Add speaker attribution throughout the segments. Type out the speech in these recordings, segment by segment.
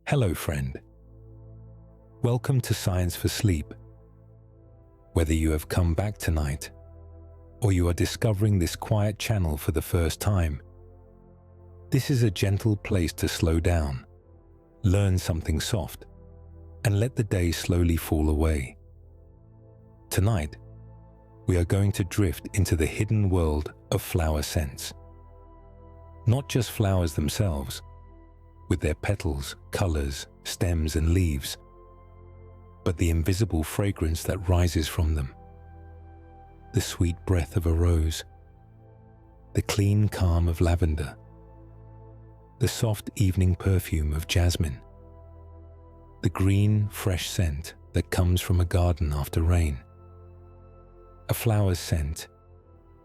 Speaker 1: Hello, friend. Welcome to Science for Sleep. Whether you have come back tonight or you are discovering this quiet channel for the first time, this is a gentle place to slow down, learn something soft, and let the day slowly fall away. Tonight, we are going to drift into the hidden world of flower scents. Not just flowers themselves, with their petals, colors, stems, and leaves, but the invisible fragrance that rises from them. The sweet breath of a rose, the clean calm of lavender, the soft evening perfume of jasmine, the green, fresh scent that comes from a garden after rain. A flower's scent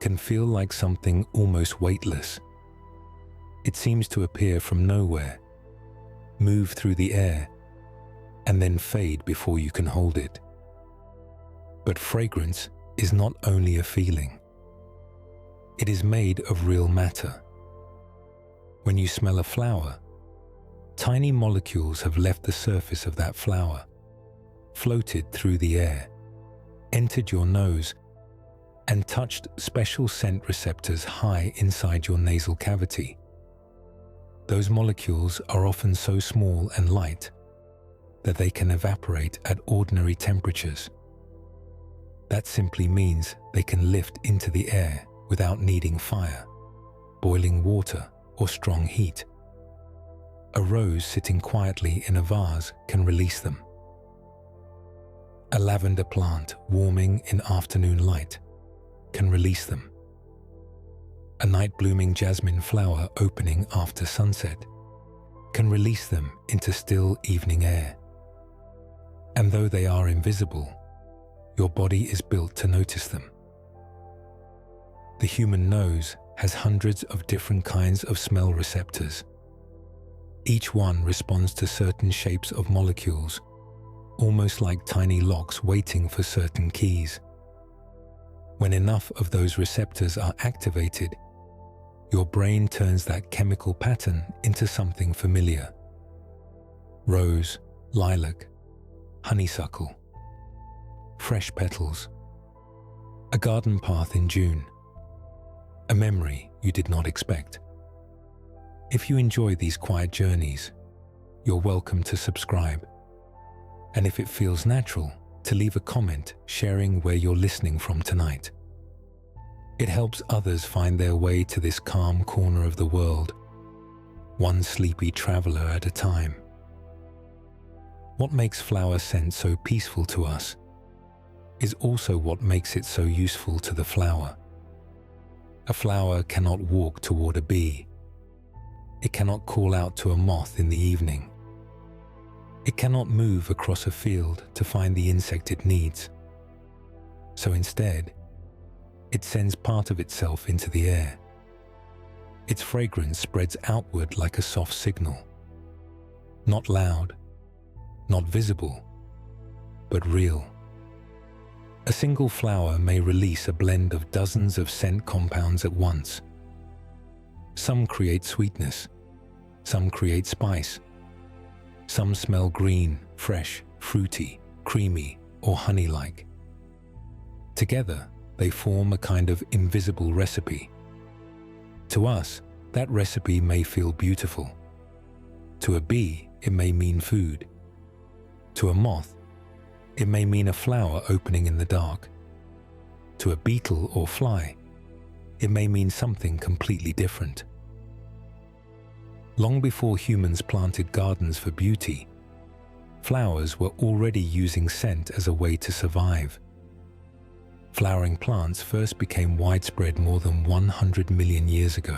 Speaker 1: can feel like something almost weightless. It seems to appear from nowhere, move through the air, and then fade before you can hold it. But fragrance is not only a feeling. It is made of real matter. When you smell a flower, tiny molecules have left the surface of that flower, floated through the air, entered your nose, and touched special scent receptors high inside your nasal cavity. Those molecules are often so small and light that they can evaporate at ordinary temperatures. That simply means they can lift into the air without needing fire, boiling water, or strong heat. A rose sitting quietly in a vase can release them. A lavender plant warming in afternoon light can release them. A night-blooming jasmine flower opening after sunset can release them into still evening air. And though they are invisible, your body is built to notice them. The human nose has hundreds of different kinds of smell receptors. Each one responds to certain shapes of molecules, almost like tiny locks waiting for certain keys. When enough of those receptors are activated, your brain turns that chemical pattern into something familiar. Rose, lilac, honeysuckle, fresh petals, a garden path in June, a memory you did not expect. If you enjoy these quiet journeys, you're welcome to subscribe. And if it feels natural, to leave a comment sharing where you're listening from tonight. It helps others find their way to this calm corner of the world, one sleepy traveler at a time. What makes flower scent so peaceful to us is also what makes it so useful to the flower. A flower cannot walk toward a bee. It cannot call out to a moth in the evening. It cannot move across a field to find the insect it needs. So instead, it sends part of itself into the air. Its fragrance spreads outward like a soft signal. Not loud, not visible, but real. A single flower may release a blend of dozens of scent compounds at once. Some create sweetness, some create spice. Some smell green, fresh, fruity, creamy, or honey-like. Together, they form a kind of invisible recipe. To us, that recipe may feel beautiful. To a bee, it may mean food. To a moth, it may mean a flower opening in the dark. To a beetle or fly, it may mean something completely different. Long before humans planted gardens for beauty, flowers were already using scent as a way to survive. Flowering plants first became widespread more than 100 million years ago.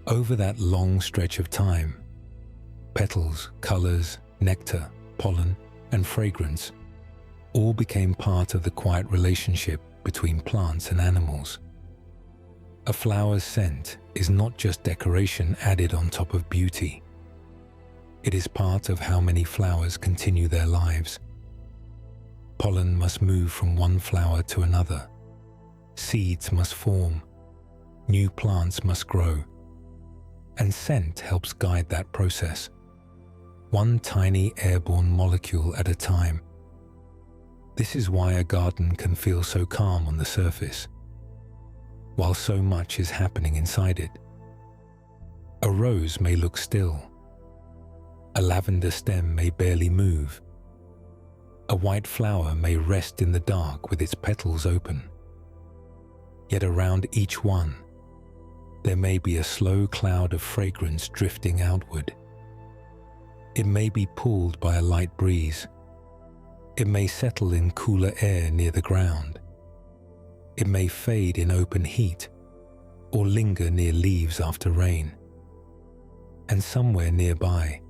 Speaker 1: Over that long stretch of time, petals, colors, nectar, pollen, and fragrance all became part of the quiet relationship between plants and animals. A flower's scent is not just decoration added on top of beauty. It is part of how many flowers continue their lives. Pollen must move from one flower to another. Seeds must form. New plants must grow. And scent helps guide that process. one tiny airborne molecule at a time. This is why a garden can feel so calm on the surface, while so much is happening inside it. A rose may look still. A lavender stem may barely move. A white flower may rest in the dark with its petals open. Yet around each one, there may be a slow cloud of fragrance drifting outward. It may be pulled by a light breeze. It may settle in cooler air near the ground. It may fade in open heat or linger near leaves after rain. And somewhere nearby,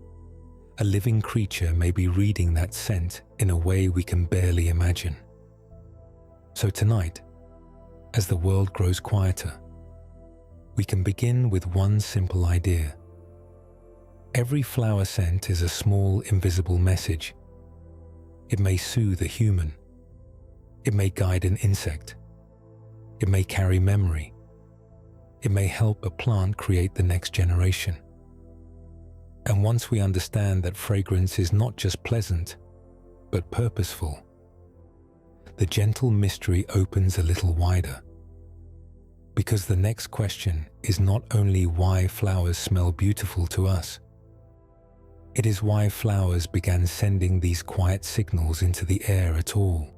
Speaker 1: a living creature may be reading that scent in a way we can barely imagine. So tonight, as the world grows quieter, we can begin with one simple idea. Every flower scent is a small, invisible message. It may soothe a human. It may guide an insect. It may carry memory. It may help a plant create the next generation. And once we understand that fragrance is not just pleasant, but purposeful, the gentle mystery opens a little wider. Because the next question is not only why flowers smell beautiful to us, it is why flowers began sending these quiet signals into the air at all.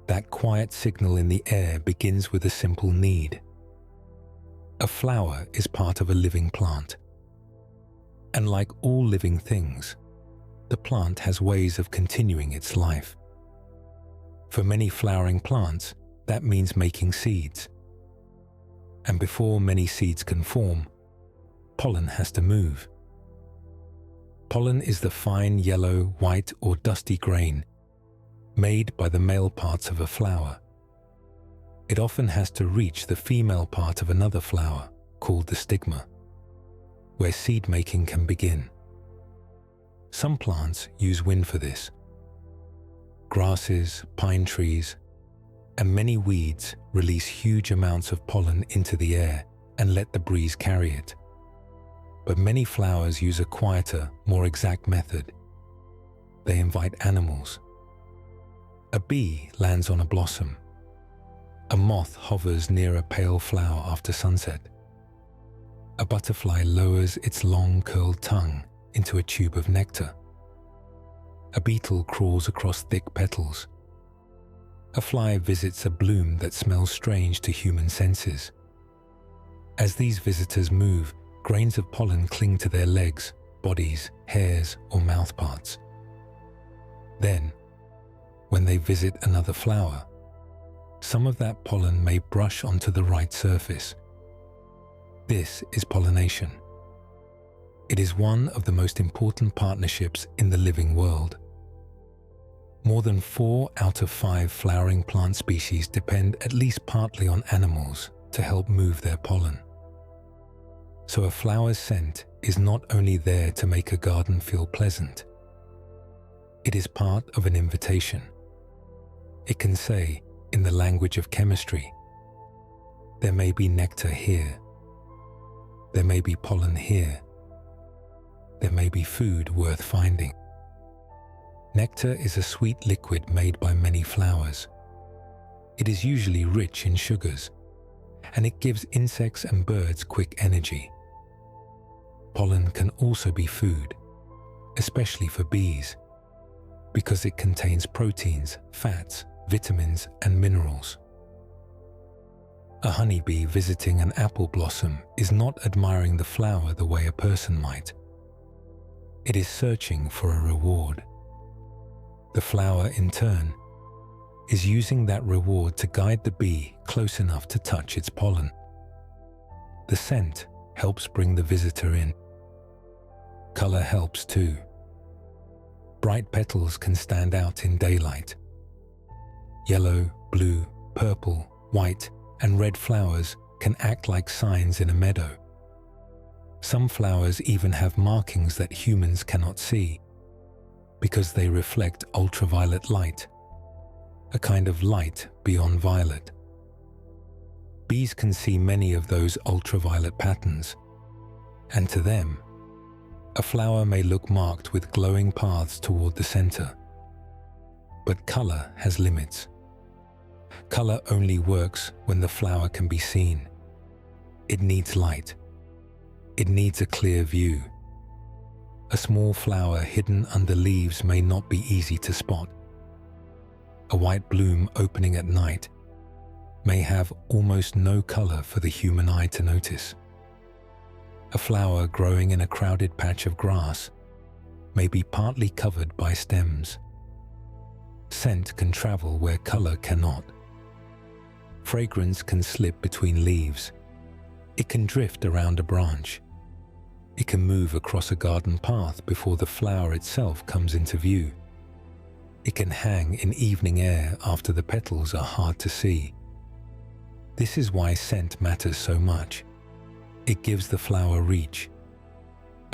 Speaker 1: That quiet signal in the air begins with a simple need. A flower is part of a living plant. And like all living things, the plant has ways of continuing its life. For many flowering plants, that means making seeds. And before many seeds can form, pollen has to move. Pollen is the fine yellow, white, or dusty grain made by the male parts of a flower. It often has to reach the female part of another flower, called the stigma, where seed making can begin. Some plants use wind for this. Grasses, pine trees, and many weeds release huge amounts of pollen into the air and let the breeze carry it. But many flowers use a quieter, more exact method. They invite animals. A bee lands on a blossom. A moth hovers near a pale flower after sunset. A butterfly lowers its long curled tongue into a tube of nectar. A beetle crawls across thick petals. A fly visits a bloom that smells strange to human senses. As these visitors move, grains of pollen cling to their legs, bodies, hairs, or mouth parts. Then, when they visit another flower, some of that pollen may brush onto the right surface. This is pollination. It is one of the most important partnerships in the living world. More than 4 out of 5 flowering plant species depend at least partly on animals to help move their pollen. So a flower's scent is not only there to make a garden feel pleasant. It is part of an invitation. It can say, in the language of chemistry, there may be nectar here. There may be pollen here. There may be food worth finding. Nectar is a sweet liquid made by many flowers. It is usually rich in sugars, and it gives insects and birds quick energy. Pollen can also be food, especially for bees, because it contains proteins, fats, vitamins, and minerals. A honeybee visiting an apple blossom is not admiring the flower the way a person might. It is searching for a reward. The flower, in turn, is using that reward to guide the bee close enough to touch its pollen. The scent helps bring the visitor in. Color helps too. Bright petals can stand out in daylight. Yellow, blue, purple, white, and red flowers can act like signs in a meadow. Some flowers even have markings that humans cannot see, because they reflect ultraviolet light, a kind of light beyond violet. Bees can see many of those ultraviolet patterns, and to them, A flower may look marked with glowing paths toward the center, but color has limits. Color only works when the flower can be seen. It needs light. It needs a clear view. A small flower hidden under leaves may not be easy to spot. A white bloom opening at night may have almost no color for the human eye to notice. A flower growing in a crowded patch of grass may be partly covered by stems. Scent can travel where color cannot. Fragrance can slip between leaves. It can drift around a branch. It can move across a garden path before the flower itself comes into view. It can hang in evening air after the petals are hard to see. This is why scent matters so much. It gives the flower reach.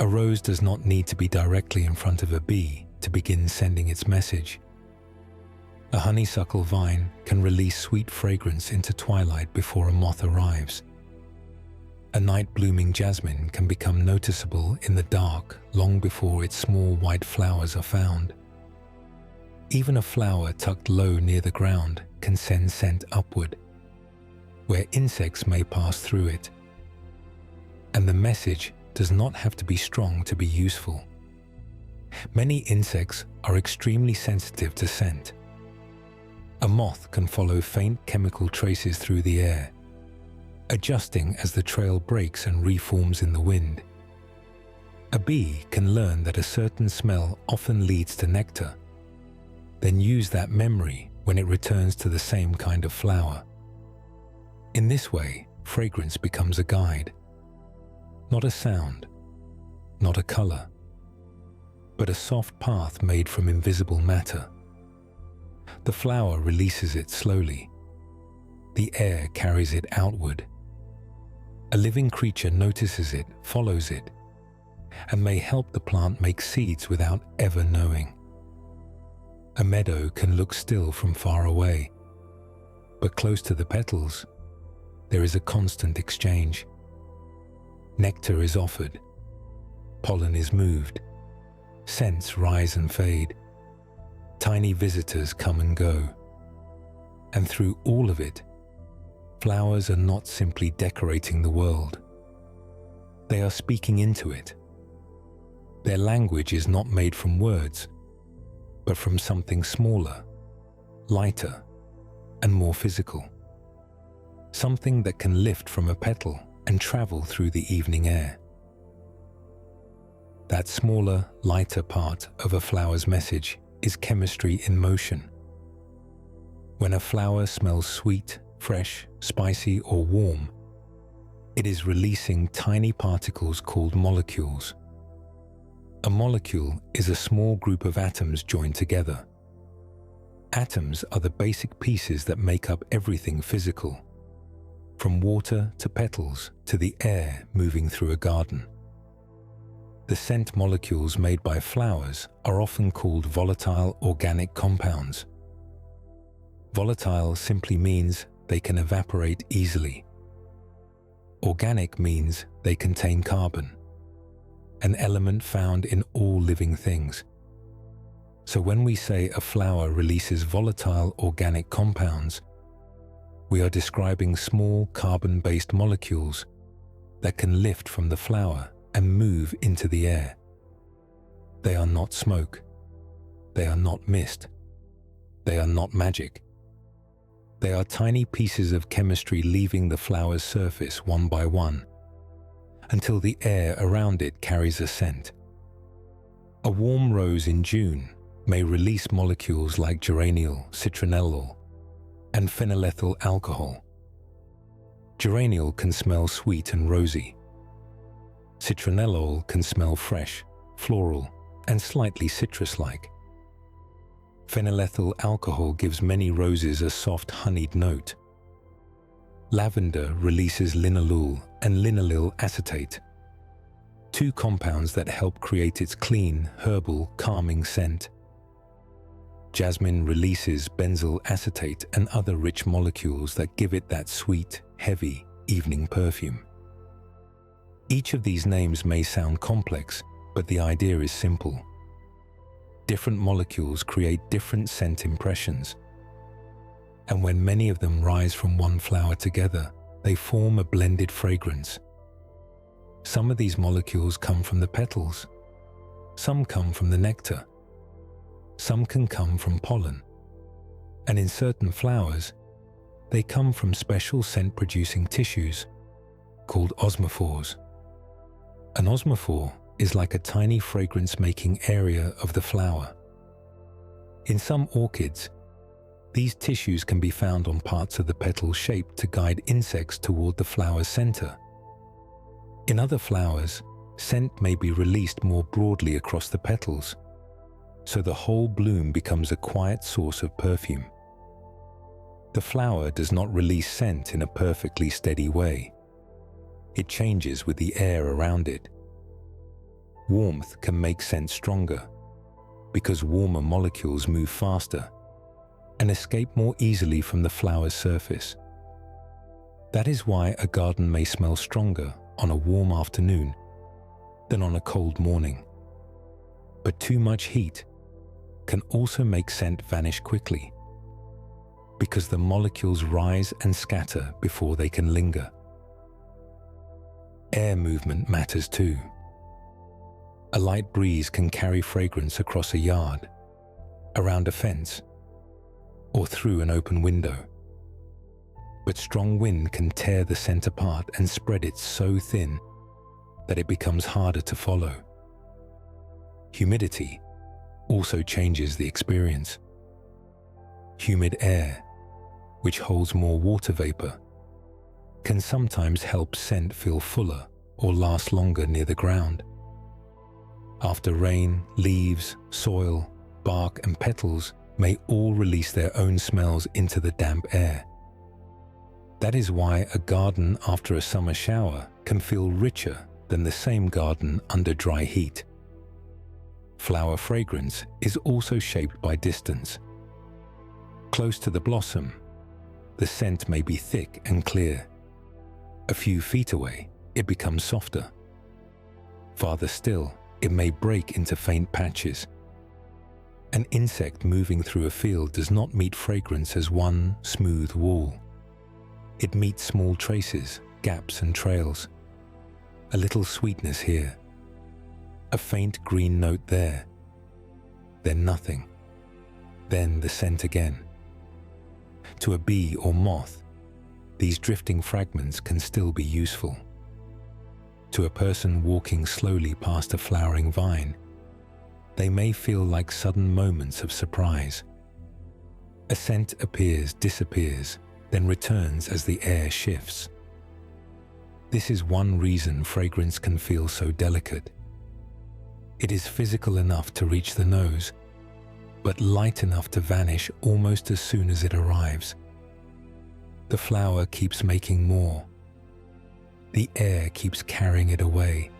Speaker 1: A rose does not need to be directly in front of a bee to begin sending its message. A honeysuckle vine can release sweet fragrance into twilight before a moth arrives. A night-blooming jasmine can become noticeable in the dark long before its small white flowers are found. Even a flower tucked low near the ground can send scent upward, where insects may pass through it. And the message does not have to be strong to be useful. Many insects are extremely sensitive to scent. A moth can follow faint chemical traces through the air, adjusting as the trail breaks and reforms in the wind. A bee can learn that a certain smell often leads to nectar, then use that memory when it returns to the same kind of flower. In this way, fragrance becomes a guide. Not a sound, not a color, but a soft path made from invisible matter. The flower releases it slowly. The air carries it outward. A living creature notices it, follows it, and may help the plant make seeds without ever knowing. A meadow can look still from far away, but close to the petals, there is a constant exchange. Nectar is offered, pollen is moved, scents rise and fade, tiny visitors come and go. And through all of it, flowers are not simply decorating the world. They are speaking into it. Their language is not made from words, but from something smaller, lighter, and more physical. Something that can lift from a petal and travel through the evening air. That smaller, lighter part of a flower's message is chemistry in motion. When a flower smells sweet, fresh, spicy, or warm, it is releasing tiny particles called molecules. A molecule is a small group of atoms joined together. Atoms are the basic pieces that make up everything physical, from water to petals to the air moving through a garden. The scent molecules made by flowers are often called volatile organic compounds. Volatile simply means they can evaporate easily. Organic means they contain carbon, an element found in all living things. So when we say a flower releases volatile organic compounds, we are describing small carbon-based molecules that can lift from the flower and move into the air. They are not smoke. They are not mist. They are not magic. They are tiny pieces of chemistry leaving the flower's surface one by one, until the air around it carries a scent. A warm rose in June may release molecules like geraniol, citronellol, and phenylethyl alcohol. Geraniol can smell sweet and rosy. Citronellol can smell fresh, floral, and slightly citrus-like. Phenylethyl alcohol gives many roses a soft honeyed note. Lavender releases linalool and linaloyl acetate, two compounds that help create its clean, herbal, calming scent. Jasmine releases benzyl acetate and other rich molecules that give it that sweet, heavy, evening perfume. Each of these names may sound complex, But the idea is simple. Different molecules create different scent impressions. And when many of them rise from one flower together, they form a blended fragrance. Some of these molecules come from the petals. Some come from the nectar. Some can come from pollen. And in certain flowers, they come from special scent-producing tissues called osmophores. An osmophore is like a tiny fragrance-making area of the flower. In some orchids, these tissues can be found on parts of the petal shaped to guide insects toward the flower's center. In other flowers, scent may be released more broadly across the petals, so the whole bloom becomes a quiet source of perfume. The flower does not release scent in a perfectly steady way. It changes with the air around it. Warmth can make scent stronger because warmer molecules move faster and escape more easily from the flower's surface. That is why a garden may smell stronger on a warm afternoon than on a cold morning. But too much heat can also make scent vanish quickly because the molecules rise and scatter before they can linger. Air movement matters too. A light breeze can carry fragrance across a yard, around a fence, or through an open window. But strong wind can tear the scent apart and spread it so thin that it becomes harder to follow. Humidity also changes the experience. Humid air, which holds more water vapor, can sometimes help scent feel fuller or last longer near the ground. After rain, leaves, soil, bark, and petals may all release their own smells into the damp air. That is why a garden after a summer shower can feel richer than the same garden under dry heat. Flower fragrance is also shaped by distance. Close to the blossom, the scent may be thick and clear. A few feet away, it becomes softer. Farther still, it may break into faint patches. An insect moving through a field does not meet fragrance as one smooth wall. It meets small traces, gaps and trails. A little sweetness here, a faint green note there, then nothing, then the scent again. To a bee or moth, these drifting fragments can still be useful. To a person walking slowly past a flowering vine, they may feel like sudden moments of surprise. A scent appears, disappears, then returns as the air shifts. This is one reason fragrance can feel so delicate. It is physical enough to reach the nose, but light enough to vanish almost as soon as it arrives. The flower keeps making more. The air keeps carrying it away.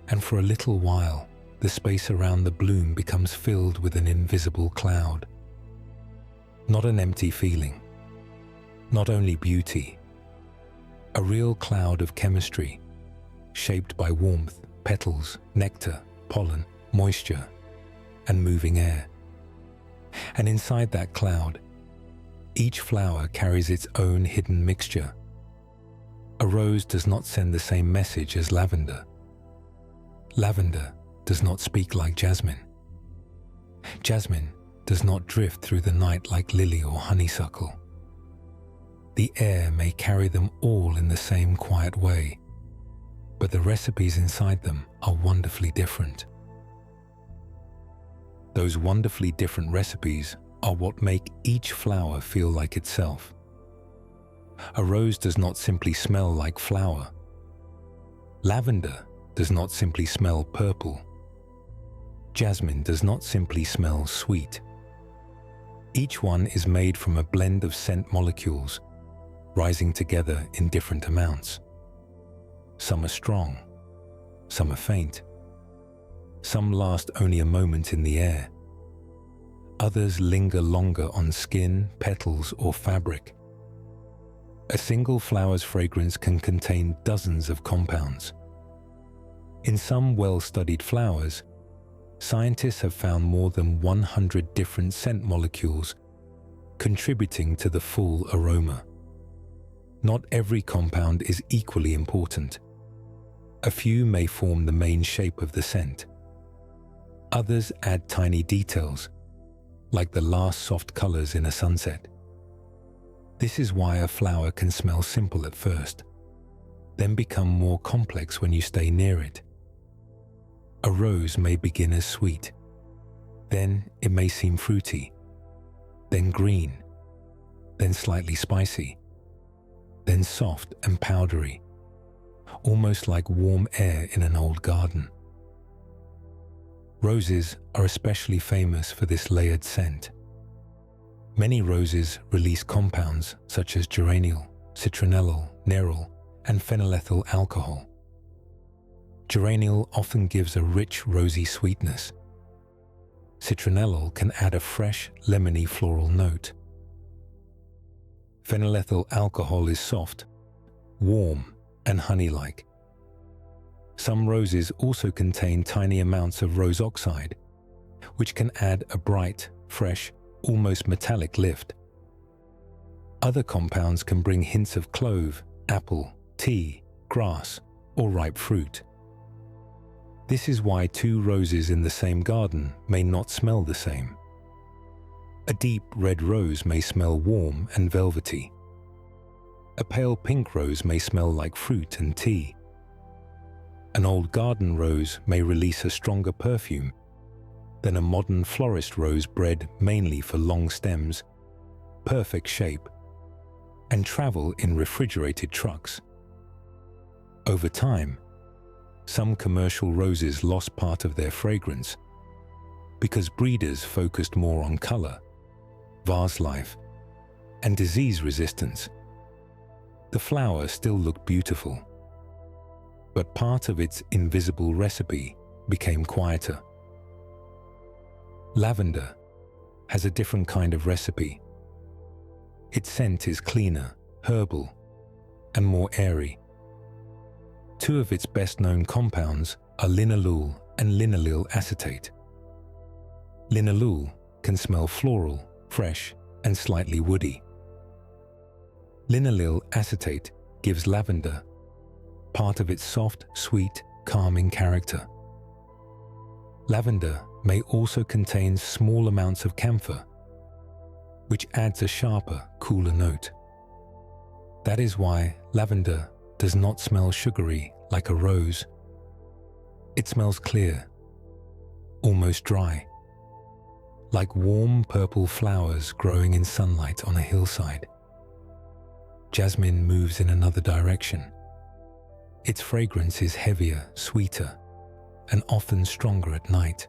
Speaker 1: And for a little while, the space around the bloom becomes filled with an invisible cloud. Not an empty feeling. Not only beauty. A real cloud of chemistry, shaped by warmth, petals, nectar, pollen, moisture, and moving air. And inside that cloud, each flower carries its own hidden mixture. A rose does not send the same message as lavender. Lavender does not speak like jasmine. Jasmine does not drift through the night like lily or honeysuckle. The air may carry them all in the same quiet way, but the recipes inside them are wonderfully different. Those wonderfully different recipes are what make each flower feel like itself. A rose does not simply smell like flower. Lavender does not simply smell purple. Jasmine does not simply smell sweet. Each one is made from a blend of scent molecules, rising together in different amounts. Some are strong, some are faint. Some last only a moment in the air. Others linger longer on skin, petals, or fabric. A single flower's fragrance can contain dozens of compounds. In some well-studied flowers, scientists have found more than 100 different scent molecules contributing to the full aroma. Not every compound is equally important. A few may form the main shape of the scent. Others add tiny details, like the last soft colors in a sunset. This is why a flower can smell simple at first, then become more complex when you stay near it. A rose may begin as sweet, then it may seem fruity, then green, then slightly spicy, then soft and powdery, almost like warm air in an old garden. Roses are especially famous for this layered scent. Many roses release compounds such as geraniol, citronellol, nerol, and phenylethyl alcohol. Geraniol often gives a rich rosy sweetness. Citronellol can add a fresh, lemony floral note. Phenylethyl alcohol is soft, warm, and honey-like. Some roses also contain tiny amounts of rose oxide, which can add a bright, fresh, almost metallic lift. Other compounds can bring hints of clove, apple, tea, grass, or ripe fruit. This is why two roses in the same garden may not smell the same. A deep red rose may smell warm and velvety. A pale pink rose may smell like fruit and tea. An old garden rose may release a stronger perfume than a modern florist rose bred mainly for long stems, perfect shape, and travel in refrigerated trucks. Over time, some commercial roses lost part of their fragrance because breeders focused more on color, vase life, and disease resistance. The flower still looked beautiful, but part of its invisible recipe became quieter. Lavender has a different kind of recipe. Its scent is cleaner, herbal, and more airy. Two of its best-known compounds are linalool and linaloyl acetate. Linalool can smell floral, fresh, and slightly woody. Linaloyl acetate gives lavender part of its soft, sweet, calming character. Lavender may also contain small amounts of camphor, which adds a sharper, cooler note. That is why lavender does not smell sugary like a rose. It smells clear, almost dry, like warm purple flowers growing in sunlight on a hillside. Jasmine moves in another direction. Its fragrance is heavier, sweeter, and often stronger at night.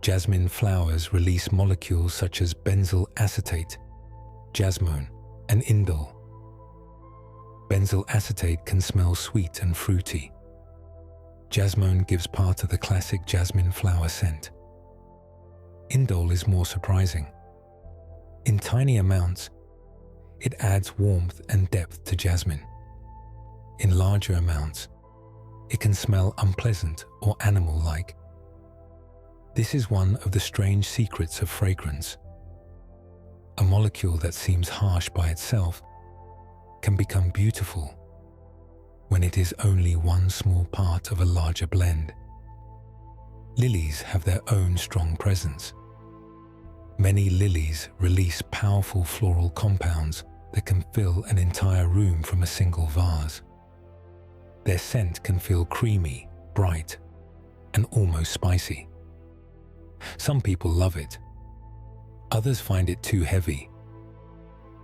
Speaker 1: Jasmine flowers release molecules such as benzyl acetate, jasmone, and indole. Benzyl acetate can smell sweet and fruity. Jasmone gives part of the classic jasmine flower scent. Indole is more surprising. In tiny amounts, it adds warmth and depth to jasmine. In larger amounts, it can smell unpleasant or animal-like. This is one of the strange secrets of fragrance. A molecule that seems harsh by itself can become beautiful when it is only one small part of a larger blend. Lilies have their own strong presence. Many lilies release powerful floral compounds that can fill an entire room from a single vase. Their scent can feel creamy, bright, and almost spicy. Some people love it. Others find it too heavy.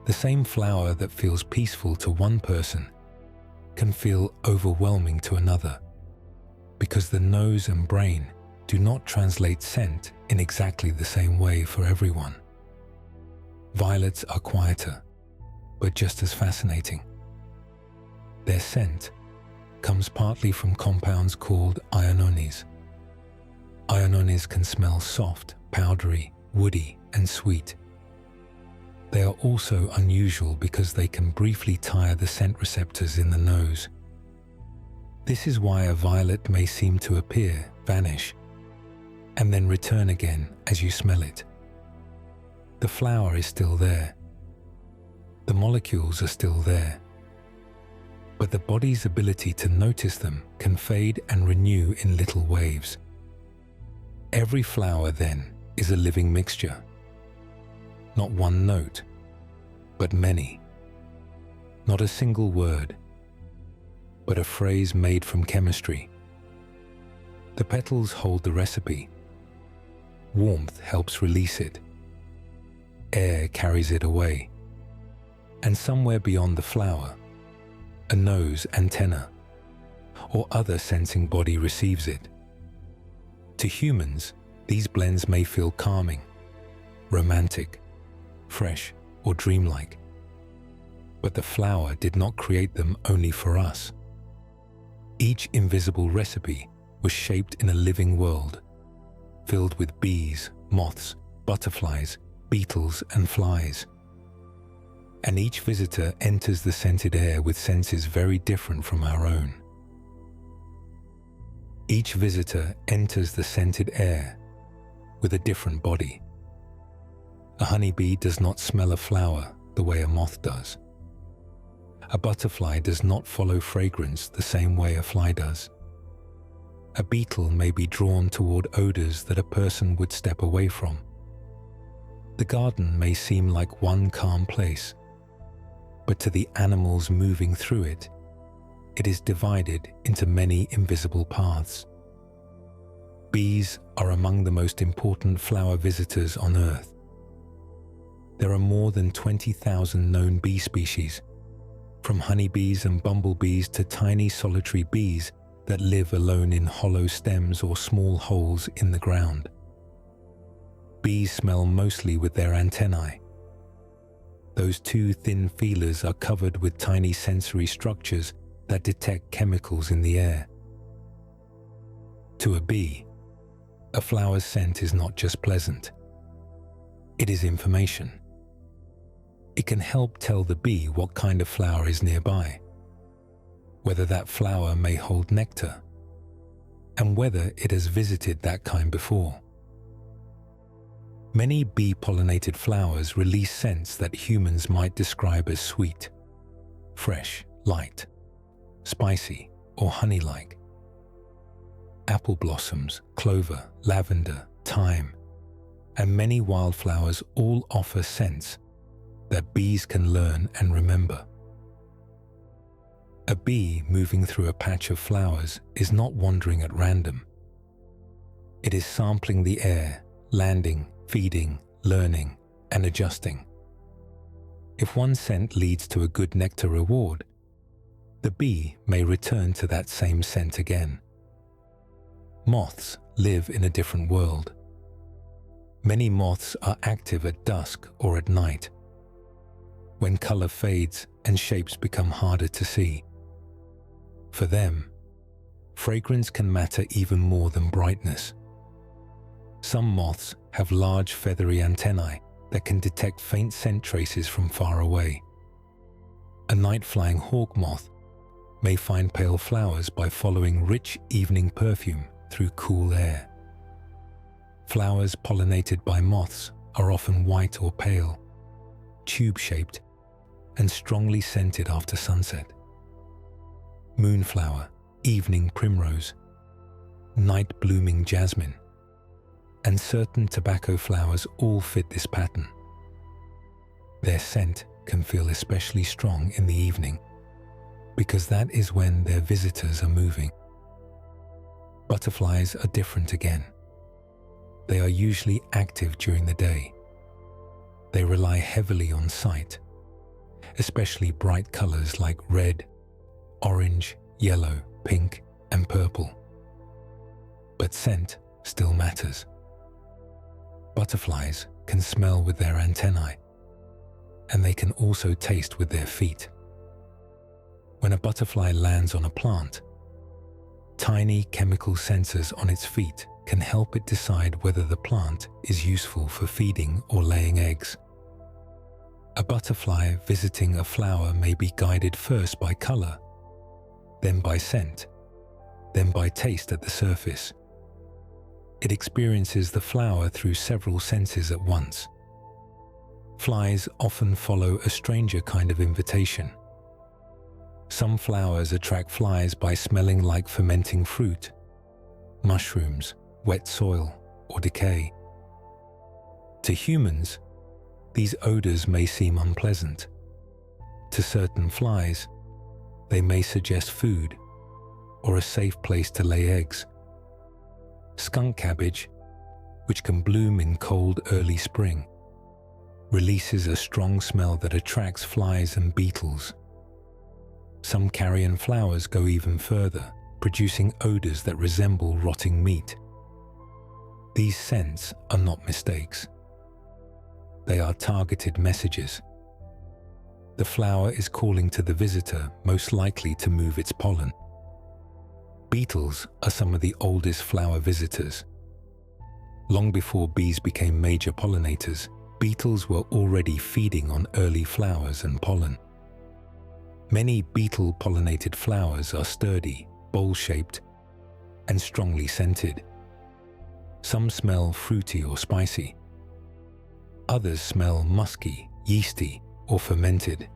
Speaker 1: The same flower that feels peaceful to one person can feel overwhelming to another because the nose and brain do not translate scent in exactly the same way for everyone. Violets are quieter, but just as fascinating. Their scent comes partly from compounds called ionones. Ionones can smell soft, powdery, woody, and sweet. They are also unusual because they can briefly tire the scent receptors in the nose. This is why a violet may seem to appear, vanish, and then return again as you smell it. The flower is still there. The molecules are still there. But the body's ability to notice them can fade and renew in little waves. Every flower, then, is a living mixture. Not one note, but many. Not a single word, but a phrase made from chemistry. The petals hold the recipe. Warmth helps release it. Air carries it away. And somewhere beyond the flower, a nose, antenna, or other sensing body receives it. To humans, these blends may feel calming, romantic, fresh, or dreamlike. But the flower did not create them only for us. Each invisible recipe was shaped in a living world, filled with bees, moths, butterflies, beetles, and flies. And each visitor enters the scented air with senses very different from our own. Each visitor enters the scented air with a different body. A honeybee does not smell a flower the way a moth does. A butterfly does not follow fragrance the same way a fly does. A beetle may be drawn toward odors that a person would step away from. The garden may seem like one calm place, but to the animals moving through it, it is divided into many invisible paths. Bees are among the most important flower visitors on Earth. There are more than 20,000 known bee species, from honeybees and bumblebees to tiny solitary bees that live alone in hollow stems or small holes in the ground. Bees smell mostly with their antennae. Those two thin feelers are covered with tiny sensory structures that detect chemicals in the air. To a bee, a flower's scent is not just pleasant. It is information. It can help tell the bee what kind of flower is nearby, whether that flower may hold nectar, and whether it has visited that kind before. Many bee-pollinated flowers release scents that humans might describe as sweet, fresh, light, spicy, or honey-like. Apple blossoms, clover, lavender, thyme, and many wildflowers all offer scents that bees can learn and remember. A bee moving through a patch of flowers is not wandering at random. It is sampling the air, landing, feeding, learning, and adjusting. If one scent leads to a good nectar reward, the bee may return to that same scent again. Moths live in a different world. Many moths are active at dusk or at night, when color fades and shapes become harder to see. For them, fragrance can matter even more than brightness. Some moths have large feathery antennae that can detect faint scent traces from far away. A night-flying hawk moth may find pale flowers by following rich evening perfume through cool air. Flowers pollinated by moths are often white or pale, tube-shaped, and strongly scented after sunset. Moonflower, evening primrose, night-blooming jasmine, and certain tobacco flowers all fit this pattern. Their scent can feel especially strong in the evening, because that is when their visitors are moving. Butterflies are different again. They are usually active during the day. They rely heavily on sight, especially bright colors like red, orange, yellow, pink, and purple. But scent still matters. Butterflies can smell with their antennae, and they can also taste with their feet. When a butterfly lands on a plant, tiny chemical sensors on its feet can help it decide whether the plant is useful for feeding or laying eggs. A butterfly visiting a flower may be guided first by color, then by scent, then by taste at the surface. It experiences the flower through several senses at once. Flies often follow a stranger kind of invitation. Some flowers attract flies by smelling like fermenting fruit, mushrooms, wet soil, or decay. To humans, these odors may seem unpleasant. To certain flies, they may suggest food or a safe place to lay eggs. Skunk cabbage, which can bloom in cold early spring, releases a strong smell that attracts flies and beetles. Some carrion flowers go even further, producing odors that resemble rotting meat. These scents are not mistakes. They are targeted messages. The flower is calling to the visitor most likely to move its pollen. Beetles are some of the oldest flower visitors. Long before bees became major pollinators, beetles were already feeding on early flowers and pollen. Many beetle-pollinated flowers are sturdy, bowl-shaped, and strongly scented. Some smell fruity or spicy. Others smell musky, yeasty, or fermented.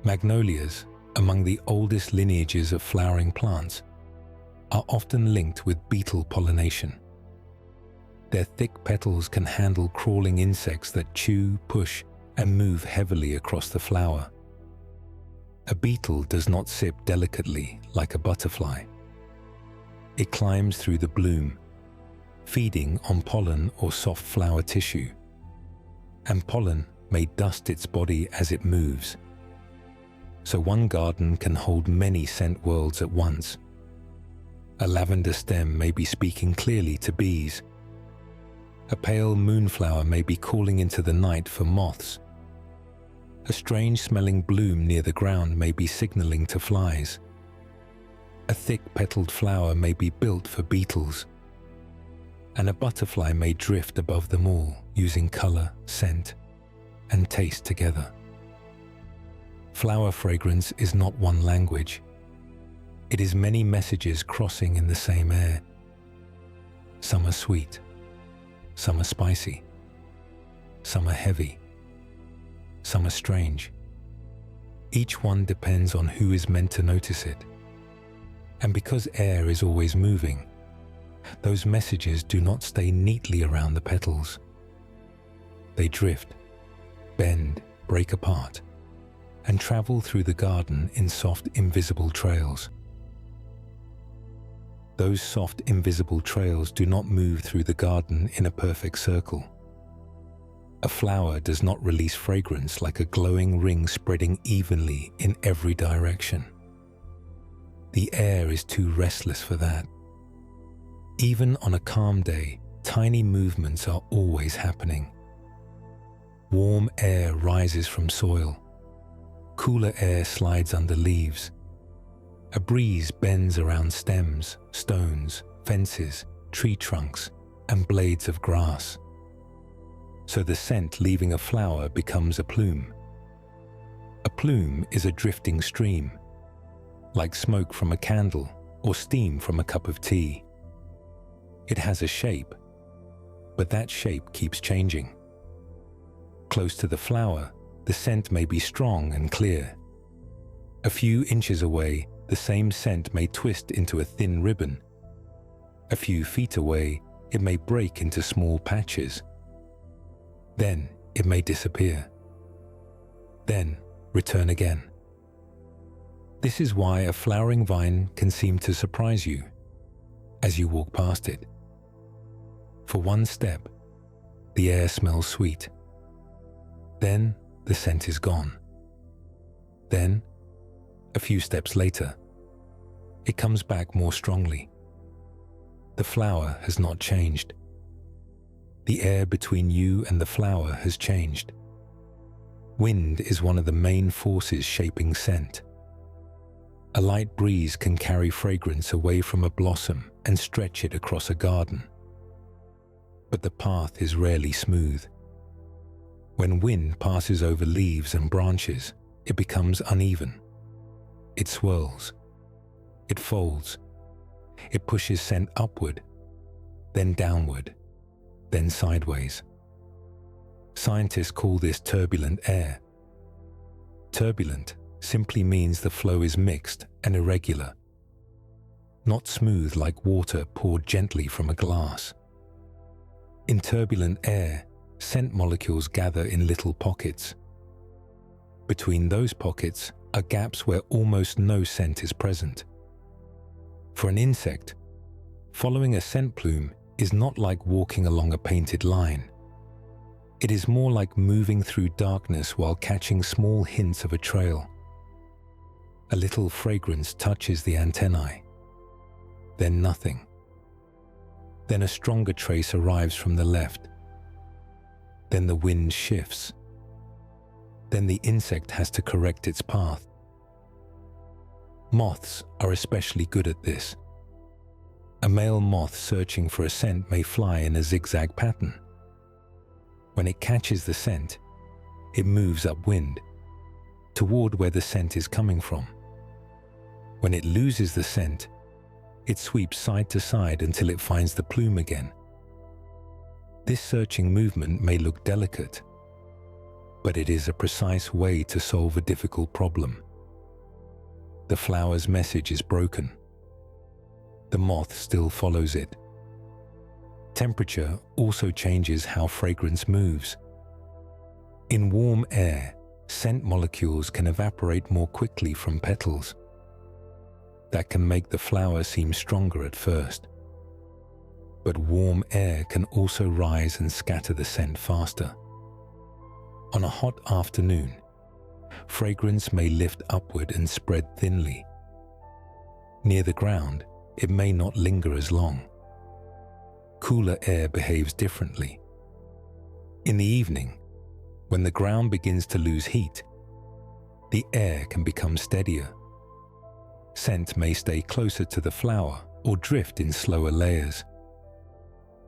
Speaker 1: Magnolias, among the oldest lineages of flowering plants, are often linked with beetle pollination. Their thick petals can handle crawling insects that chew, push, and move heavily across the flower. A beetle does not sip delicately like a butterfly. It climbs through the bloom, feeding on pollen or soft flower tissue, and pollen may dust its body as it moves. So one garden can hold many scent worlds at once. A lavender stem may be speaking clearly to bees. A pale moonflower may be calling into the night for moths. A strange-smelling bloom near the ground may be signaling to flies. A thick-petaled flower may be built for beetles. And a butterfly may drift above them all, using color, scent, and taste together. Flower fragrance is not one language. It is many messages crossing in the same air. Some are sweet, some are spicy, some are heavy, some are strange. Each one depends on who is meant to notice it. And because air is always moving, those messages do not stay neatly around the petals. They drift, bend, break apart, and travel through the garden in soft, invisible trails. Those soft, invisible trails do not move through the garden in a perfect circle. A flower does not release fragrance like a glowing ring spreading evenly in every direction. The air is too restless for that. Even on a calm day, tiny movements are always happening. Warm air rises from soil. Cooler air slides under leaves. A breeze bends around stems, stones, fences, tree trunks, and blades of grass. So the scent leaving a flower becomes a plume. A plume is a drifting stream, like smoke from a candle or steam from a cup of tea. It has a shape, but that shape keeps changing. Close to the flower, the scent may be strong and clear. A few inches away, the same scent may twist into a thin ribbon. A few feet away, it may break into small patches. Then it may disappear. Then return again. This is why a flowering vine can seem to surprise you as you walk past it. For one step, the air smells sweet. Then the scent is gone. Then, a few steps later, it comes back more strongly. The flower has not changed. The air between you and the flower has changed. Wind is one of the main forces shaping scent. A light breeze can carry fragrance away from a blossom and stretch it across a garden. But the path is rarely smooth. When wind passes over leaves and branches, it becomes uneven. It swirls. It folds It pushes scent upward, then downward, then sideways. Scientists call this turbulent air. Turbulent simply means the flow is mixed and irregular, not smooth like water poured gently from a glass. In turbulent air, scent molecules gather in little pockets. Between those pockets are gaps where almost no scent is present. For an insect, following a scent plume is not like walking along a painted line. It is more like moving through darkness while catching small hints of a trail. A little fragrance touches the antennae, then nothing. Then a stronger trace arrives from the left. Then the wind shifts. Then the insect has to correct its path. Moths are especially good at this. A male moth searching for a scent may fly in a zigzag pattern. When it catches the scent, it moves upwind, toward where the scent is coming from. When it loses the scent, it sweeps side to side until it finds the plume again. This searching movement may look delicate, but it is a precise way to solve a difficult problem. The flower's message is broken. The moth still follows it. Temperature also changes how fragrance moves. In warm air, scent molecules can evaporate more quickly from petals. That can make the flower seem stronger at first. But warm air can also rise and scatter the scent faster. On a hot afternoon, fragrance may lift upward and spread thinly. Near the ground, it may not linger as long. Cooler air behaves differently. In the evening, when the ground begins to lose heat, the air can become steadier. Scent may stay closer to the flower or drift in slower layers.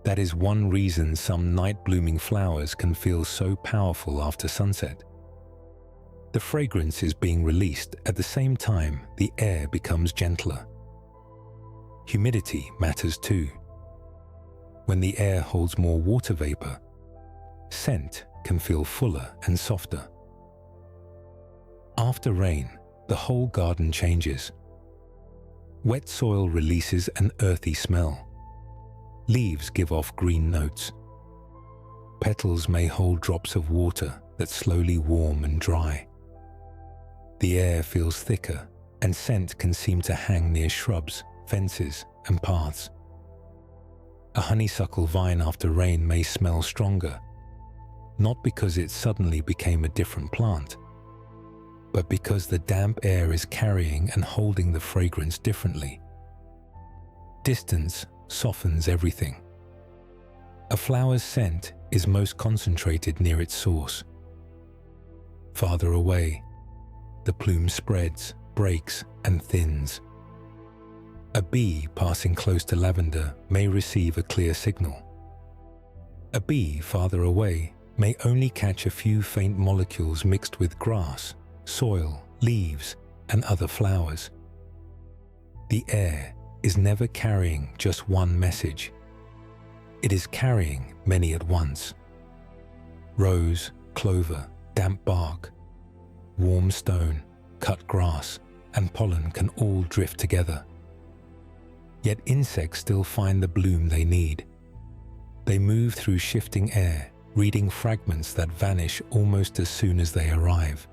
Speaker 1: That is one reason some night-blooming flowers can feel so powerful after sunset. The fragrance is being released at the same time the air becomes gentler. Humidity matters too. When the air holds more water vapor, scent can feel fuller and softer. After rain, the whole garden changes. Wet soil releases an earthy smell. Leaves give off green notes. Petals may hold drops of water that slowly warm and dry. The air feels thicker, and scent can seem to hang near shrubs, fences, and paths. A honeysuckle vine after rain may smell stronger, not because it suddenly became a different plant, but because the damp air is carrying and holding the fragrance differently. Distance softens everything. A flower's scent is most concentrated near its source. Farther away, the plume spreads, breaks, and thins. A bee passing close to lavender may receive a clear signal. A bee farther away may only catch a few faint molecules mixed with grass, soil, leaves, and other flowers. The air is never carrying just one message. It is carrying many at once. Rose, clover, damp bark, warm stone, cut grass, and pollen can all drift together. Yet insects still find the bloom they need. They move through shifting air, reading fragments that vanish almost as soon as they arrive.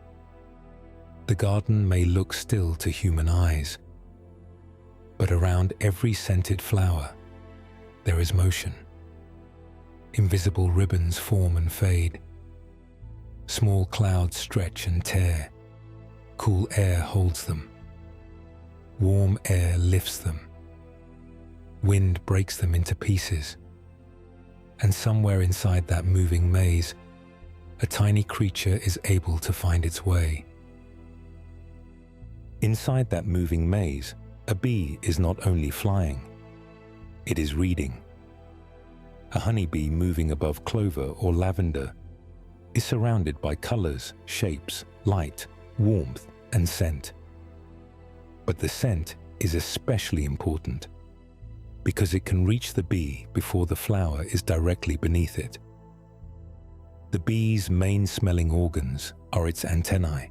Speaker 1: The garden may look still to human eyes, but around every scented flower, there is motion. Invisible ribbons form and fade. Small clouds stretch and tear. Cool air holds them. Warm air lifts them. Wind breaks them into pieces. And somewhere inside that moving maze, a tiny creature is able to find its way. Inside that moving maze, a bee is not only flying, it is reading. A honeybee moving above clover or lavender is surrounded by colors, shapes, light, warmth, and scent. But the scent is especially important. because it can reach the bee before the flower is directly beneath it. The bee's main smelling organs are its antennae.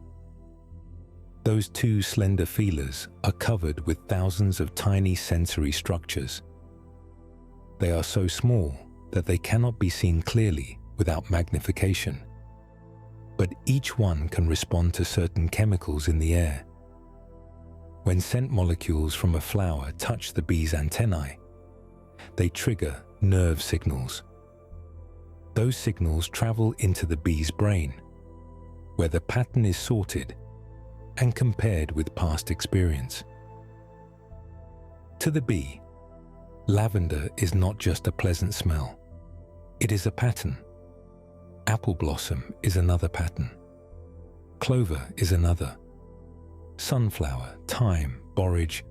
Speaker 1: Those two slender feelers are covered with thousands of tiny sensory structures. They are so small that they cannot be seen clearly without magnification, but each one can respond to certain chemicals in the air. When scent molecules from a flower touch the bee's antennae, they trigger nerve signals. Those signals travel into the bee's brain, where the pattern is sorted and compared with past experience. To the bee, lavender is not just a pleasant smell. It is a pattern. Apple blossom is another pattern. Clover is another. Sunflower, thyme, borage,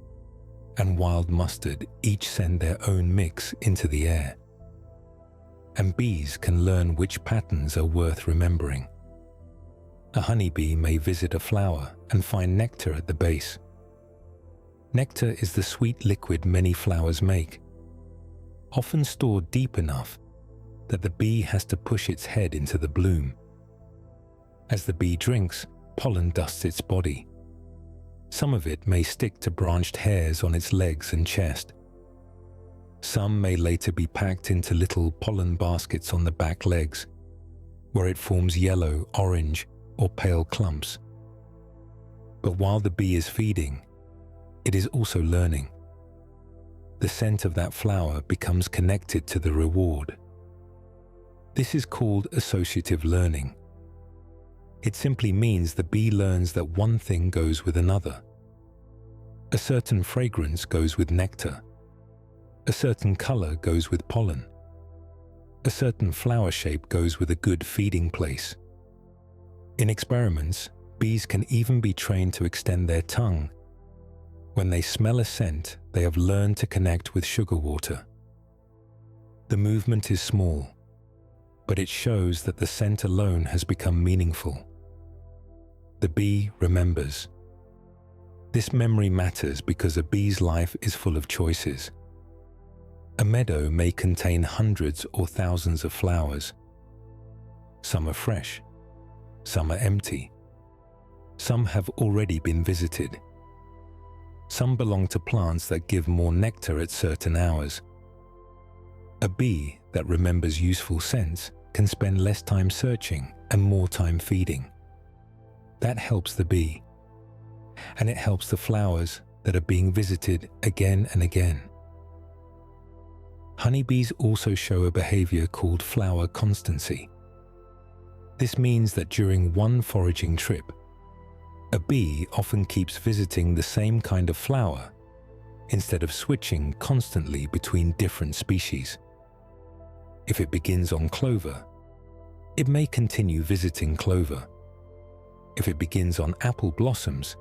Speaker 1: and wild mustard each send their own mix into the air. And bees can learn which patterns are worth remembering. A honeybee may visit a flower and find nectar at the base. Nectar is the sweet liquid many flowers make, often stored deep enough that the bee has to push its head into the bloom. As the bee drinks, pollen dusts its body. Some of it may stick to branched hairs on its legs and chest. Some may later be packed into little pollen baskets on the back legs, where it forms yellow, orange, or pale clumps. But while the bee is feeding, it is also learning. The scent of that flower becomes connected to the reward. This is called associative learning. It simply means the bee learns that one thing goes with another. A certain fragrance goes with nectar. A certain color goes with pollen. A certain flower shape goes with a good feeding place. In experiments, bees can even be trained to extend their tongue. When they smell a scent, they have learned to connect with sugar water. The movement is small, but it shows that the scent alone has become meaningful. The bee remembers. This memory matters because a bee's life is full of choices. A meadow may contain hundreds or thousands of flowers. Some are fresh. Some are empty. Some have already been visited. Some belong to plants that give more nectar at certain hours. A bee that remembers useful scents can spend less time searching and more time feeding. That helps the bee, and it helps the flowers that are being visited again and again. Honeybees also show a behavior called flower constancy. This means that during one foraging trip, a bee often keeps visiting the same kind of flower instead of switching constantly between different species. If it begins on clover, it may continue visiting clover. If it begins on apple blossoms,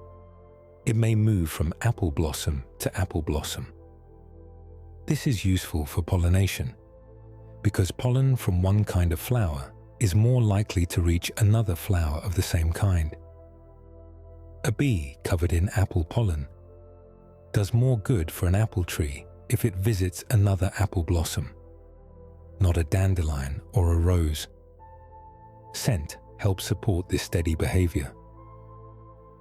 Speaker 1: it may move from apple blossom to apple blossom. This is useful for pollination because pollen from one kind of flower is more likely to reach another flower of the same kind. A bee covered in apple pollen does more good for an apple tree if it visits another apple blossom, not a dandelion or a rose. Scent helps support this steady behavior.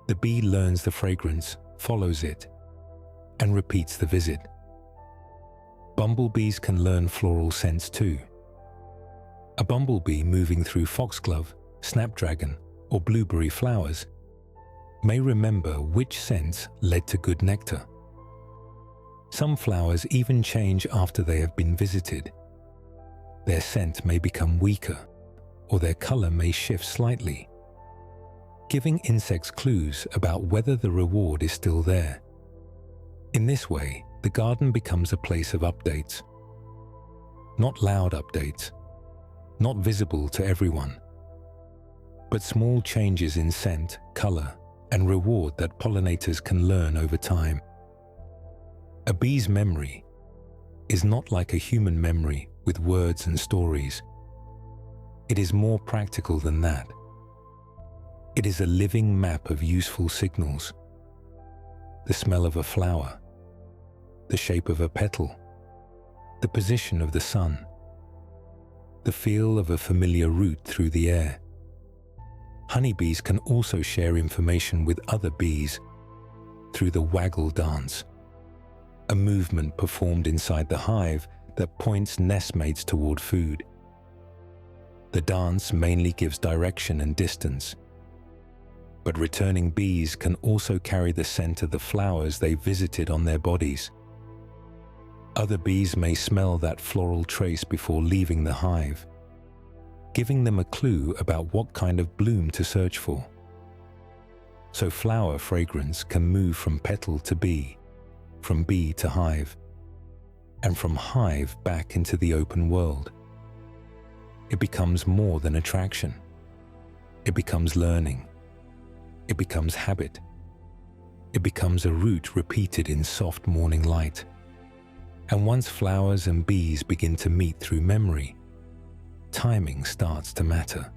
Speaker 1: The bee learns the fragrance, follows it, and repeats the visit. Bumblebees can learn floral scents too. A bumblebee moving through foxglove, snapdragon, or blueberry flowers may remember which scents led to good nectar. Some flowers even change after they have been visited. Their scent may become weaker, or their color may shift slightly, giving insects clues about whether the reward is still there. In this way, the garden becomes a place of updates. Not loud updates, not visible to everyone, but small changes in scent, color, and reward that pollinators can learn over time. A bee's memory is not like a human memory with words and stories. It is more practical than that. It is a living map of useful signals. The smell of a flower, the shape of a petal, the position of the sun, the feel of a familiar route through the air. Honeybees can also share information with other bees through the waggle dance, a movement performed inside the hive that points nestmates toward food. The dance mainly gives direction and distance, but returning bees can also carry the scent of the flowers they visited on their bodies. Other bees may smell that floral trace before leaving the hive, giving them a clue about what kind of bloom to search for. So flower fragrance can move from petal to bee, from bee to hive, and from hive back into the open world. It becomes more than attraction. It becomes learning. It becomes habit. It becomes a route repeated in soft morning light. And once flowers and bees begin to meet through memory, timing starts to matter.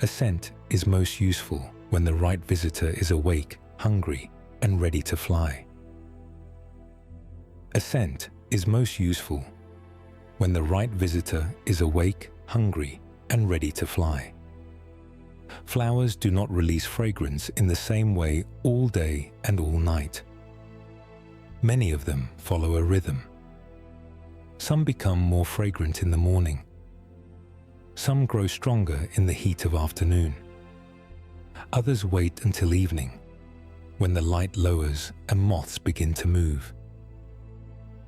Speaker 1: A scent is most useful when the right visitor is awake, hungry, and ready to fly. A scent is most useful when the right visitor is awake, hungry, and ready to fly. Flowers do not release fragrance in the same way all day and all night. Many of them follow a rhythm. Some become more fragrant in the morning. Some grow stronger in the heat of afternoon. Others wait until evening, when the light lowers and moths begin to move.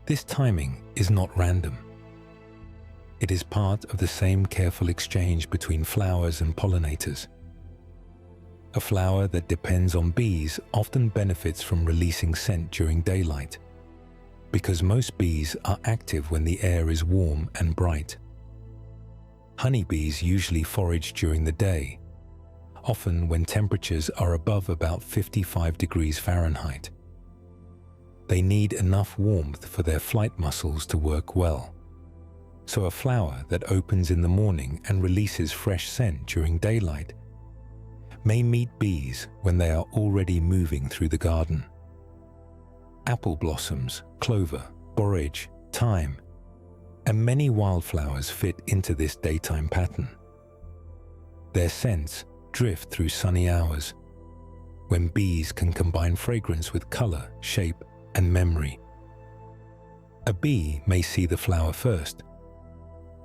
Speaker 1: This timing is not random. It is part of the same careful exchange between flowers and pollinators. A flower that depends on bees often benefits from releasing scent during daylight, because most bees are active when the air is warm and bright. Honeybees usually forage during the day, often when temperatures are above about 55 degrees Fahrenheit. They need enough warmth for their flight muscles to work well. So a flower that opens in the morning and releases fresh scent during daylight may meet bees when they are already moving through the garden. Apple blossoms, clover, borage, thyme, and many wildflowers fit into this daytime pattern. Their scents drift through sunny hours, when bees can combine fragrance with color, shape, and memory. A bee may see the flower first,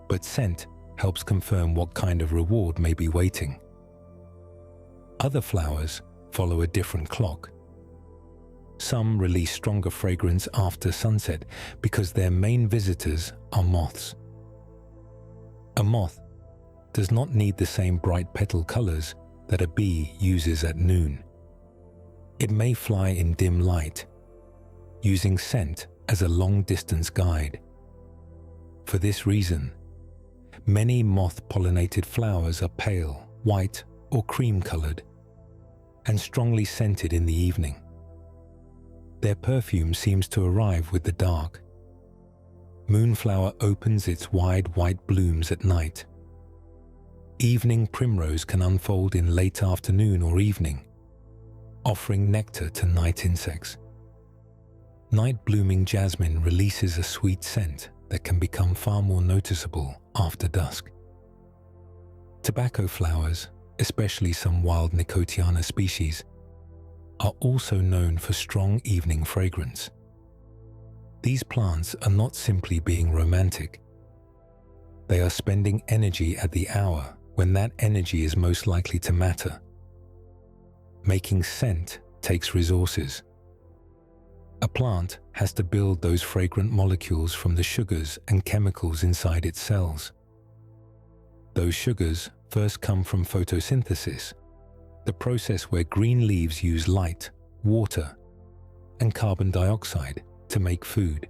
Speaker 1: but scent helps confirm what kind of reward may be waiting. Other flowers follow a different clock. Some release stronger fragrance after sunset because their main visitors are moths. A moth does not need the same bright petal colors that a bee uses at noon. It may fly in dim light, using scent as a long-distance guide. For this reason, many moth-pollinated flowers are pale, white, or cream-colored, and strongly scented in the evening. Their perfume seems to arrive with the dark. Moonflower opens its wide white blooms at night. Evening primrose can unfold in late afternoon or evening, offering nectar to night insects. Night-blooming jasmine releases a sweet scent that can become far more noticeable after dusk. Tobacco flowers, especially some wild Nicotiana species, are also known for strong evening fragrance. These plants are not simply being romantic. They are spending energy at the hour when that energy is most likely to matter. Making scent takes resources. A plant has to build those fragrant molecules from the sugars and chemicals inside its cells. Those sugars first come from photosynthesis, the process where green leaves use light, water, and carbon dioxide to make food.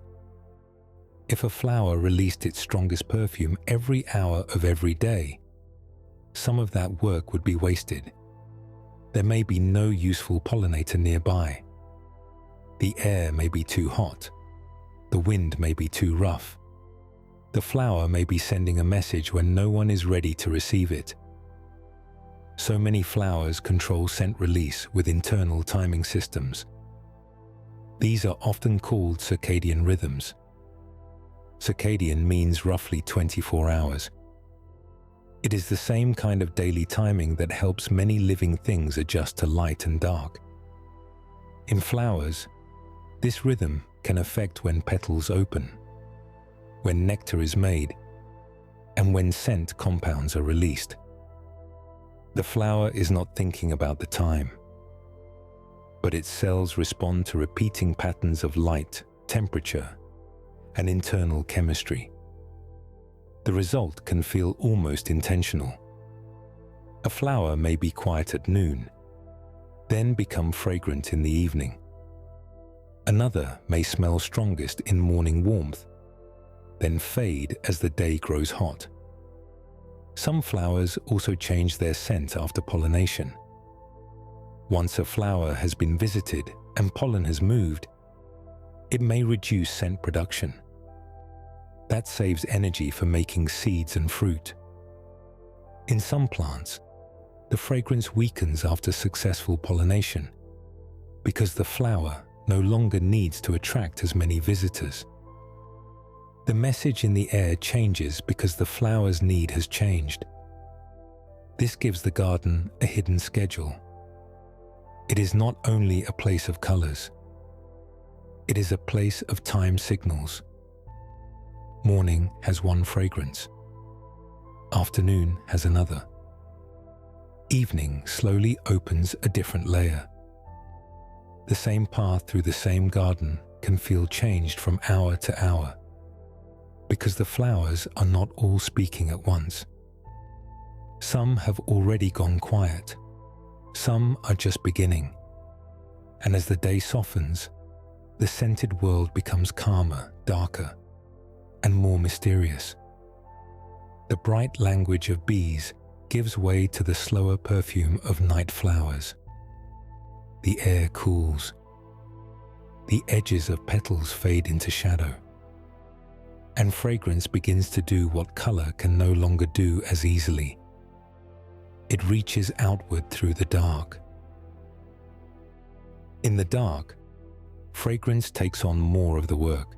Speaker 1: If a flower released its strongest perfume every hour of every day, some of that work would be wasted. There may be no useful pollinator nearby. The air may be too hot. The wind may be too rough. The flower may be sending a message when no one is ready to receive it. So many flowers control scent release with internal timing systems. These are often called circadian rhythms. circadian means roughly 24 hours. It is the same kind of daily timing that helps many living things adjust to light and dark. In flowers, this rhythm can affect when petals open, when nectar is made, and when scent compounds are released. The flower is not thinking about the time, but its cells respond to repeating patterns of light, temperature, and internal chemistry. The result can feel almost intentional. A flower may be quiet at noon, then become fragrant in the evening. Another may smell strongest in morning warmth, then fade as the day grows hot. Some flowers also change their scent after pollination. Once a flower has been visited and pollen has moved, it may reduce scent production. That saves energy for making seeds and fruit. In some plants, the fragrance weakens after successful pollination because the flower no longer needs to attract as many visitors. The message in the air changes because the flower's need has changed. This gives the garden a hidden schedule. It is not only a place of colors. It is a place of time signals. Morning has one fragrance. Afternoon has another. Evening slowly opens a different layer. The same path through the same garden can feel changed from hour to hour, because the flowers are not all speaking at once. Some have already gone quiet. Some are just beginning. And as the day softens, the scented world becomes calmer, darker, and more mysterious. The bright language of bees gives way to the slower perfume of night flowers. The air cools. The edges of petals fade into shadow. And fragrance begins to do what color can no longer do as easily. It reaches outward through the dark. In the dark, fragrance takes on more of the work.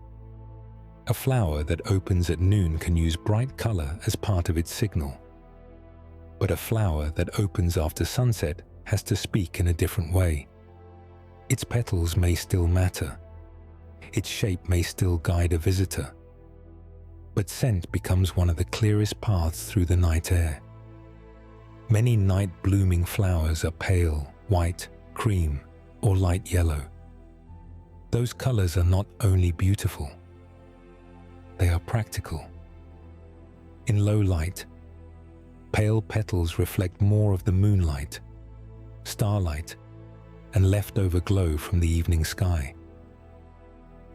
Speaker 1: A flower that opens at noon can use bright color as part of its signal. But a flower that opens after sunset has to speak in a different way. Its petals may still matter. Its shape may still guide a visitor. But scent becomes one of the clearest paths through the night air. Many night-blooming flowers are pale, white, cream, or light yellow. Those colors are not only beautiful, they are practical. In low light, pale petals reflect more of the moonlight, starlight, and leftover glow from the evening sky.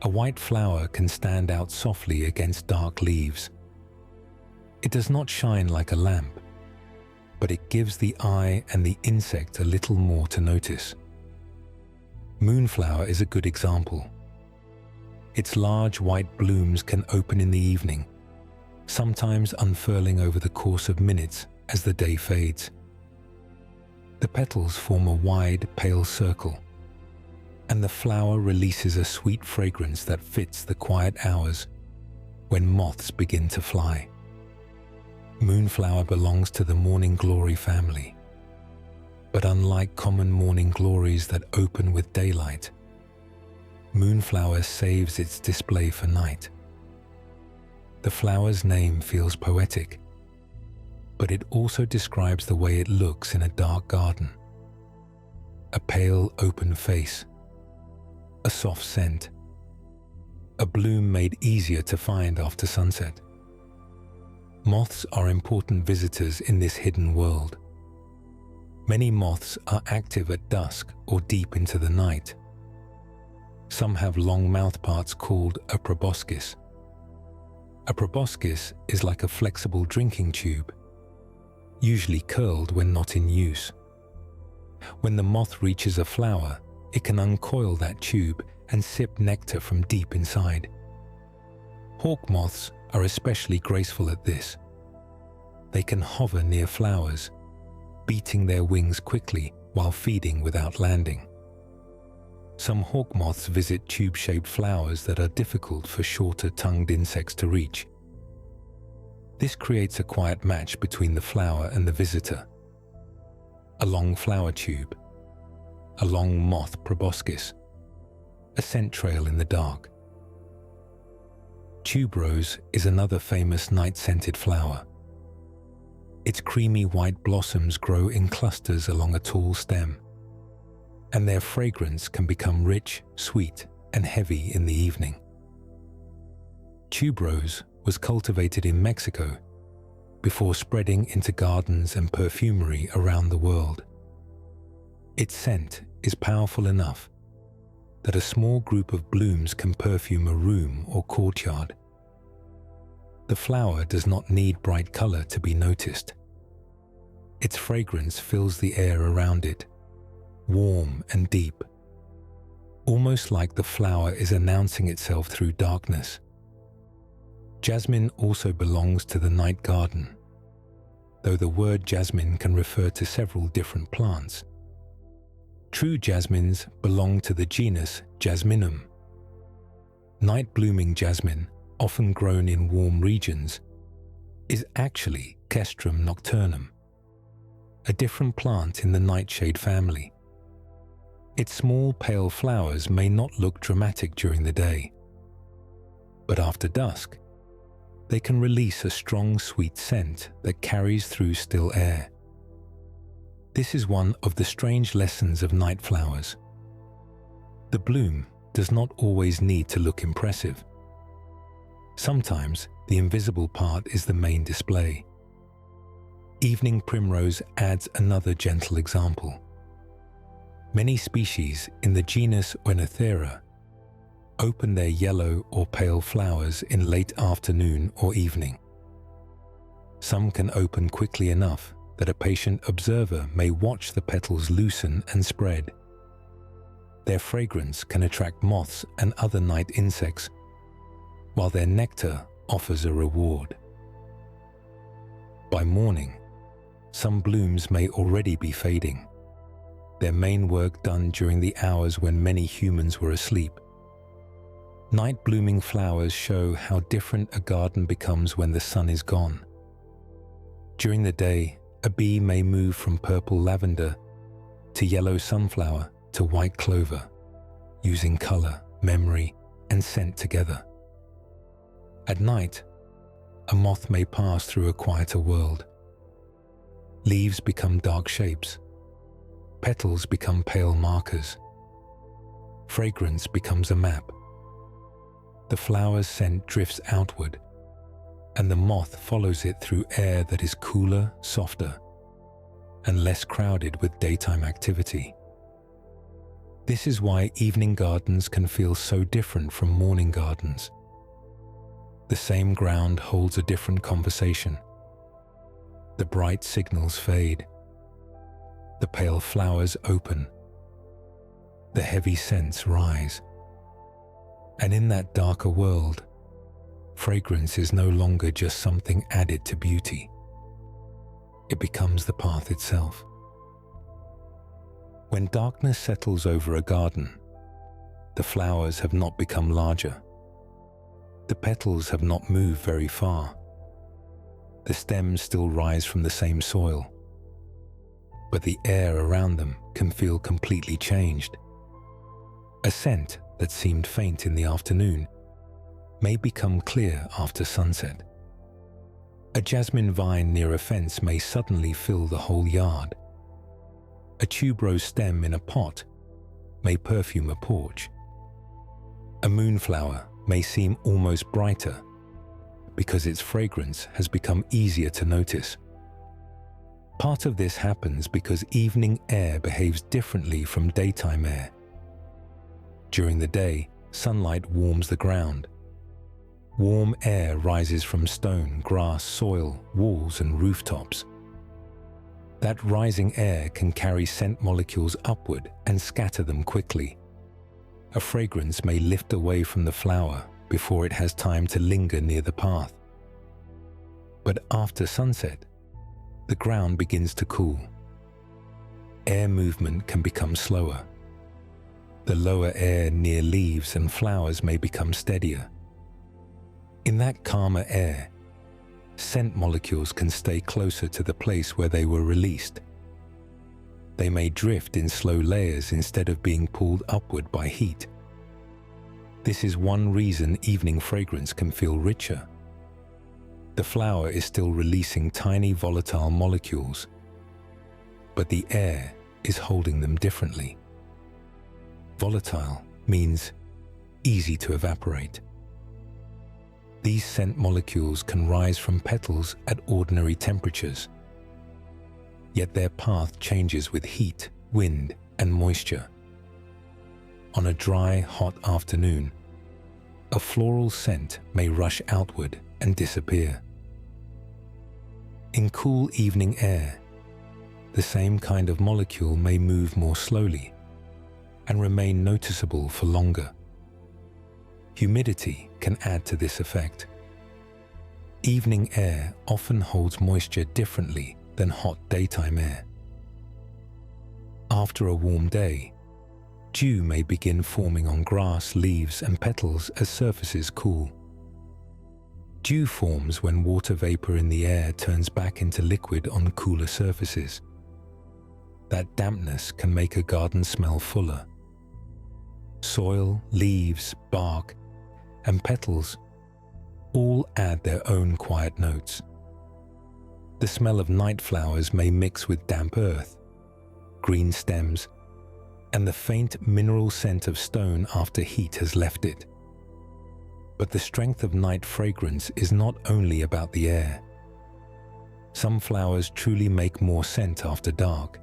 Speaker 1: A white flower can stand out softly against dark leaves. It does not shine like a lamp, but it gives the eye and the insect a little more to notice. Moonflower is a good example. Its large white blooms can open in the evening, sometimes unfurling over the course of minutes as the day fades. The petals form a wide, pale circle, and the flower releases a sweet fragrance that fits the quiet hours when moths begin to fly. Moonflower belongs to the morning glory family. But unlike common morning glories that open with daylight, Moonflower saves its display for night. The flower's name feels poetic, but it also describes the way it looks in a dark garden. A pale, open face, a soft scent, a bloom made easier to find after sunset. Moths are important visitors in this hidden world. Many moths are active at dusk or deep into the night. Some have long mouthparts called a proboscis. A proboscis is like a flexible drinking tube, usually curled when not in use. When the moth reaches a flower, it can uncoil that tube and sip nectar from deep inside. Hawk moths are especially graceful at this. They can hover near flowers, beating their wings quickly while feeding without landing. Some hawk moths visit tube-shaped flowers that are difficult for shorter-tongued insects to reach. This creates a quiet match between the flower and the visitor. A long flower tube, a long moth proboscis, a scent trail in the dark. Tuberose is another famous night-scented flower. Its creamy white blossoms grow in clusters along a tall stem, and their fragrance can become rich, sweet, and heavy in the evening. Tuberose was cultivated in Mexico before spreading into gardens and perfumery around the world. Its scent is powerful enough that a small group of blooms can perfume a room or courtyard. The flower does not need bright color to be noticed. Its fragrance fills the air around it, warm and deep, almost like the flower is announcing itself through darkness. Jasmine also belongs to the night garden, though the word jasmine can refer to several different plants. True jasmines belong to the genus Jasminum. Night-blooming jasmine, often grown in warm regions, is actually Castrum nocturnum, a different plant in the nightshade family. Its small pale flowers may not look dramatic during the day, but after dusk, they can release a strong sweet scent that carries through still air. This is one of the strange lessons of night flowers. The bloom does not always need to look impressive. Sometimes the invisible part is the main display. Evening primrose adds another gentle example. Many species in the genus Oenothera open their yellow or pale flowers in late afternoon or evening. Some can open quickly enough that a patient observer may watch the petals loosen and spread. Their fragrance can attract moths and other night insects, while their nectar offers a reward. By morning, some blooms may already be fading, their main work done during the hours when many humans were asleep. Night-blooming flowers show how different a garden becomes when the sun is gone. During the day, a bee may move from purple lavender to yellow sunflower to white clover, using color, memory, and scent together. At night, a moth may pass through a quieter world. Leaves become dark shapes. Petals become pale markers. Fragrance becomes a map. The flower's scent drifts outward, and the moth follows it through air that is cooler, softer, and less crowded with daytime activity. This is why evening gardens can feel so different from morning gardens. The same ground holds a different conversation. The bright signals fade. The pale flowers open. The heavy scents rise. And in that darker world, fragrance is no longer just something added to beauty. It becomes the path itself. When darkness settles over a garden, the flowers have not become larger. The petals have not moved very far. The stems still rise from the same soil, but the air around them can feel completely changed. A scent that seemed faint in the afternoon may become clear after sunset. A jasmine vine near a fence may suddenly fill the whole yard. A tuberose stem in a pot may perfume a porch. A moonflower may seem almost brighter because its fragrance has become easier to notice. Part of this happens because evening air behaves differently from daytime air. During the day, sunlight warms the ground. Warm air rises from stone, grass, soil, walls, and rooftops. That rising air can carry scent molecules upward and scatter them quickly. A fragrance may lift away from the flower before it has time to linger near the path. But after sunset, the ground begins to cool. Air movement can become slower. The lower air near leaves and flowers may become steadier. In that calmer air, scent molecules can stay closer to the place where they were released. They may drift in slow layers instead of being pulled upward by heat. This is one reason evening fragrance can feel richer. The flower is still releasing tiny volatile molecules, but the air is holding them differently. Volatile means easy to evaporate. These scent molecules can rise from petals at ordinary temperatures, yet their path changes with heat, wind, and moisture. On a dry, hot afternoon, a floral scent may rush outward and disappear. In cool evening air, the same kind of molecule may move more slowly and remain noticeable for longer. Humidity can add to this effect. Evening air often holds moisture differently than hot daytime air. After a warm day, dew may begin forming on grass, leaves, and petals as surfaces cool. Dew forms when water vapor in the air turns back into liquid on cooler surfaces. That dampness can make a garden smell fuller. Soil, leaves, bark, and petals all add their own quiet notes. The smell of night flowers may mix with damp earth, green stems, and the faint mineral scent of stone after heat has left it. But the strength of night fragrance is not only about the air. Some flowers truly make more scent after dark.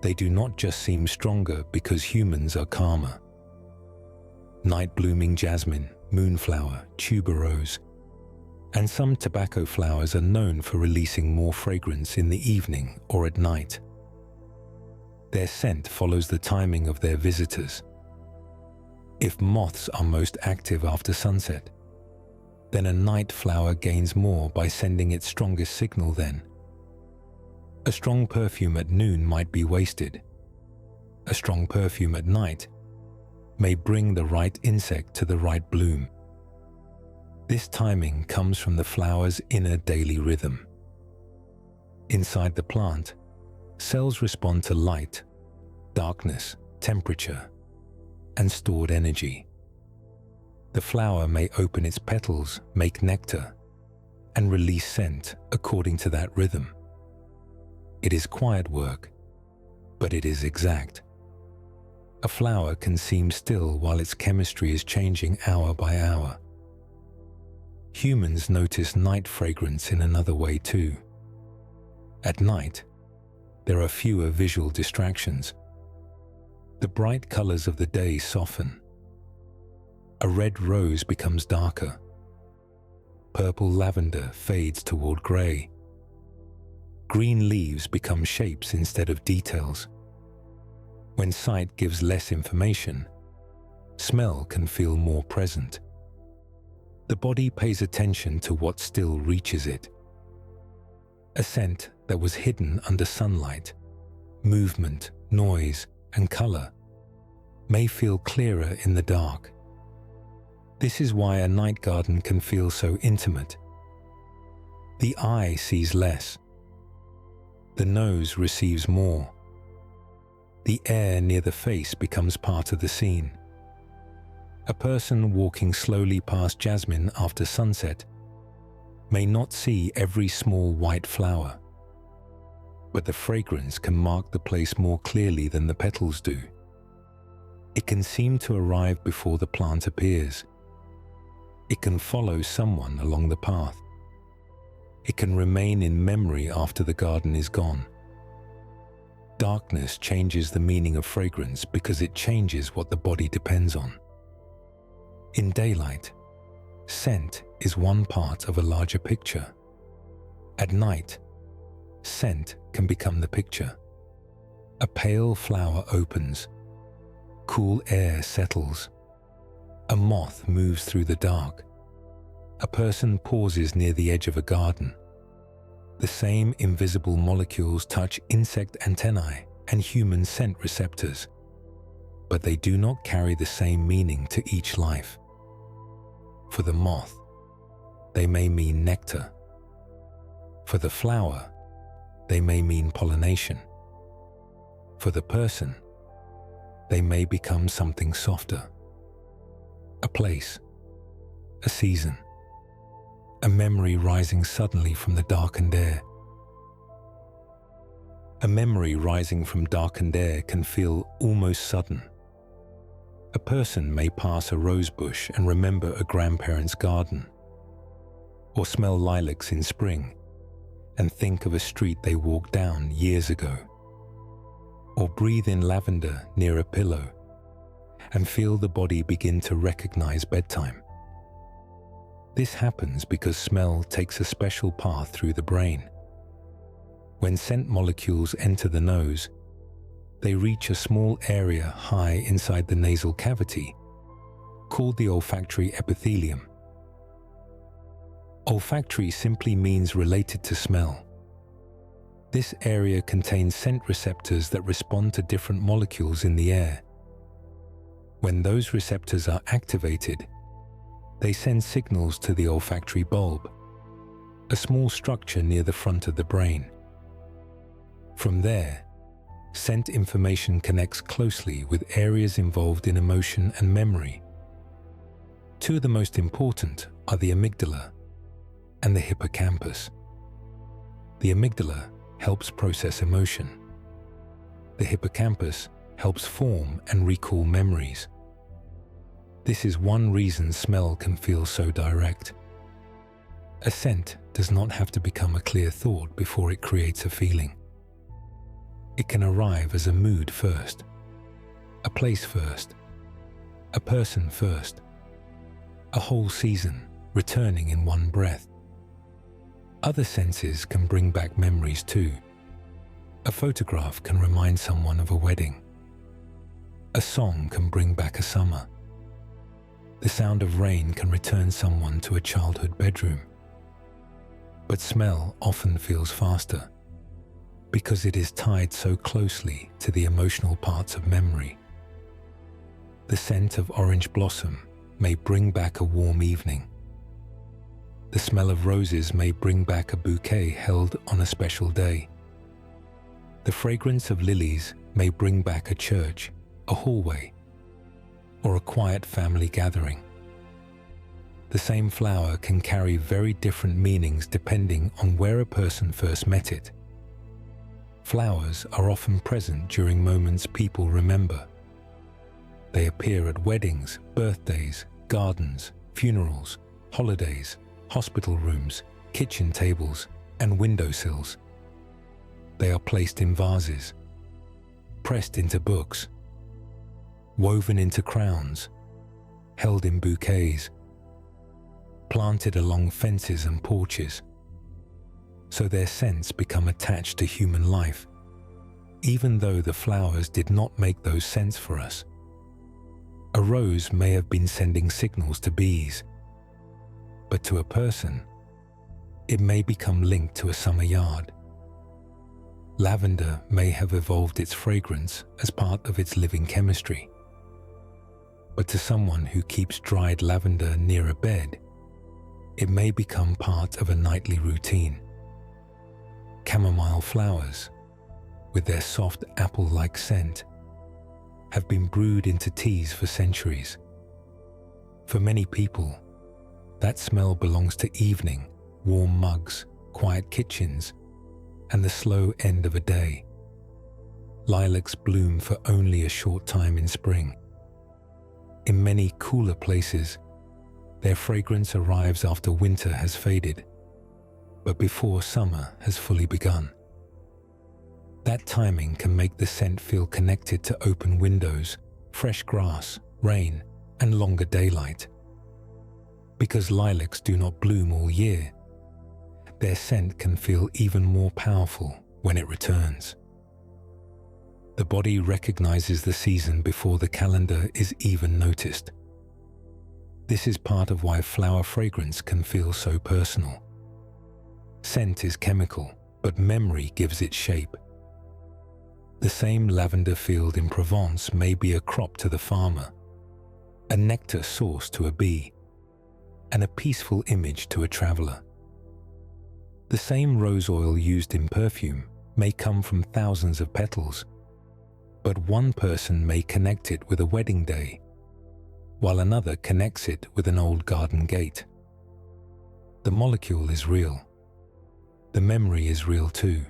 Speaker 1: They do not just seem stronger because humans are calmer. Night-blooming jasmine, moonflower, tuberose, and some tobacco flowers are known for releasing more fragrance in the evening or at night. Their scent follows the timing of their visitors. If moths are most active after sunset, then a night flower gains more by sending its strongest signal then. A strong perfume at noon might be wasted. A strong perfume at night may bring the right insect to the right bloom. This timing comes from the flower's inner daily rhythm. Inside the plant, cells respond to light, darkness, temperature, and stored energy. The flower may open its petals, make nectar, and release scent according to that rhythm. It is quiet work, but it is exact. A flower can seem still while its chemistry is changing hour by hour. Humans notice night fragrance in another way too. At night, there are fewer visual distractions. The bright colors of the day soften. A red rose becomes darker. Purple lavender fades toward gray. Green leaves become shapes instead of details. When sight gives less information, smell can feel more present. The body pays attention to what still reaches it. A scent that was hidden under sunlight, movement, noise, and color may feel clearer in the dark. This is why a night garden can feel so intimate. The eye sees less. The nose receives more. The air near the face becomes part of the scene. A person walking slowly past jasmine after sunset may not see every small white flower, but the fragrance can mark the place more clearly than the petals do. It can seem to arrive before the plant appears. It can follow someone along the path. It can remain in memory after the garden is gone. Darkness changes the meaning of fragrance because it changes what the body depends on. In daylight, scent is one part of a larger picture. At night, scent can become the picture. A pale flower opens. Cool air settles. A moth moves through the dark. A person pauses near the edge of a garden. The same invisible molecules touch insect antennae and human scent receptors. but they do not carry the same meaning to each life. For the moth, they may mean nectar. For the flower, they may mean pollination. For the person, they may become something softer. A place, a season, a memory rising suddenly from the darkened air. A memory rising from darkened air can feel almost sudden. A person may pass a rose bush and remember a grandparent's garden, or smell lilacs in spring and think of a street they walked down years ago, or breathe in lavender near a pillow and feel the body begin to recognize bedtime. This happens because smell takes a special path through the brain. When scent molecules enter the nose, they reach a small area high inside the nasal cavity called the olfactory epithelium. Olfactory simply means related to smell. This area contains scent receptors that respond to different molecules in the air. When those receptors are activated, they send signals to the olfactory bulb, a small structure near the front of the brain. From there, scent information connects closely with areas involved in emotion and memory. Two of the most important are the amygdala and the hippocampus. The amygdala helps process emotion. The hippocampus helps form and recall memories. This is one reason smell can feel so direct. A scent does not have to become a clear thought before it creates a feeling. It can arrive as a mood first, a place first, a person first, a whole season returning in one breath. Other senses can bring back memories too. A photograph can remind someone of a wedding. A song can bring back a summer. The sound of rain can return someone to a childhood bedroom. But smell often feels faster because it is tied so closely to the emotional parts of memory. The scent of orange blossom may bring back a warm evening. The smell of roses may bring back a bouquet held on a special day. The fragrance of lilies may bring back a church, a hallway, or a quiet family gathering. The same flower can carry very different meanings depending on where a person first met it. Flowers are often present during moments people remember. They appear at weddings, birthdays, gardens, funerals, holidays, hospital rooms, kitchen tables, and windowsills. They are placed in vases, pressed into books, woven into crowns, held in bouquets, planted along fences and porches, so their scents become attached to human life, even though the flowers did not make those scents for us. A rose may have been sending signals to bees, but to a person, it may become linked to a summer yard. Lavender may have evolved its fragrance as part of its living chemistry, but to someone who keeps dried lavender near a bed, it may become part of a nightly routine. Chamomile flowers, with their soft apple-like scent, have been brewed into teas for centuries. For many people, that smell belongs to evening, warm mugs, quiet kitchens, and the slow end of a day. Lilacs bloom for only a short time in spring. In many cooler places, their fragrance arrives after winter has faded, but before summer has fully begun. That timing can make the scent feel connected to open windows, fresh grass, rain, and longer daylight. Because lilacs do not bloom all year, their scent can feel even more powerful when it returns. The body recognizes the season before the calendar is even noticed. This is part of why flower fragrance can feel so personal. Scent is chemical, but memory gives it shape. The same lavender field in Provence may be a crop to the farmer, a nectar source to a bee, and a peaceful image to a traveler. The same rose oil used in perfume may come from thousands of petals, but one person may connect it with a wedding day, while another connects it with an old garden gate. The molecule is real. The memory is real too.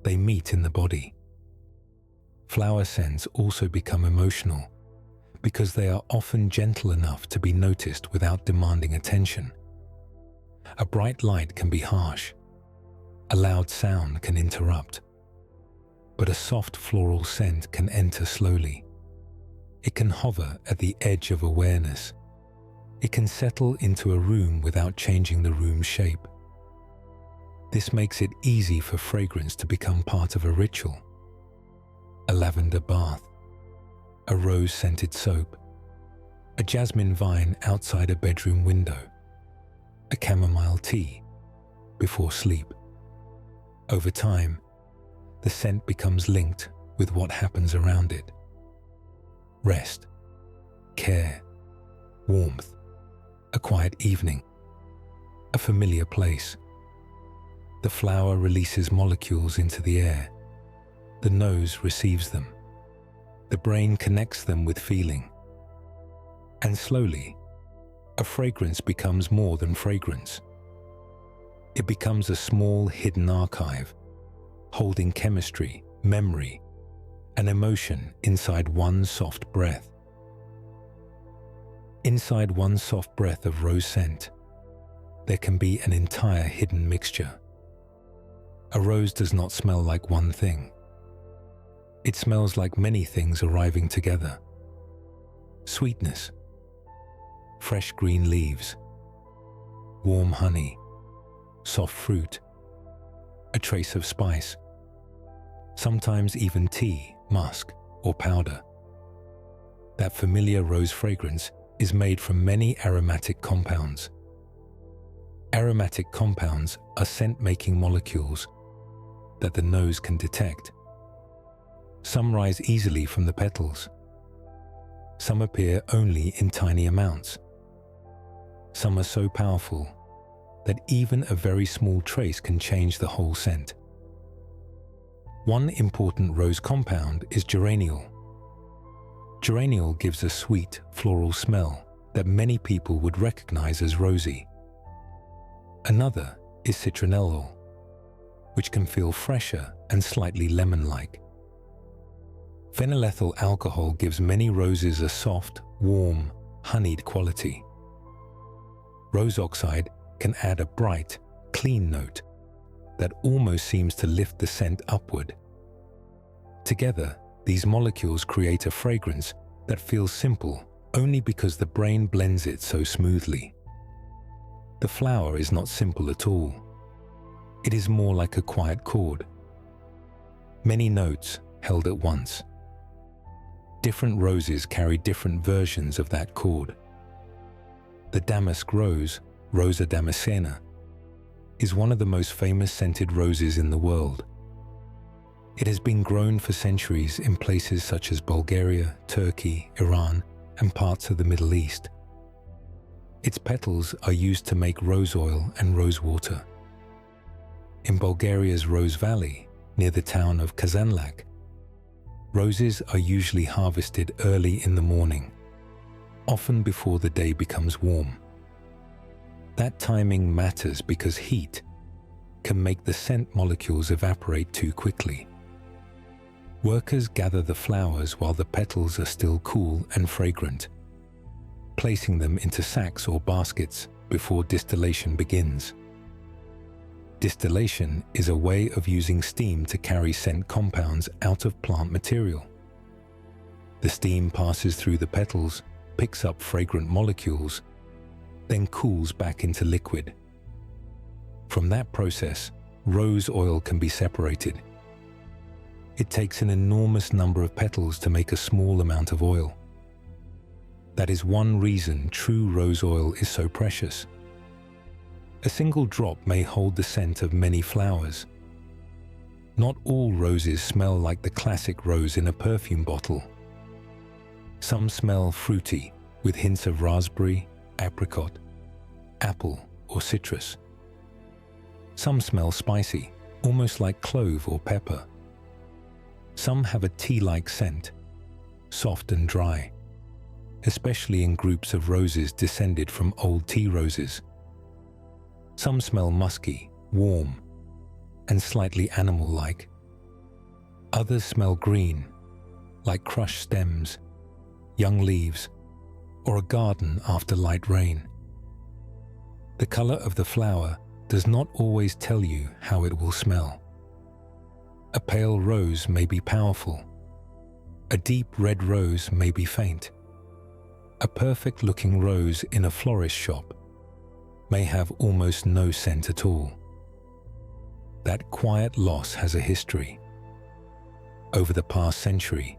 Speaker 1: They meet in the body. Flower scents also become emotional because they are often gentle enough to be noticed without demanding attention. A bright light can be harsh. A loud sound can interrupt. But a soft floral scent can enter slowly. It can hover at the edge of awareness. It can settle into a room without changing the room's shape. This makes it easy for fragrance to become part of a ritual. A lavender bath, a rose-scented soap, a jasmine vine outside a bedroom window, a chamomile tea before sleep. Over time, the scent becomes linked with what happens around it. Rest, care, warmth, a quiet evening, a familiar place. The flower releases molecules into the air. The nose receives them. The brain connects them with feeling. And slowly, a fragrance becomes more than fragrance. It becomes a small hidden archive, holding chemistry, memory, and emotion inside one soft breath. Inside one soft breath of rose scent, there can be an entire hidden mixture. A rose does not smell like one thing. It smells like many things arriving together. Sweetness, fresh green leaves, warm honey, soft fruit, a trace of spice, sometimes even tea, musk, or powder. That familiar rose fragrance is made from many aromatic compounds. Aromatic compounds are scent-making molecules that the nose can detect. Some rise easily from the petals. Some appear only in tiny amounts. Some are so powerful that even a very small trace can change the whole scent. One important rose compound is geraniol. Geraniol gives a sweet, floral smell that many people would recognize as rosy. Another is citronellol, which can feel fresher and slightly lemon-like. Phenylethyl alcohol gives many roses a soft, warm, honeyed quality. Rose oxide can add a bright, clean note that almost seems to lift the scent upward. Together, these molecules create a fragrance that feels simple only because the brain blends it so smoothly. The flower is not simple at all. It is more like a quiet chord. Many notes held at once. Different roses carry different versions of that chord. The damask rose, Rosa damascena, is one of the most famous scented roses in the world. It has been grown for centuries in places such as Bulgaria, Turkey, Iran, and parts of the Middle East. Its petals are used to make rose oil and rose water. In Bulgaria's Rose Valley, near the town of Kazanlak, roses are usually harvested early in the morning, often before the day becomes warm. That timing matters because heat can make the scent molecules evaporate too quickly. Workers gather the flowers while the petals are still cool and fragrant, placing them into sacks or baskets before distillation begins. Distillation is a way of using steam to carry scent compounds out of plant material. The steam passes through the petals, picks up fragrant molecules, then cools back into liquid. From that process, rose oil can be separated. It takes an enormous number of petals to make a small amount of oil. That is one reason true rose oil is so precious. A single drop may hold the scent of many flowers. Not all roses smell like the classic rose in a perfume bottle. Some smell fruity, with hints of raspberry, apricot, apple, or citrus. Some smell spicy, almost like clove or pepper. Some have a tea-like scent, soft and dry, especially in groups of roses descended from old tea roses. Some smell musky, warm, and slightly animal-like. Others smell green, like crushed stems, young leaves, or a garden after light rain. The color of the flower does not always tell you how it will smell. A pale rose may be powerful. A deep red rose may be faint. A perfect-looking rose in a florist shop may have almost no scent at all. That quiet loss has a history. Over the past century,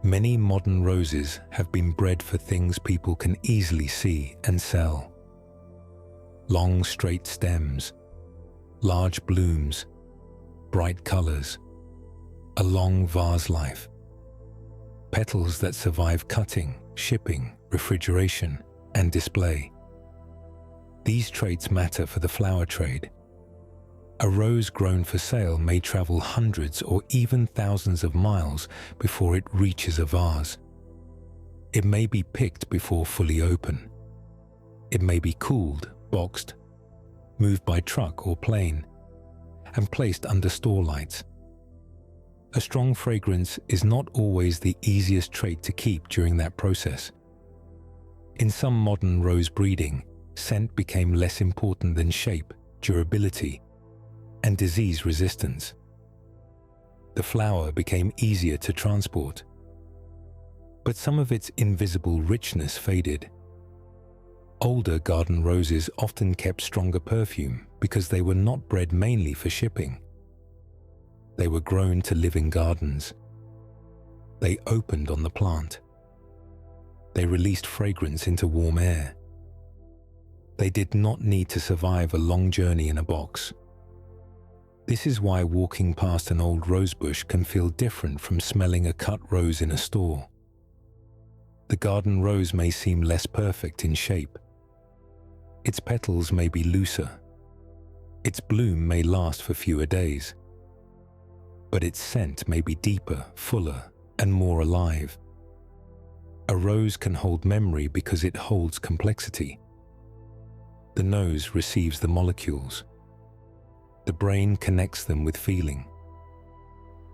Speaker 1: many modern roses have been bred for things people can easily see and sell. Long straight stems, large blooms, bright colors, a long vase life, petals that survive cutting, shipping, refrigeration, and display. These traits matter for the flower trade. A rose grown for sale may travel hundreds or even thousands of miles before it reaches a vase. It may be picked before fully open. It may be cooled, boxed, moved by truck or plane, and placed under store lights. A strong fragrance is not always the easiest trait to keep during that process. In some modern rose breeding, scent became less important than shape, durability, and disease resistance. The flower became easier to transport, but some of its invisible richness faded. Older garden roses often kept stronger perfume because they were not bred mainly for shipping. They were grown to live in gardens. They opened on the plant. They released fragrance into warm air. They did not need to survive a long journey in a box. This is why walking past an old rosebush can feel different from smelling a cut rose in a store. The garden rose may seem less perfect in shape. Its petals may be looser. Its bloom may last for fewer days. But its scent may be deeper, fuller, and more alive. A rose can hold memory because it holds complexity. The nose receives the molecules. The brain connects them with feeling.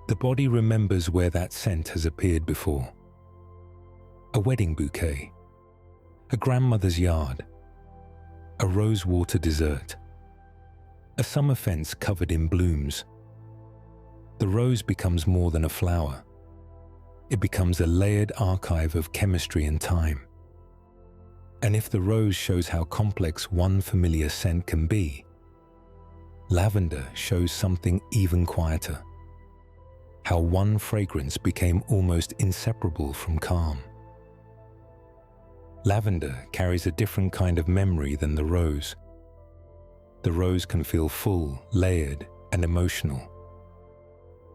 Speaker 1: The body remembers where that scent has appeared before. A wedding bouquet, a grandmother's yard, a rosewater dessert, a summer fence covered in blooms. The rose becomes more than a flower. It becomes a layered archive of chemistry and time. And if the rose shows how complex one familiar scent can be, lavender shows something even quieter, how one fragrance became almost inseparable from calm. Lavender carries a different kind of memory than the rose. The rose can feel full, layered, and emotional.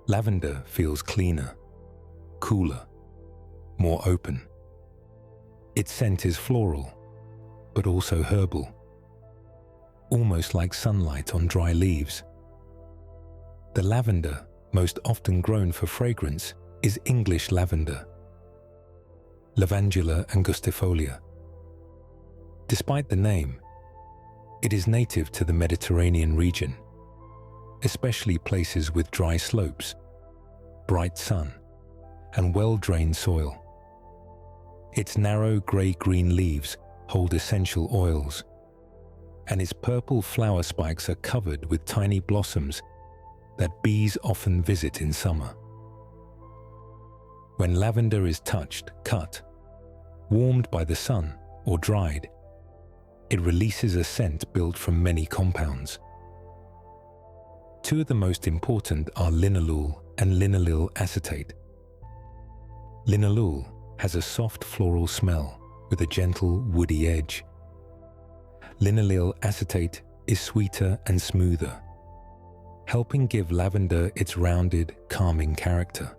Speaker 1: Lavender feels cleaner, cooler, more open. Its scent is floral, but also herbal, almost like sunlight on dry leaves. The lavender most often grown for fragrance is English lavender, Lavandula angustifolia. Despite the name, it is native to the Mediterranean region, especially places with dry slopes, bright sun, and well-drained soil. Its narrow grey-green leaves hold essential oils, and its purple flower spikes are covered with tiny blossoms that bees often visit in summer. When lavender is touched, cut, warmed by the sun, or dried, it releases a scent built from many compounds. Two of the most important are linalool and linaloyl acetate. Linalool has a soft floral smell with a gentle woody edge. Linaloyl acetate is sweeter and smoother, helping give lavender its rounded, calming character.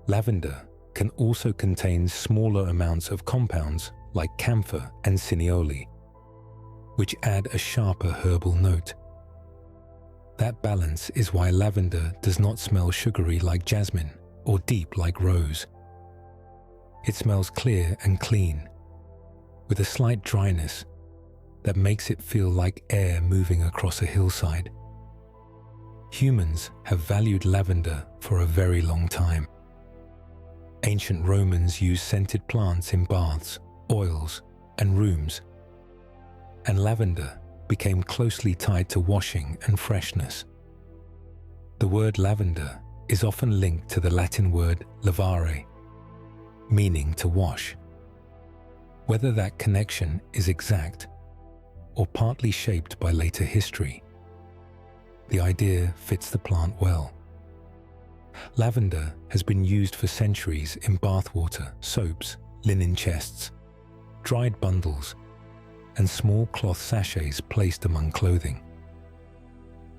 Speaker 1: Lavender can also contain smaller amounts of compounds like camphor and cineole, which add a sharper herbal note. That balance is why lavender does not smell sugary like jasmine or deep like rose. It smells clear and clean, with a slight dryness that makes it feel like air moving across a hillside. Humans have valued lavender for a very long time. Ancient Romans used scented plants in baths, oils, and rooms, and lavender became closely tied to washing and freshness. The word lavender is often linked to the Latin word lavare, meaning to wash. Whether that connection is exact or partly shaped by later history, the idea fits the plant well. Lavender has been used for centuries in bathwater, soaps, linen chests, dried bundles, and small cloth sachets placed among clothing.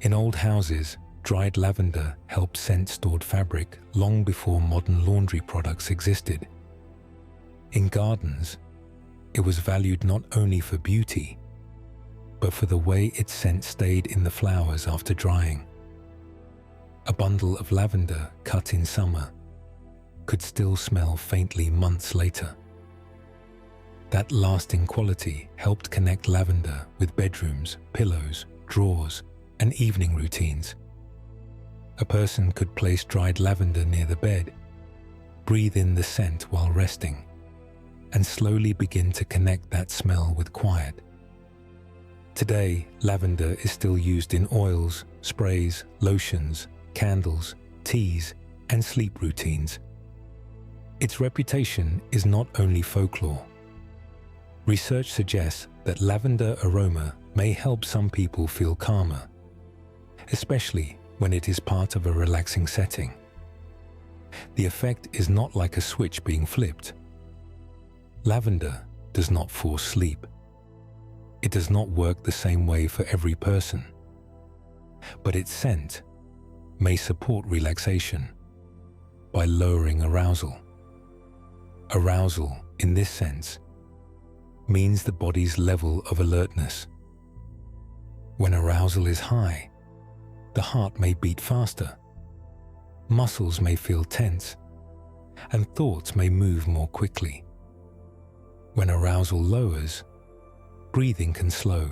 Speaker 1: In old houses, dried lavender helped scent stored fabric long before modern laundry products existed. In gardens, it was valued not only for beauty, but for the way its scent stayed in the flowers after drying. A bundle of lavender cut in summer could still smell faintly months later. That lasting quality helped connect lavender with bedrooms, pillows, drawers, and evening routines. A person could place dried lavender near the bed, breathe in the scent while resting, and slowly begin to connect that smell with quiet. Today, lavender is still used in oils, sprays, lotions, candles, teas, and sleep routines. Its reputation is not only folklore. Research suggests that lavender aroma may help some people feel calmer, especially when it is part of a relaxing setting. The effect is not like a switch being flipped. Lavender does not force sleep. It does not work the same way for every person, but its scent may support relaxation by lowering arousal. Arousal, in this sense, means the body's level of alertness. When arousal is high, the heart may beat faster, muscles may feel tense, and thoughts may move more quickly. When arousal lowers, breathing can slow,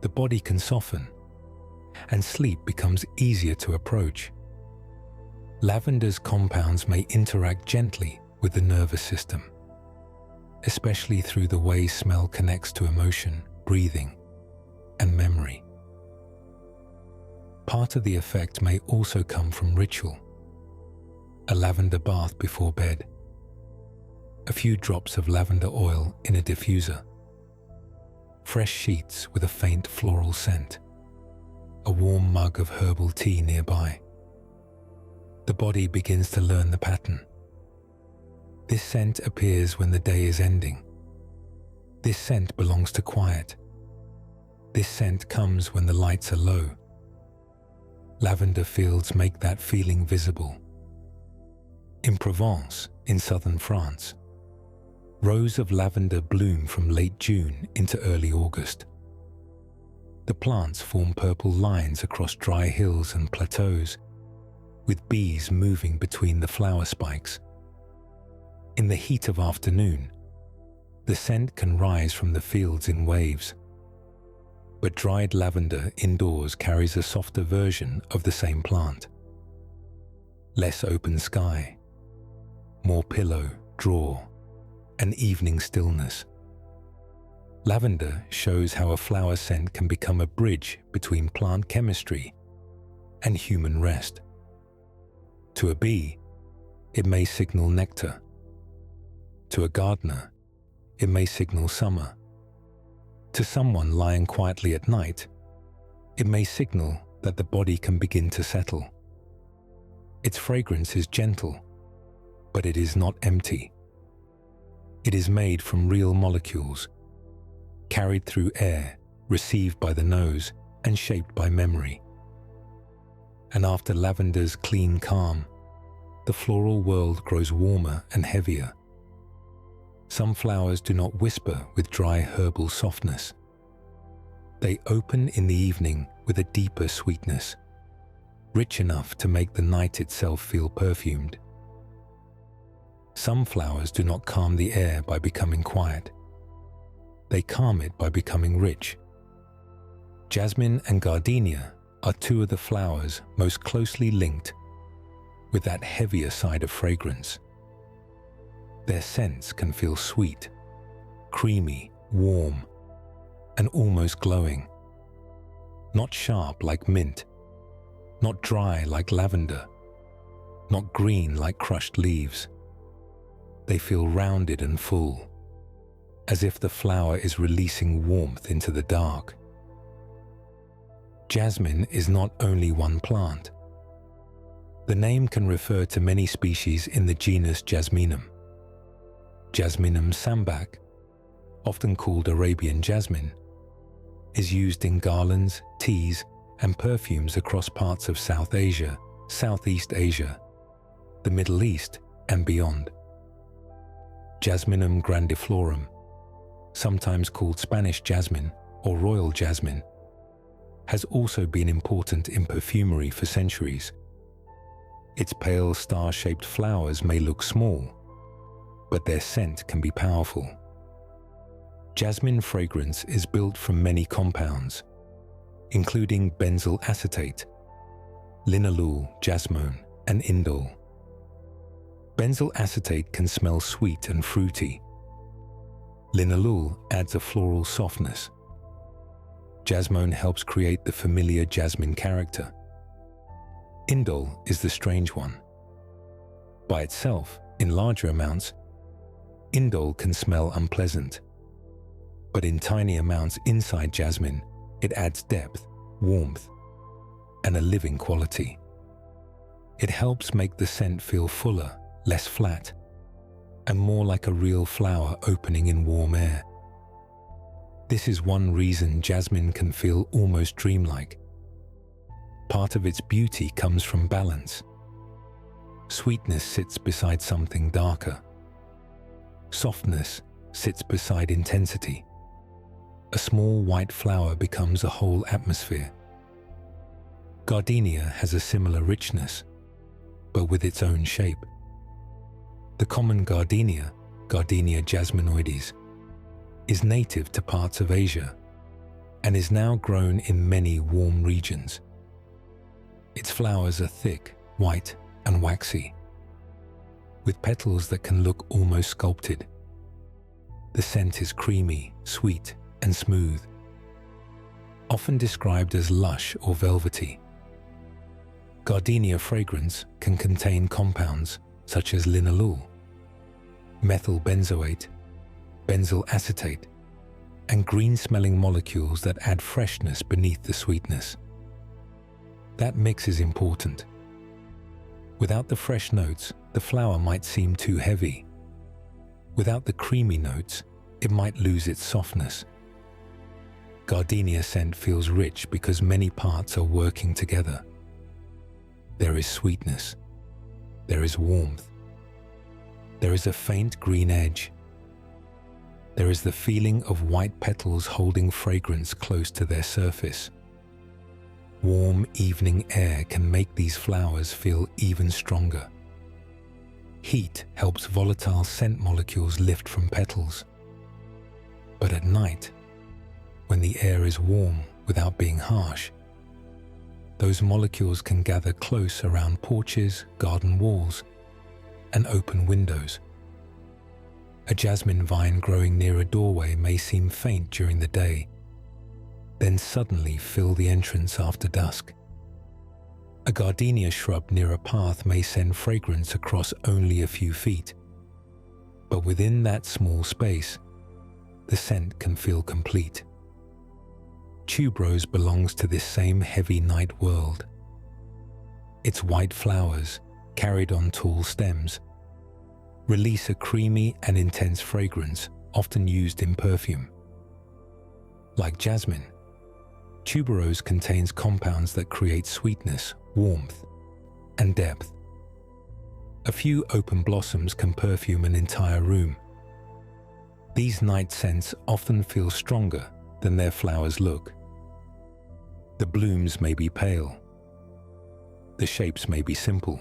Speaker 1: the body can soften, and sleep becomes easier to approach. Lavender's compounds may interact gently with the nervous system, especially through the way smell connects to emotion, breathing, and memory. Part of the effect may also come from ritual. A lavender bath before bed, a few drops of lavender oil in a diffuser, fresh sheets with a faint floral scent, a warm mug of herbal tea nearby. The body begins to learn the pattern. This scent appears when the day is ending. This scent belongs to quiet. This scent comes when the lights are low. Lavender fields make that feeling visible. In Provence, in southern France, rows of lavender bloom from late June into early August. The plants form purple lines across dry hills and plateaus, with bees moving between the flower spikes. In the heat of afternoon, the scent can rise from the fields in waves. But dried lavender indoors carries a softer version of the same plant. Less open sky, more pillow, drawer, and evening stillness. Lavender shows how a flower scent can become a bridge between plant chemistry and human rest. To a bee, it may signal nectar. To a gardener, it may signal summer. To someone lying quietly at night, it may signal that the body can begin to settle. Its fragrance is gentle, but it is not empty. It is made from real molecules, carried through air, received by the nose, and shaped by memory. And after lavender's clean calm, the floral world grows warmer and heavier. Some flowers do not whisper with dry herbal softness. They open in the evening with a deeper sweetness, rich enough to make the night itself feel perfumed. Some flowers do not calm the air by becoming quiet. They calm it by becoming rich. Jasmine and gardenia are two of the flowers most closely linked with that heavier side of fragrance. Their scents can feel sweet, creamy, warm, and almost glowing. Not sharp like mint, not dry like lavender, not green like crushed leaves. They feel rounded and full, as if the flower is releasing warmth into the dark. Jasmine is not only one plant. The name can refer to many species in the genus Jasminum. Jasminum sambac, often called Arabian jasmine, is used in garlands, teas, and perfumes across parts of South Asia, Southeast Asia, the Middle East, and beyond. Jasminum grandiflorum, sometimes called Spanish jasmine or royal jasmine, has also been important in perfumery for centuries. Its pale star-shaped flowers may look small, but their scent can be powerful. Jasmine fragrance is built from many compounds, including benzyl acetate, linalool, jasmine, and indole. Benzyl acetate can smell sweet and fruity. Linalool adds a floral softness. Jasmine helps create the familiar jasmine character. Indole is the strange one. By itself, in larger amounts, indole can smell unpleasant. But in tiny amounts inside jasmine, it adds depth, warmth, and a living quality. It helps make the scent feel fuller, less flat, and more like a real flower opening in warm air. This is one reason jasmine can feel almost dreamlike. Part of its beauty comes from balance. Sweetness sits beside something darker. Softness sits beside intensity. A small white flower becomes a whole atmosphere. Gardenia has a similar richness, but with its own shape. The common gardenia, Gardenia jasminoides, is native to parts of Asia and is now grown in many warm regions. Its flowers are thick, white, and waxy, with petals that can look almost sculpted. The scent is creamy, sweet, and smooth, often described as lush or velvety. Gardenia fragrance can contain compounds such as linalool, methyl benzoate, benzyl acetate, and green-smelling molecules that add freshness beneath the sweetness. That mix is important. Without the fresh notes, the flower might seem too heavy. Without the creamy notes, it might lose its softness. Gardenia scent feels rich because many parts are working together. There is sweetness. There is warmth. There is a faint green edge. There is the feeling of white petals holding fragrance close to their surface. Warm evening air can make these flowers feel even stronger. Heat helps volatile scent molecules lift from petals. But at night, when the air is warm without being harsh, those molecules can gather close around porches, garden walls, and open windows. A jasmine vine growing near a doorway may seem faint during the day, then suddenly fill the entrance after dusk. A gardenia shrub near a path may send fragrance across only a few feet, but within that small space, the scent can feel complete. Tuberose belongs to this same heavy night world. Its white flowers, carried on tall stems, release a creamy and intense fragrance often used in perfume. Like jasmine, Tuberose contains compounds that create sweetness, warmth, and depth. A few open blossoms can perfume an entire room. These night scents often feel stronger than their flowers look. The blooms may be pale. The shapes may be simple.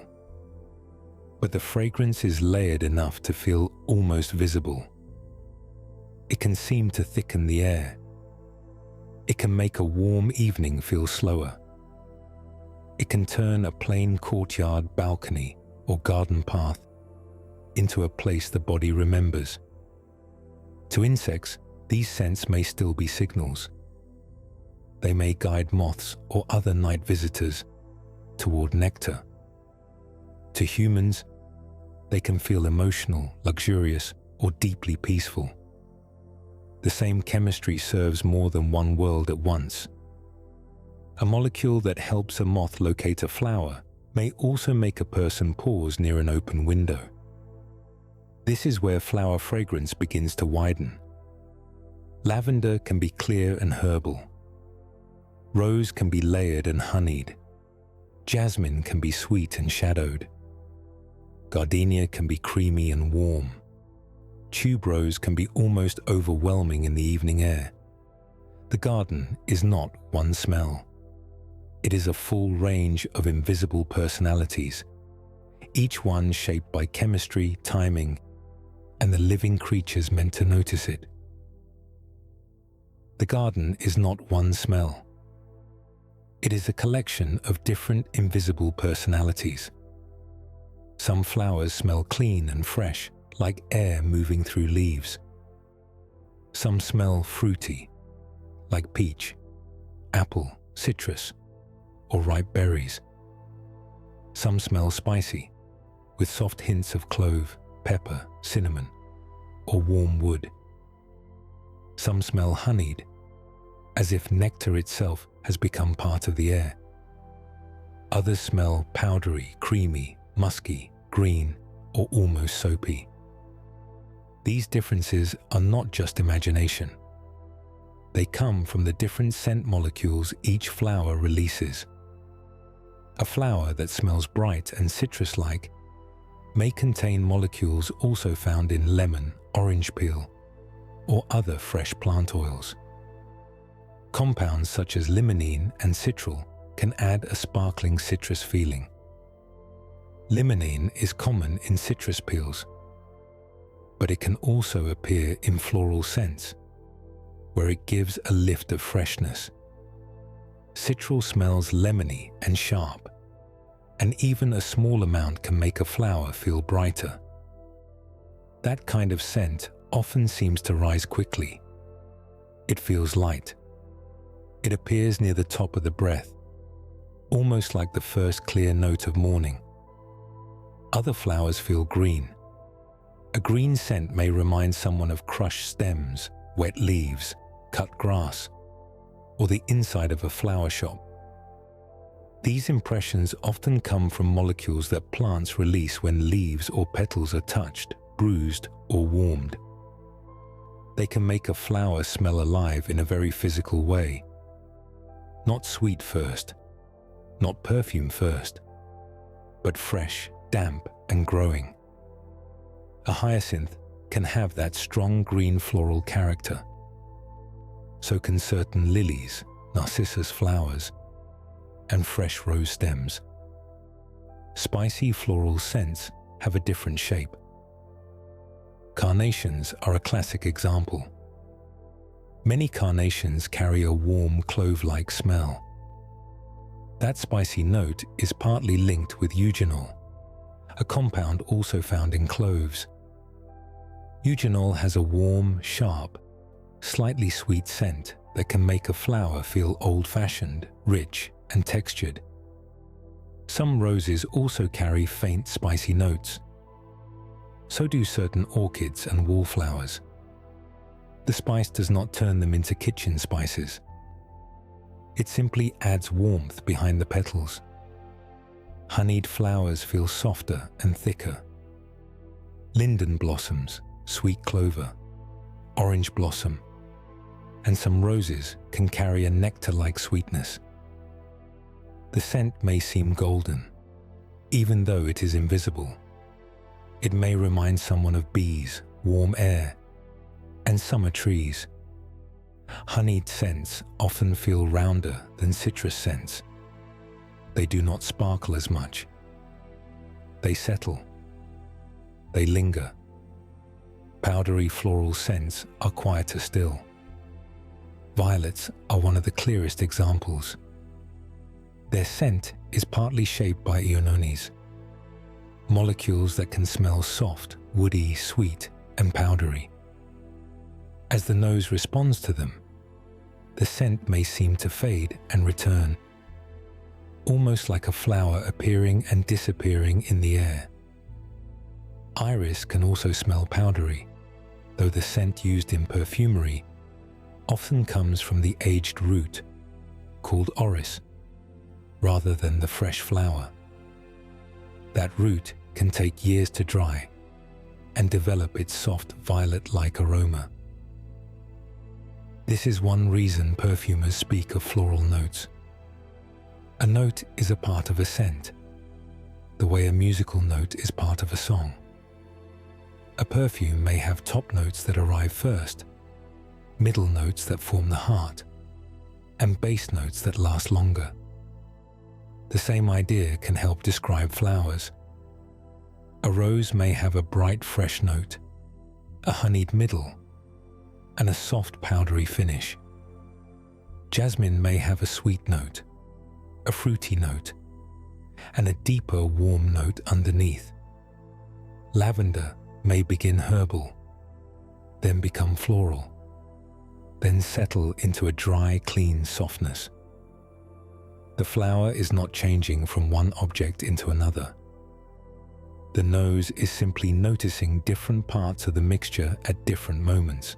Speaker 1: But the fragrance is layered enough to feel almost visible. It can seem to thicken the air. It can make a warm evening feel slower. It can turn a plain courtyard, balcony, or garden path into a place the body remembers. To insects, these scents may still be signals. They may guide moths or other night visitors toward nectar. To humans, they can feel emotional, luxurious, or deeply peaceful. The same chemistry serves more than one world at once. A molecule that helps a moth locate a flower may also make a person pause near an open window. This is where flower fragrance begins to widen. Lavender can be clear and herbal. Rose can be layered and honeyed. Jasmine can be sweet and shadowed. Gardenia can be creamy and warm. Tuberose can be almost overwhelming in the evening air. The garden is not one smell. It is a full range of invisible personalities, each one shaped by chemistry, timing, and the living creatures meant to notice it. The garden is not one smell. It is a collection of different invisible personalities. Some flowers smell clean and fresh, like air moving through leaves. Some smell fruity, like peach, apple, citrus, or ripe berries. Some smell spicy, with soft hints of clove, pepper, cinnamon, or warm wood. Some smell honeyed, as if nectar itself has become part of the air. Others smell powdery, creamy, musky, green, or almost soapy. These differences are not just imagination. They come from the different scent molecules each flower releases. A flower that smells bright and citrus-like may contain molecules also found in lemon, orange peel, or other fresh plant oils. Compounds such as limonene and citral can add a sparkling citrus feeling. Limonene is common in citrus peels, but it can also appear in floral scents, where it gives a lift of freshness. Citral smells lemony and sharp, and even a small amount can make a flower feel brighter. That kind of scent often seems to rise quickly. It feels light. It appears near the top of the breath, almost like the first clear note of morning. Other flowers feel green. A green scent may remind someone of crushed stems, wet leaves, cut grass, or the inside of a flower shop. These impressions often come from molecules that plants release when leaves or petals are touched, bruised, or warmed. They can make a flower smell alive in a very physical way. Not sweet first, not perfume first, but fresh, damp, and growing. A hyacinth can have that strong green floral character. So can certain lilies, narcissus flowers, and fresh rose stems. Spicy floral scents have a different shape. Carnations are a classic example. Many carnations carry a warm clove-like smell. That spicy note is partly linked with eugenol, a compound also found in cloves. Eugenol has a warm, sharp, slightly sweet scent that can make a flower feel old-fashioned, rich, and textured. Some roses also carry faint, spicy notes. So do certain orchids and wallflowers. The spice does not turn them into kitchen spices. It simply adds warmth behind the petals. Honeyed flowers feel softer and thicker. Linden blossoms, sweet clover, orange blossom, and some roses can carry a nectar-like sweetness. The scent may seem golden, even though it is invisible. It may remind someone of bees, warm air, and summer trees. Honeyed scents often feel rounder than citrus scents. They do not sparkle as much. They settle. They linger. Powdery floral scents are quieter still. Violets are one of the clearest examples. Their scent is partly shaped by ionones, molecules that can smell soft, woody, sweet, and powdery. As the nose responds to them, the scent may seem to fade and return, almost like a flower appearing and disappearing in the air. Iris can also smell powdery, though the scent used in perfumery often comes from the aged root, called orris, rather than the fresh flower. That root can take years to dry and develop its soft violet-like aroma. This is one reason perfumers speak of floral notes. A note is a part of a scent, the way a musical note is part of a song. A perfume may have top notes that arrive first, middle notes that form the heart, and base notes that last longer. The same idea can help describe flowers. A rose may have a bright, fresh note, a honeyed middle, and a soft, powdery finish. Jasmine may have a sweet note, a fruity note, and a deeper, warm note underneath. Lavender may begin herbal, then become floral, then settle into a dry, clean softness. The flower is not changing from one object into another. The nose is simply noticing different parts of the mixture at different moments.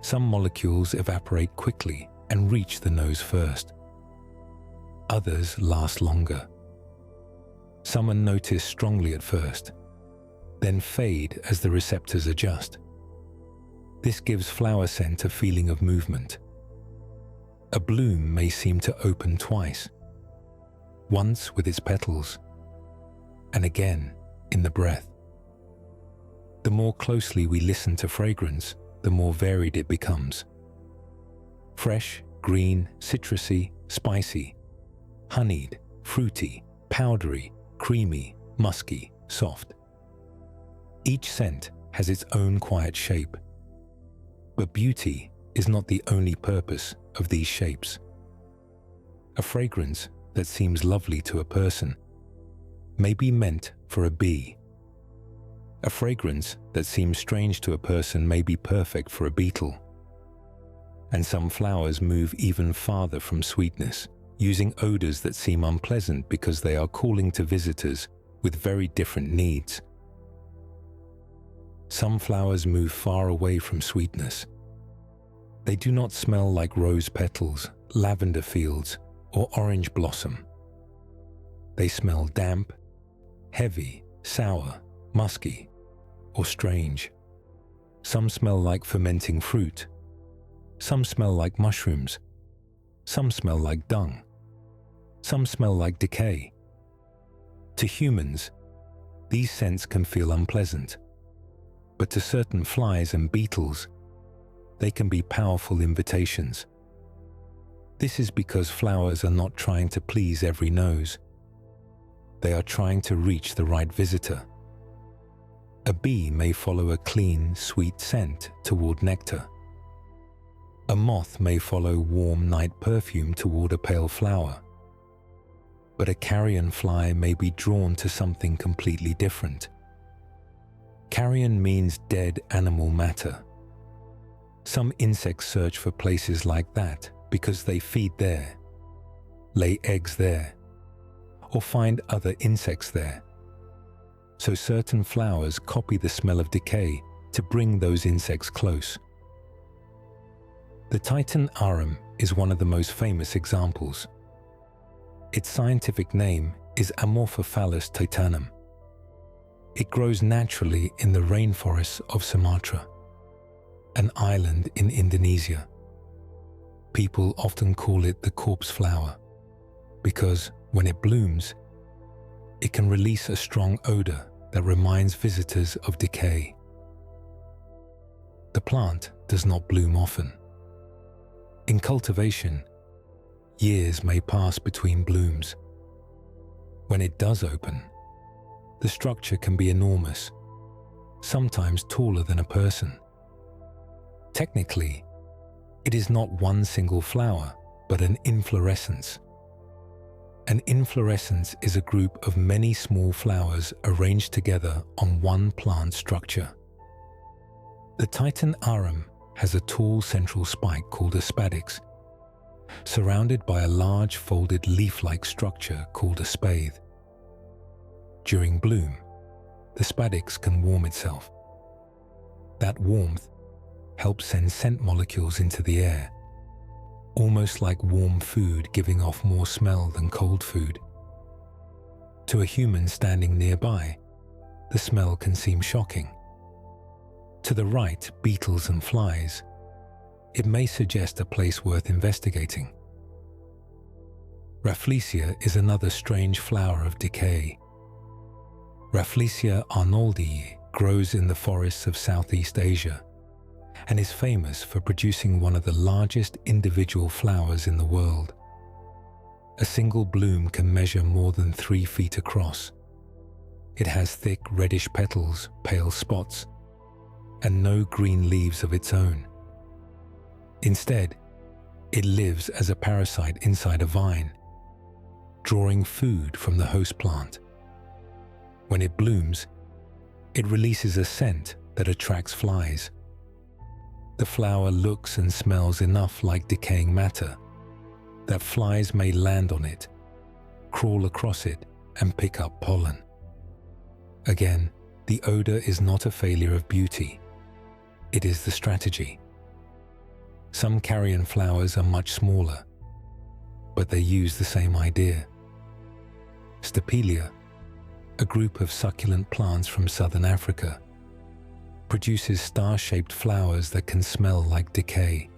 Speaker 1: Some molecules evaporate quickly and reach the nose first. Others last longer. Some are noticed strongly at first, then fade as the receptors adjust. This gives flower scent a feeling of movement. A bloom may seem to open twice, once with its petals, and again in the breath. The more closely we listen to fragrance, the more varied it becomes. Fresh, green, citrusy, spicy, honeyed, fruity, powdery, creamy, musky, soft. Each scent has its own quiet shape. But beauty is not the only purpose of these shapes. A fragrance that seems lovely to a person may be meant for a bee. A fragrance that seems strange to a person may be perfect for a beetle. And some flowers move even farther from sweetness, using odors that seem unpleasant because they are calling to visitors with very different needs. Some flowers move far away from sweetness. They do not smell like rose petals, lavender fields, or orange blossom. They smell damp, heavy, sour, musky, or strange. Some smell like fermenting fruit. Some smell like mushrooms. Some smell like dung. Some smell like decay. To humans, these scents can feel unpleasant, but to certain flies and beetles, they can be powerful invitations. This is because flowers are not trying to please every nose. They are trying to reach the right visitor. A bee may follow a clean, sweet scent toward nectar. A moth may follow warm night perfume toward a pale flower. But a carrion fly may be drawn to something completely different. Carrion means dead animal matter. Some insects search for places like that because they feed there, lay eggs there, or find other insects there. So certain flowers copy the smell of decay to bring those insects close. The Titan arum is one of the most famous examples. Its scientific name is Amorphophallus titanum. It grows naturally in the rainforests of Sumatra, an island in Indonesia. People often call it the corpse flower because when it blooms, it can release a strong odor that reminds visitors of decay. The plant does not bloom often. In cultivation, years may pass between blooms. When it does open, the structure can be enormous, sometimes taller than a person. Technically, it is not one single flower, but an inflorescence. An inflorescence is a group of many small flowers arranged together on one plant structure. The Titan arum has a tall central spike called a spadix, surrounded by a large folded leaf-like structure called a spathe. During bloom, the spadix can warm itself. That warmth helps send scent molecules into the air, almost like warm food giving off more smell than cold food. To a human standing nearby, the smell can seem shocking. To the right, beetles and flies, it may suggest a place worth investigating. Rafflesia is another strange flower of decay. Rafflesia arnoldii grows in the forests of Southeast Asia and is famous for producing one of the largest individual flowers in the world. A single bloom can measure more than 3 feet across. It has thick reddish petals, pale spots, and no green leaves of its own. Instead, it lives as a parasite inside a vine, drawing food from the host plant. When it blooms, it releases a scent that attracts flies. The flower looks and smells enough like decaying matter that flies may land on it, crawl across it, and pick up pollen. Again, the odor is not a failure of beauty. It is the strategy. Some carrion flowers are much smaller, but they use the same idea. Stapelia, a group of succulent plants from southern Africa, produces star-shaped flowers that can smell like decay.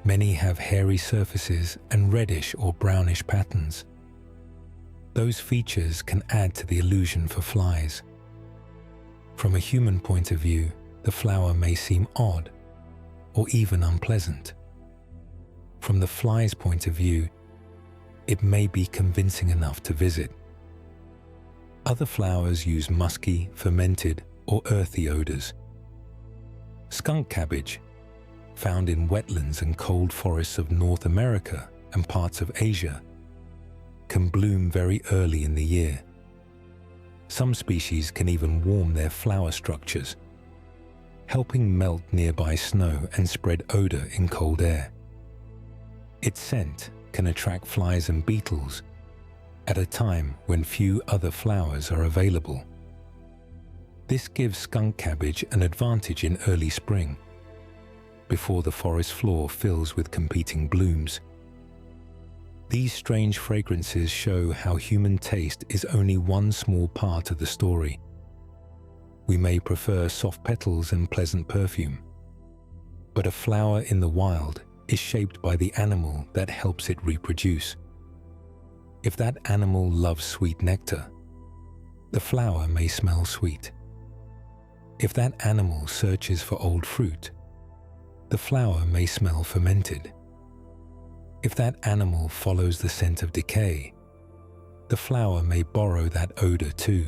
Speaker 1: Many have hairy surfaces and reddish or brownish patterns. Those features can add to the illusion for flies. From a human point of view, the flower may seem odd or even unpleasant. From the fly's point of view, it may be convincing enough to visit. Other flowers use musky, fermented, or earthy odors. Skunk cabbage, found in wetlands and cold forests of North America and parts of Asia, can bloom very early in the year. Some species can even warm their flower structures, helping melt nearby snow and spread odor in cold air. Its scent can attract flies and beetles at a time when few other flowers are available. This gives skunk cabbage an advantage in early spring, before the forest floor fills with competing blooms. These strange fragrances show how human taste is only one small part of the story. We may prefer soft petals and pleasant perfume, but a flower in the wild is shaped by the animal that helps it reproduce. If that animal loves sweet nectar, the flower may smell sweet. If that animal searches for old fruit, the flower may smell fermented. If that animal follows the scent of decay, the flower may borrow that odor too.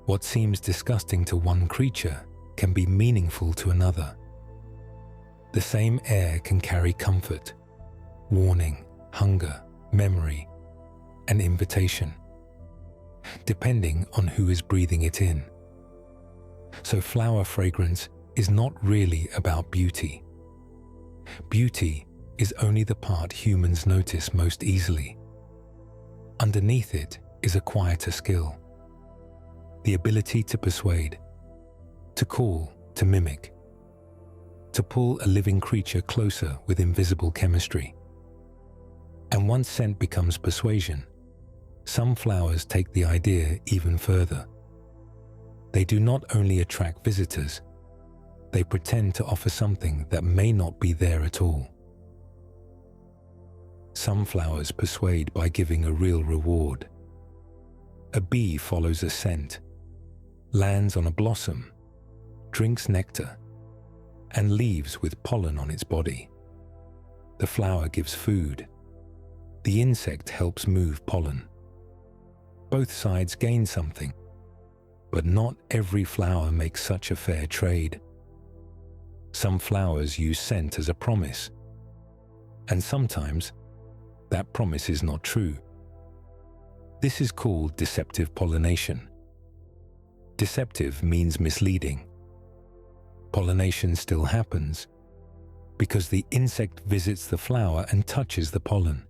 Speaker 1: What seems disgusting to one creature can be meaningful to another. The same air can carry comfort, warning, hunger, memory, and invitation, depending on who is breathing it in. So flower fragrance is not really about beauty. Beauty is only the part humans notice most easily. Underneath it is a quieter skill, the ability to persuade, to call, to mimic, to pull a living creature closer with invisible chemistry. And once scent becomes persuasion, some flowers take the idea even further. They do not only attract visitors, they pretend to offer something that may not be there at all. Some flowers persuade by giving a real reward. A bee follows a scent, lands on a blossom, drinks nectar, and leaves with pollen on its body. The flower gives food. The insect helps move pollen. Both sides gain something, but not every flower makes such a fair trade. Some flowers use scent as a promise, and sometimes that promise is not true. This is called deceptive pollination. Deceptive means misleading. Pollination still happens because the insect visits the flower and touches the pollen.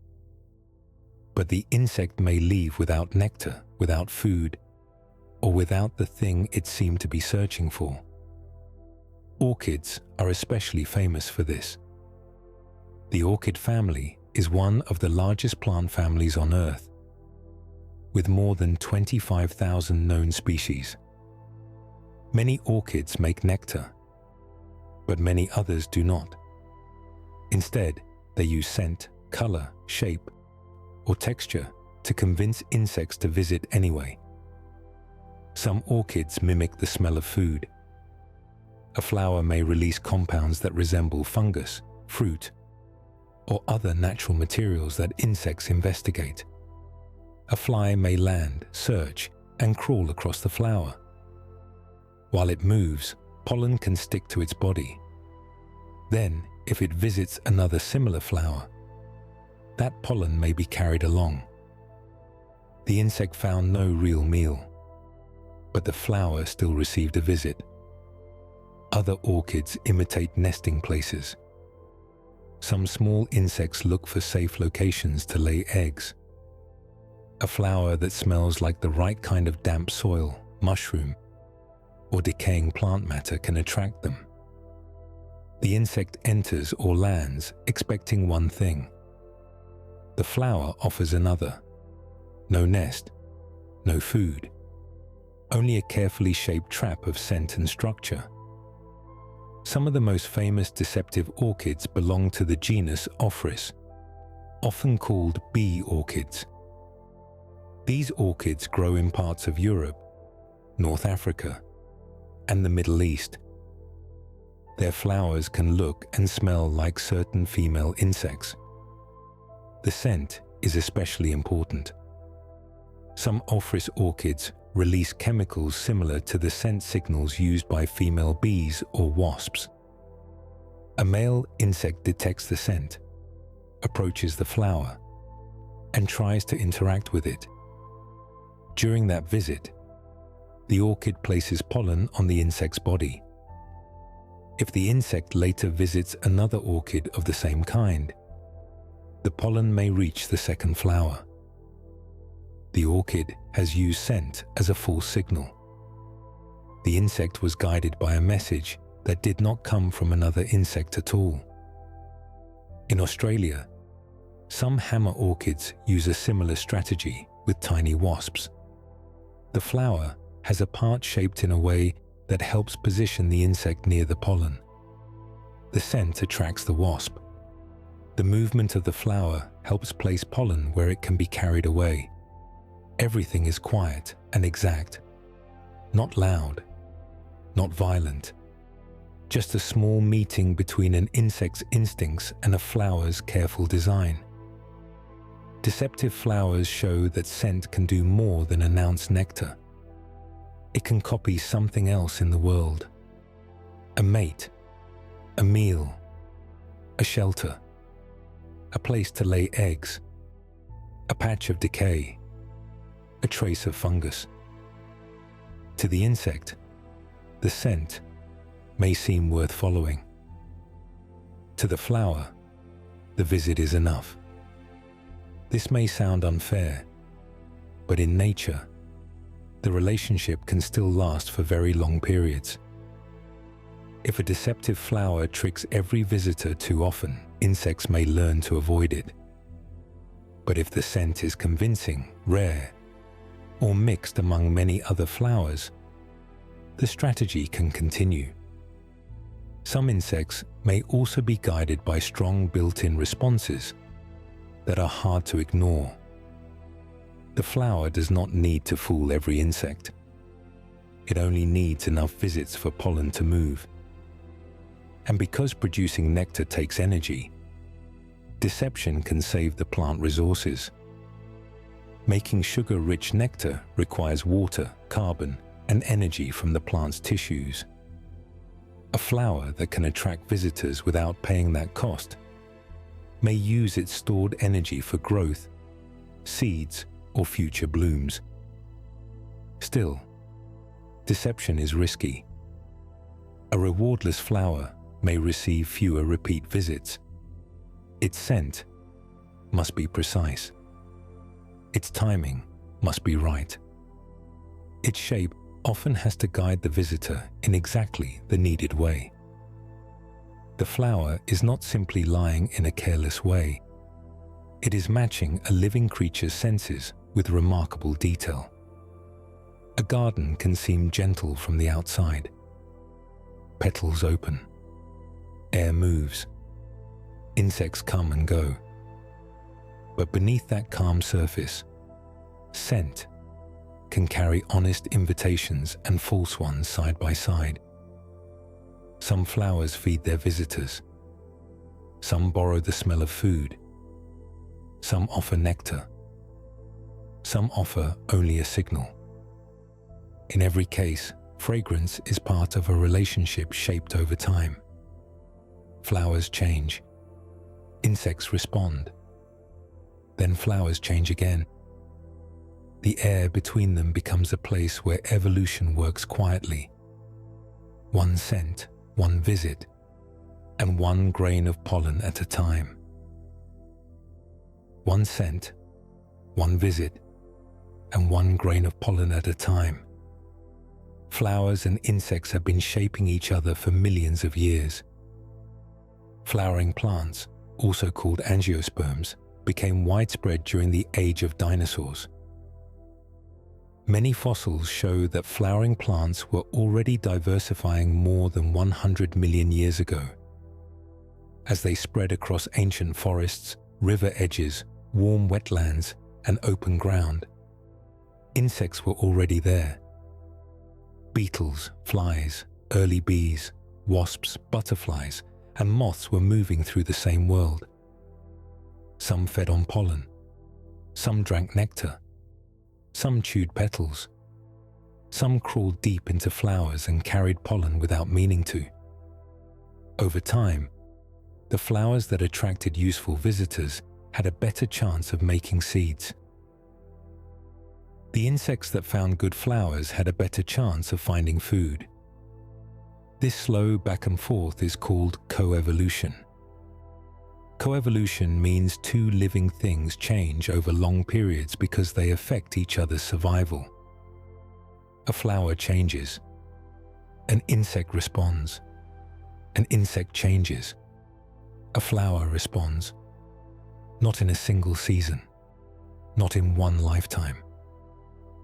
Speaker 1: But the insect may leave without nectar, without food, or without the thing it seemed to be searching for. Orchids are especially famous for this. The orchid family is one of the largest plant families on Earth, with more than 25,000 known species. Many orchids make nectar, but many others do not. Instead, they use scent, color, shape, or texture to convince insects to visit anyway. Some orchids mimic the smell of food. A flower may release compounds that resemble fungus, fruit, or other natural materials that insects investigate. A fly may land, search, and crawl across the flower. While it moves, pollen can stick to its body. Then, if it visits another similar flower, that pollen may be carried along. The insect found no real meal, but the flower still received a visit. Other orchids imitate nesting places. Some small insects look for safe locations to lay eggs. A flower that smells like the right kind of damp soil, mushroom, or decaying plant matter can attract them. The insect enters or lands expecting one thing. The flower offers another. No nest, no food, only a carefully shaped trap of scent and structure. Some of the most famous deceptive orchids belong to the genus Ophrys, often called bee orchids. These orchids grow in parts of Europe, North Africa, and the Middle East. Their flowers can look and smell like certain female insects. The scent is especially important. Some Ophrys orchids release chemicals similar to the scent signals used by female bees or wasps. A male insect detects the scent, approaches the flower, and tries to interact with it. During that visit, the orchid places pollen on the insect's body. If the insect later visits another orchid of the same kind, the pollen may reach the second flower. The orchid has used scent as a false signal. The insect was guided by a message that did not come from another insect at all. In Australia, some hammer orchids use a similar strategy with tiny wasps. The flower has a part shaped in a way that helps position the insect near the pollen. The scent attracts the wasp. The movement of the flower helps place pollen where it can be carried away. Everything is quiet and exact, not loud, not violent, just a small meeting between an insect's instincts and a flower's careful design. Deceptive flowers show that scent can do more than announce nectar. It can copy something else in the world: a mate, a meal, a shelter, a place to lay eggs, a patch of decay, a trace of fungus. To the insect, the scent may seem worth following. To the flower, the visit is enough. This may sound unfair, but in nature, the relationship can still last for very long periods. If a deceptive flower tricks every visitor too often, insects may learn to avoid it. But if the scent is convincing, rare, or mixed among many other flowers, the strategy can continue. Some insects may also be guided by strong built-in responses, that are hard to ignore. The flower does not need to fool every insect. It only needs enough visits for pollen to move. And because producing nectar takes energy, deception can save the plant resources. Making sugar-rich nectar requires water, carbon, and energy from the plant's tissues. A flower that can attract visitors without paying that cost may use its stored energy for growth, seeds, or future blooms. Still, deception is risky. A rewardless flower may receive fewer repeat visits. Its scent must be precise. Its timing must be right. Its shape often has to guide the visitor in exactly the needed way. The flower is not simply lying in a careless way. It is matching a living creature's senses with remarkable detail. A garden can seem gentle from the outside. Petals open. Air moves. Insects come and go. But beneath that calm surface, scent can carry honest invitations and false ones side by side. Some flowers feed their visitors. Some borrow the smell of food. Some offer nectar. Some offer only a signal. In every case, fragrance is part of a relationship shaped over time. Flowers change. Insects respond. Then flowers change again. The air between them becomes a place where evolution works quietly. One scent, one visit, and one grain of pollen at a time. One scent, one visit, and one grain of pollen at a time. Flowers and insects have been shaping each other for millions of years. Flowering plants, also called angiosperms, became widespread during the age of dinosaurs. Many fossils show that flowering plants were already diversifying more than 100 million years ago. As they spread across ancient forests, river edges, warm wetlands, and open ground, insects were already there. Beetles, flies, early bees, wasps, butterflies, and moths were moving through the same world. Some fed on pollen. Some drank nectar. Some chewed petals. Some crawled deep into flowers and carried pollen without meaning to. Over time, the flowers that attracted useful visitors had a better chance of making seeds. The insects that found good flowers had a better chance of finding food. This slow back and forth is called co-evolution. Co-evolution means two living things change over long periods because they affect each other's survival. A flower changes. An insect responds. An insect changes. A flower responds. Not in a single season, not in one lifetime,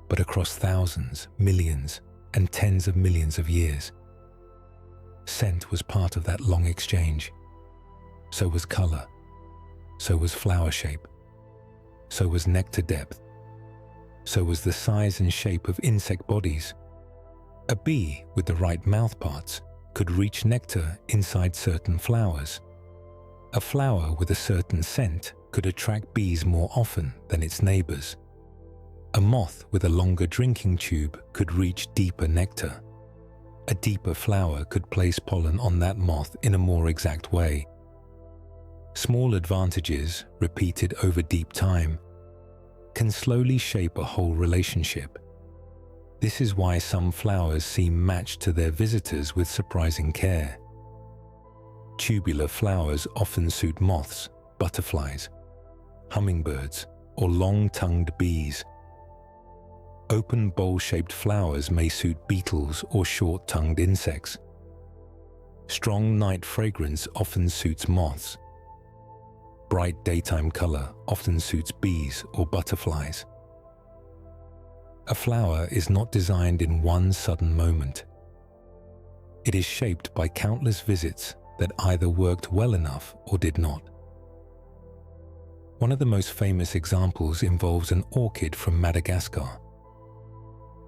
Speaker 1: but across thousands, millions, and tens of millions of years. Scent was part of that long exchange. So was color. So was flower shape. So was nectar depth. So was the size and shape of insect bodies. A bee with the right mouth parts could reach nectar inside certain flowers. A flower with a certain scent could attract bees more often than its neighbors. A moth with a longer drinking tube could reach deeper nectar. A deeper flower could place pollen on that moth in a more exact way. Small advantages, repeated over deep time, can slowly shape a whole relationship. This is why some flowers seem matched to their visitors with surprising care. Tubular flowers often suit moths, butterflies, hummingbirds, or long-tongued bees. Open bowl-shaped flowers may suit beetles or short-tongued insects. Strong night fragrance often suits moths. Bright daytime color often suits bees or butterflies. A flower is not designed in one sudden moment. It is shaped by countless visits that either worked well enough or did not. One of the most famous examples involves an orchid from Madagascar.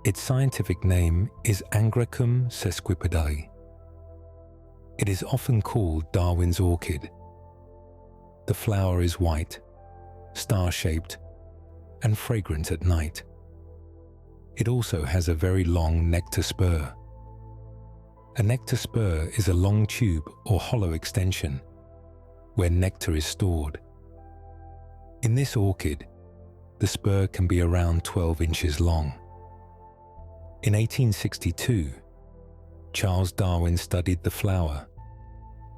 Speaker 1: Its scientific name is Angraecum sesquipedale. It is often called Darwin's orchid. The flower is white, star-shaped, and fragrant at night. It also has a very long nectar spur. A nectar spur is a long tube or hollow extension where nectar is stored. In this orchid, the spur can be around 12 inches long. In 1862, Charles Darwin studied the flower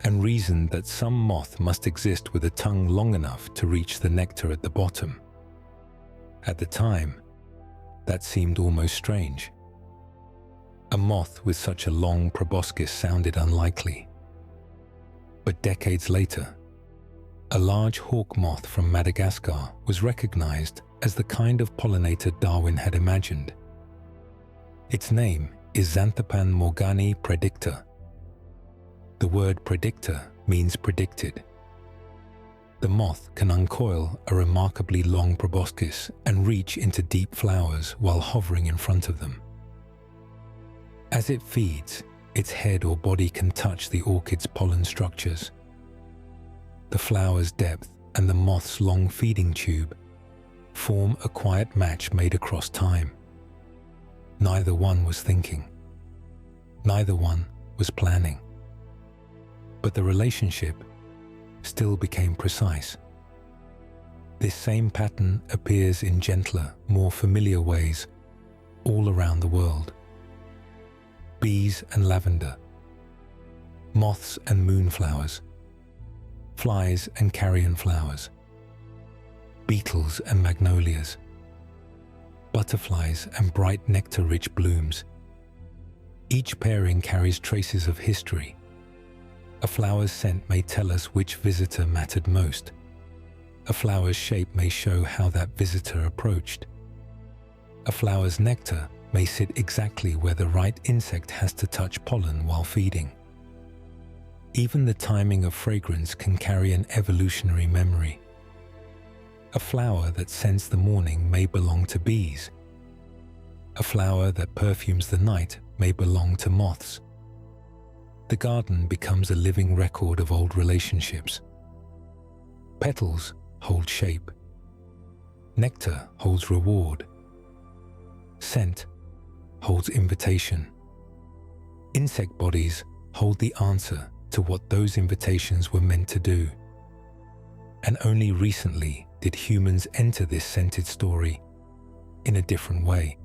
Speaker 1: and reasoned that some moth must exist with a tongue long enough to reach the nectar at the bottom. At the time, that seemed almost strange. A moth with such a long proboscis sounded unlikely. But decades later, a large hawk moth from Madagascar was recognized as the kind of pollinator Darwin had imagined. Its name is Xanthopan morgani predictor. The word predictor means predicted. The moth can uncoil a remarkably long proboscis and reach into deep flowers while hovering in front of them. As it feeds, its head or body can touch the orchid's pollen structures. The flower's depth and the moth's long feeding tube form a quiet match made across time. Neither one was thinking. Neither one was planning. But the relationship still became precise. This same pattern appears in gentler, more familiar ways all around the world. Bees and lavender, moths and moonflowers, flies and carrion flowers, beetles and magnolias, butterflies and bright nectar-rich blooms. Each pairing carries traces of history. A flower's scent may tell us which visitor mattered most. A flower's shape may show how that visitor approached. A flower's nectar may sit exactly where the right insect has to touch pollen while feeding. Even the timing of fragrance can carry an evolutionary memory. A flower that scents the morning may belong to bees. A flower that perfumes the night may belong to moths. The garden becomes a living record of old relationships. Petals hold shape. Nectar holds reward. Scent holds invitation. Insect bodies hold the answer to what those invitations were meant to do. And only recently did humans enter this scented story in a different way.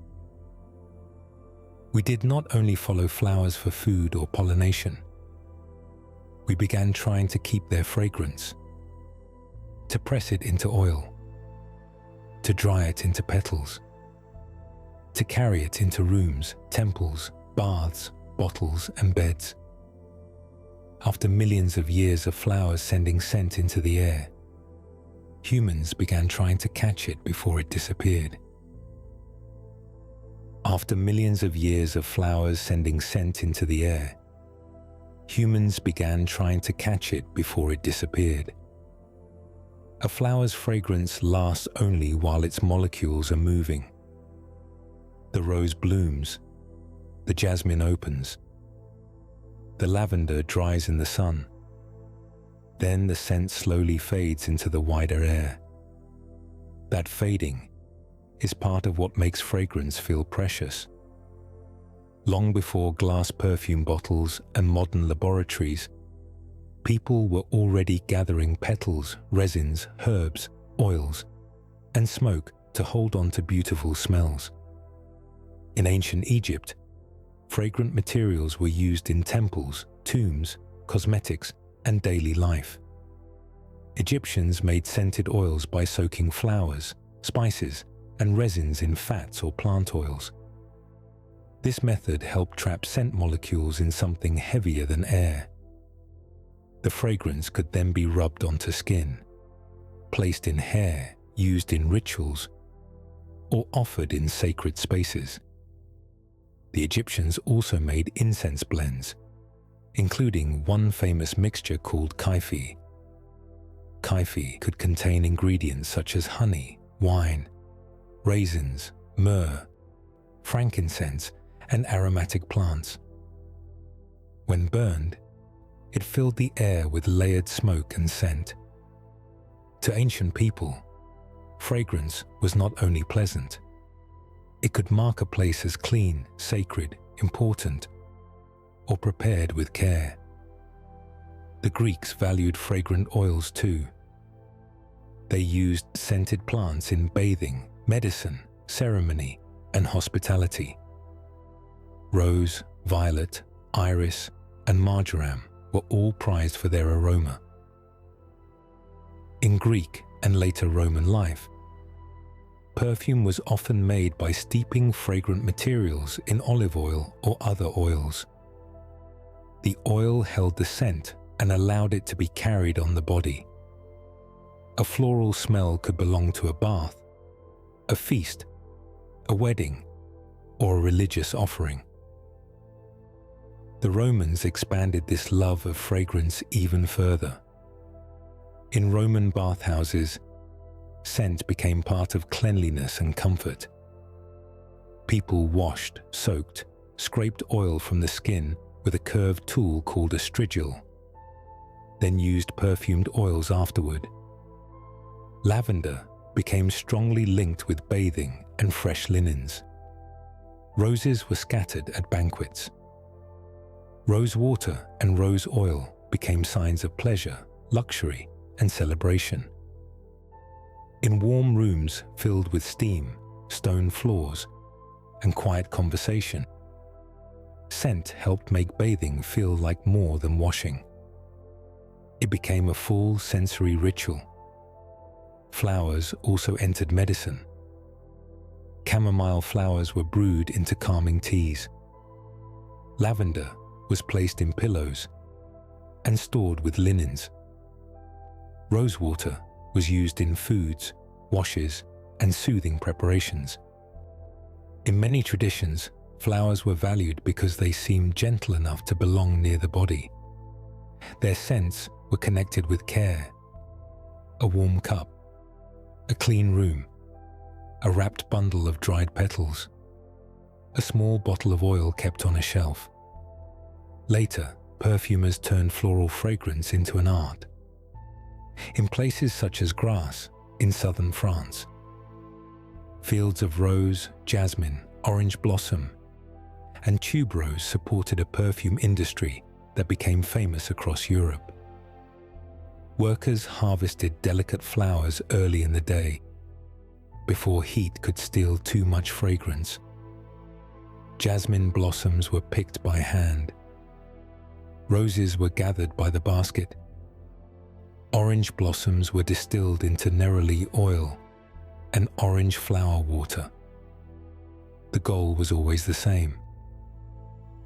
Speaker 1: We did not only follow flowers for food or pollination. We began trying to keep their fragrance, to press it into oil, to dry it into petals, to carry it into rooms, temples, baths, bottles, and beds. After millions of years of flowers sending scent into the air, humans began trying to catch it before it disappeared. After millions of years of flowers sending scent into the air, humans began trying to catch it before it disappeared. A flower's fragrance lasts only while its molecules are moving. The rose blooms, the jasmine opens, the lavender dries in the sun. Then the scent slowly fades into the wider air. That fading is part of what makes fragrance feel precious. Long before glass perfume bottles and modern laboratories, people were already gathering petals, resins, herbs, oils, and smoke to hold on to beautiful smells. In ancient Egypt, fragrant materials were used in temples, tombs, cosmetics, and daily life. Egyptians made scented oils by soaking flowers, spices, and resins in fats or plant oils. This method helped trap scent molecules in something heavier than air. The fragrance could then be rubbed onto skin, placed in hair, used in rituals, or offered in sacred spaces. The Egyptians also made incense blends, including one famous mixture called kaifi. kyphi could contain ingredients such as honey, wine, raisins, myrrh, frankincense, and aromatic plants. When burned, it filled the air with layered smoke and scent. To ancient people, fragrance was not only pleasant, it could mark a place as clean, sacred, important, or prepared with care. The Greeks valued fragrant oils too. They used scented plants in bathing, medicine, ceremony, and hospitality. Rose, violet, iris, and marjoram were all prized for their aroma. In Greek and later Roman life, perfume was often made by steeping fragrant materials in olive oil or other oils. The oil held the scent and allowed it to be carried on the body. A floral smell could belong to a bath, a feast, a wedding, or a religious offering. The Romans expanded this love of fragrance even further. In Roman bathhouses, scent became part of cleanliness and comfort. People washed, soaked, scraped oil from the skin with a curved tool called a strigil, then used perfumed oils afterward. Lavender became strongly linked with bathing and fresh linens. Roses were scattered at banquets. Rose water and rose oil became signs of pleasure, luxury, and celebration. In warm rooms filled with steam, stone floors, and quiet conversation, scent helped make bathing feel like more than washing. It became a full sensory ritual. Flowers also entered medicine. Chamomile flowers were brewed into calming teas. Lavender was placed in pillows and stored with linens. Rosewater was used in foods, washes, and soothing preparations. In many traditions, flowers were valued because they seemed gentle enough to belong near the body. Their scents were connected with care. A warm cup, a clean room, a wrapped bundle of dried petals, a small bottle of oil kept on a shelf. Later, perfumers turned floral fragrance into an art. In places such as Grasse in southern France, fields of rose, jasmine, orange blossom, and tuberose supported a perfume industry that became famous across Europe. Workers harvested delicate flowers early in the day, before heat could steal too much fragrance. Jasmine blossoms were picked by hand. Roses were gathered by the basket. Orange blossoms were distilled into neroli oil and orange flower water. The goal was always the same: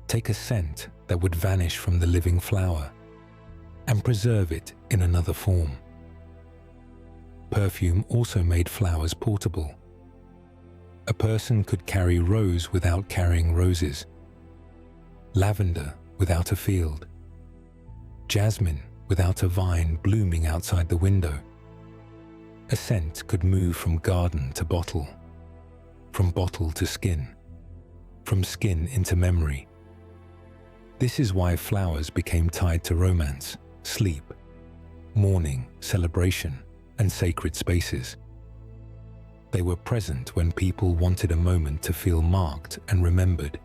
Speaker 1: take a scent that would vanish from the living flower and preserve it in another form. Perfume also made flowers portable. A person could carry rose without carrying roses, lavender without a field, jasmine without a vine blooming outside the window. A scent could move from garden to bottle, from bottle to skin, from skin into memory. This is why flowers became tied to romance, sleep, mourning, celebration, and sacred spaces. They were present when people wanted a moment to feel marked and remembered.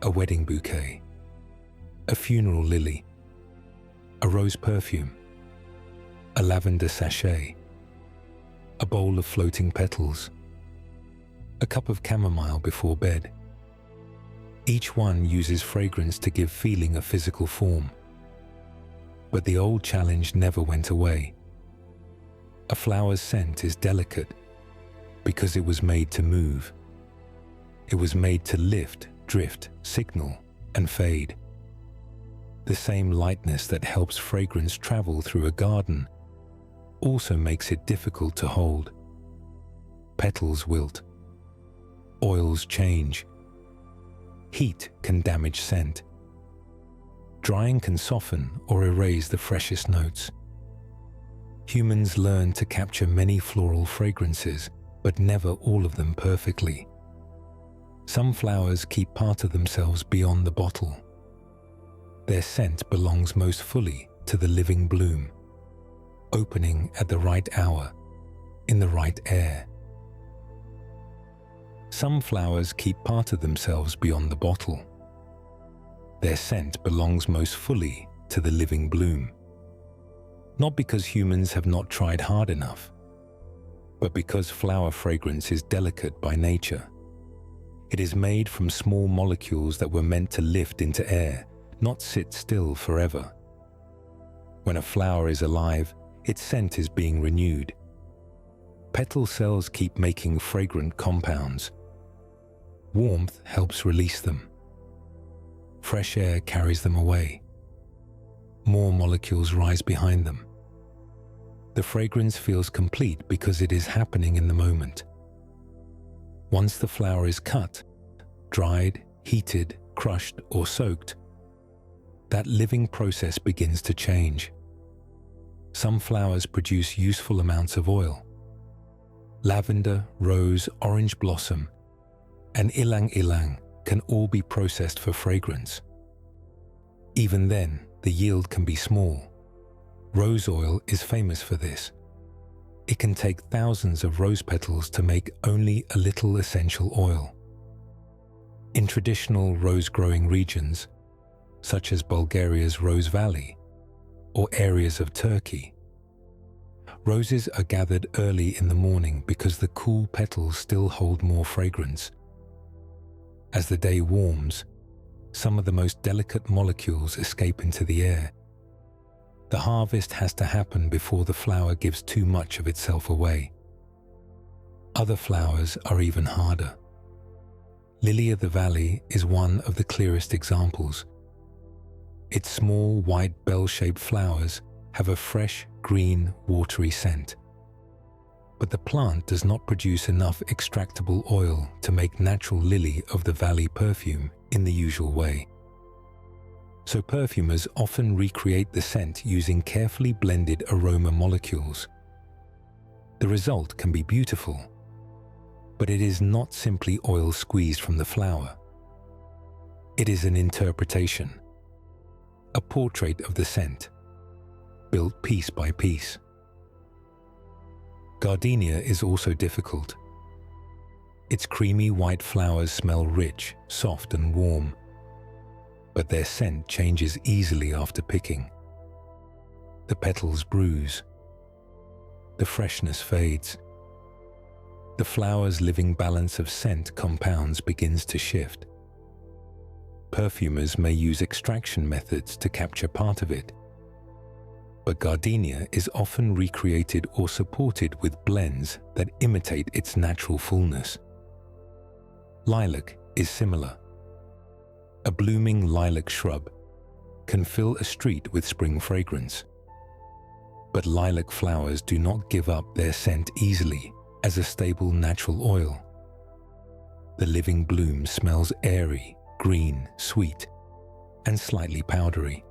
Speaker 1: A wedding bouquet, a funeral lily, a rose perfume, a lavender sachet, a bowl of floating petals, a cup of chamomile before bed. Each one uses fragrance to give feeling a physical form. But the old challenge never went away. A flower's scent is delicate because it was made to move. It was made to lift, drift, signal, and fade. The same lightness that helps fragrance travel through a garden also makes it difficult to hold. Petals wilt. Oils change. Heat can damage scent. Drying can soften or erase the freshest notes. Humans learn to capture many floral fragrances, but never all of them perfectly. Some flowers keep part of themselves beyond the bottle. Their scent belongs most fully to the living bloom, opening at the right hour, in the right air. Some flowers keep part of themselves beyond the bottle. Their scent belongs most fully to the living bloom. Not because humans have not tried hard enough, but because flower fragrance is delicate by nature. It is made from small molecules that were meant to lift into air, not sit still forever. When a flower is alive, its scent is being renewed. Petal cells keep making fragrant compounds. Warmth helps release them. Fresh air carries them away. More molecules rise behind them. The fragrance feels complete because it is happening in the moment. Once the flower is cut, dried, heated, crushed, or soaked, that living process begins to change. Some flowers produce useful amounts of oil. Lavender, rose, orange blossom, and ylang-ylang can all be processed for fragrance. Even then, the yield can be small. Rose oil is famous for this. It can take thousands of rose petals to make only a little essential oil. In traditional rose-growing regions, such as Bulgaria's Rose Valley or areas of Turkey, roses are gathered early in the morning because the cool petals still hold more fragrance. As the day warms, some of the most delicate molecules escape into the air. The harvest has to happen before the flower gives too much of itself away. Other flowers are even harder. Lily of the Valley is one of the clearest examples. Its small, white, bell-shaped flowers have a fresh, green, watery scent. But the plant does not produce enough extractable oil to make natural lily of the valley perfume in the usual way. So perfumers often recreate the scent using carefully blended aroma molecules. The result can be beautiful, but it is not simply oil squeezed from the flower. It is an interpretation, a portrait of the scent, built piece by piece. Gardenia is also difficult. Its creamy white flowers smell rich, soft and warm, but their scent changes easily after picking. The petals bruise. The freshness fades. The flower's living balance of scent compounds begins to shift. Perfumers may use extraction methods to capture part of it, but gardenia is often recreated or supported with blends that imitate its natural fullness. Lilac is similar. A blooming lilac shrub can fill a street with spring fragrance. But lilac flowers do not give up their scent easily as a stable natural oil. The living bloom smells airy, green, sweet, and slightly powdery.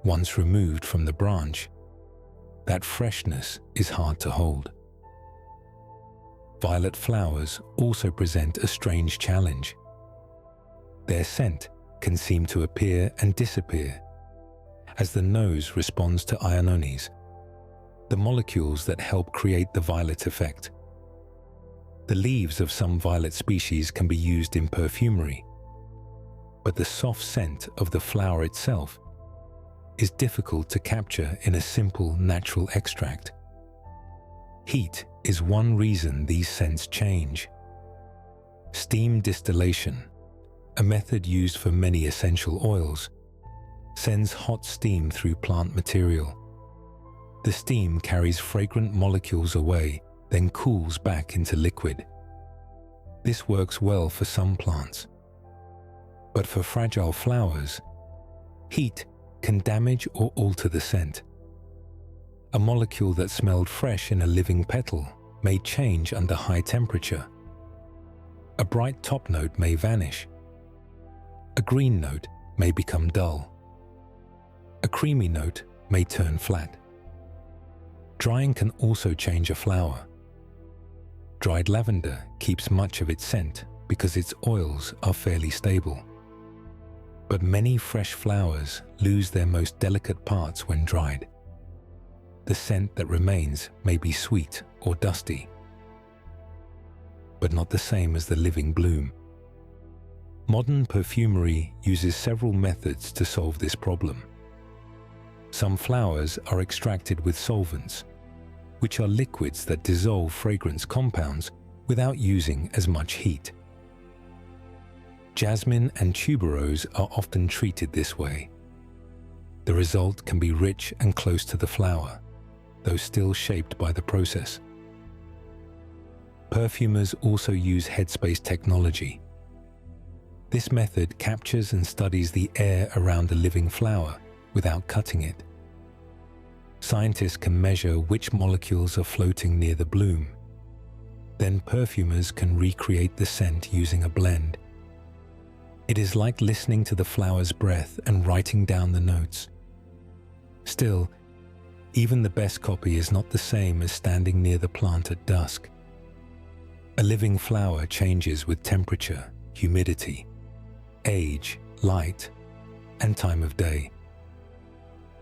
Speaker 1: Once removed from the branch, that freshness is hard to hold. Violet flowers also present a strange challenge. Their scent can seem to appear and disappear as the nose responds to ionones, the molecules that help create the violet effect. The leaves of some violet species can be used in perfumery, but the soft scent of the flower itself is difficult to capture in a simple natural extract. Heat is one reason these scents change. Steam distillation, a method used for many essential oils, sends hot steam through plant material. The steam carries fragrant molecules away, then cools back into liquid. This works well for some plants. But for fragile flowers, heat can damage or alter the scent. A molecule that smelled fresh in a living petal may change under high temperature. A bright top note may vanish. A green note may become dull. A creamy note may turn flat. Drying can also change a flower. Dried lavender keeps much of its scent because its oils are fairly stable. But many fresh flowers lose their most delicate parts when dried. The scent that remains may be sweet or dusty, but not the same as the living bloom. Modern perfumery uses several methods to solve this problem. Some flowers are extracted with solvents, which are liquids that dissolve fragrance compounds without using as much heat. Jasmine and tuberose are often treated this way. The result can be rich and close to the flower, though still shaped by the process. Perfumers also use headspace technology. This method captures and studies the air around a living flower without cutting it. Scientists can measure which molecules are floating near the bloom. Then perfumers can recreate the scent using a blend. It is like listening to the flower's breath and writing down the notes. Still, even the best copy is not the same as standing near the plant at dusk. A living flower changes with temperature, humidity, age, light, and time of day.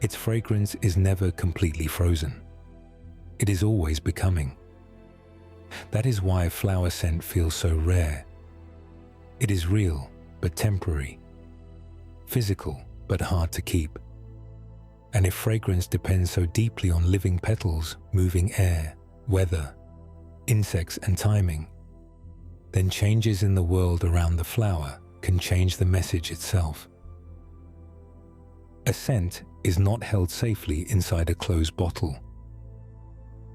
Speaker 1: Its fragrance is never completely frozen. It is always becoming. That is why flower scent feels so rare. It is real, but temporary. Physical, but hard to keep. And if fragrance depends so deeply on living petals, moving air, weather, insects, and timing, then changes in the world around the flower can change the message itself. A scent is not held safely inside a closed bottle.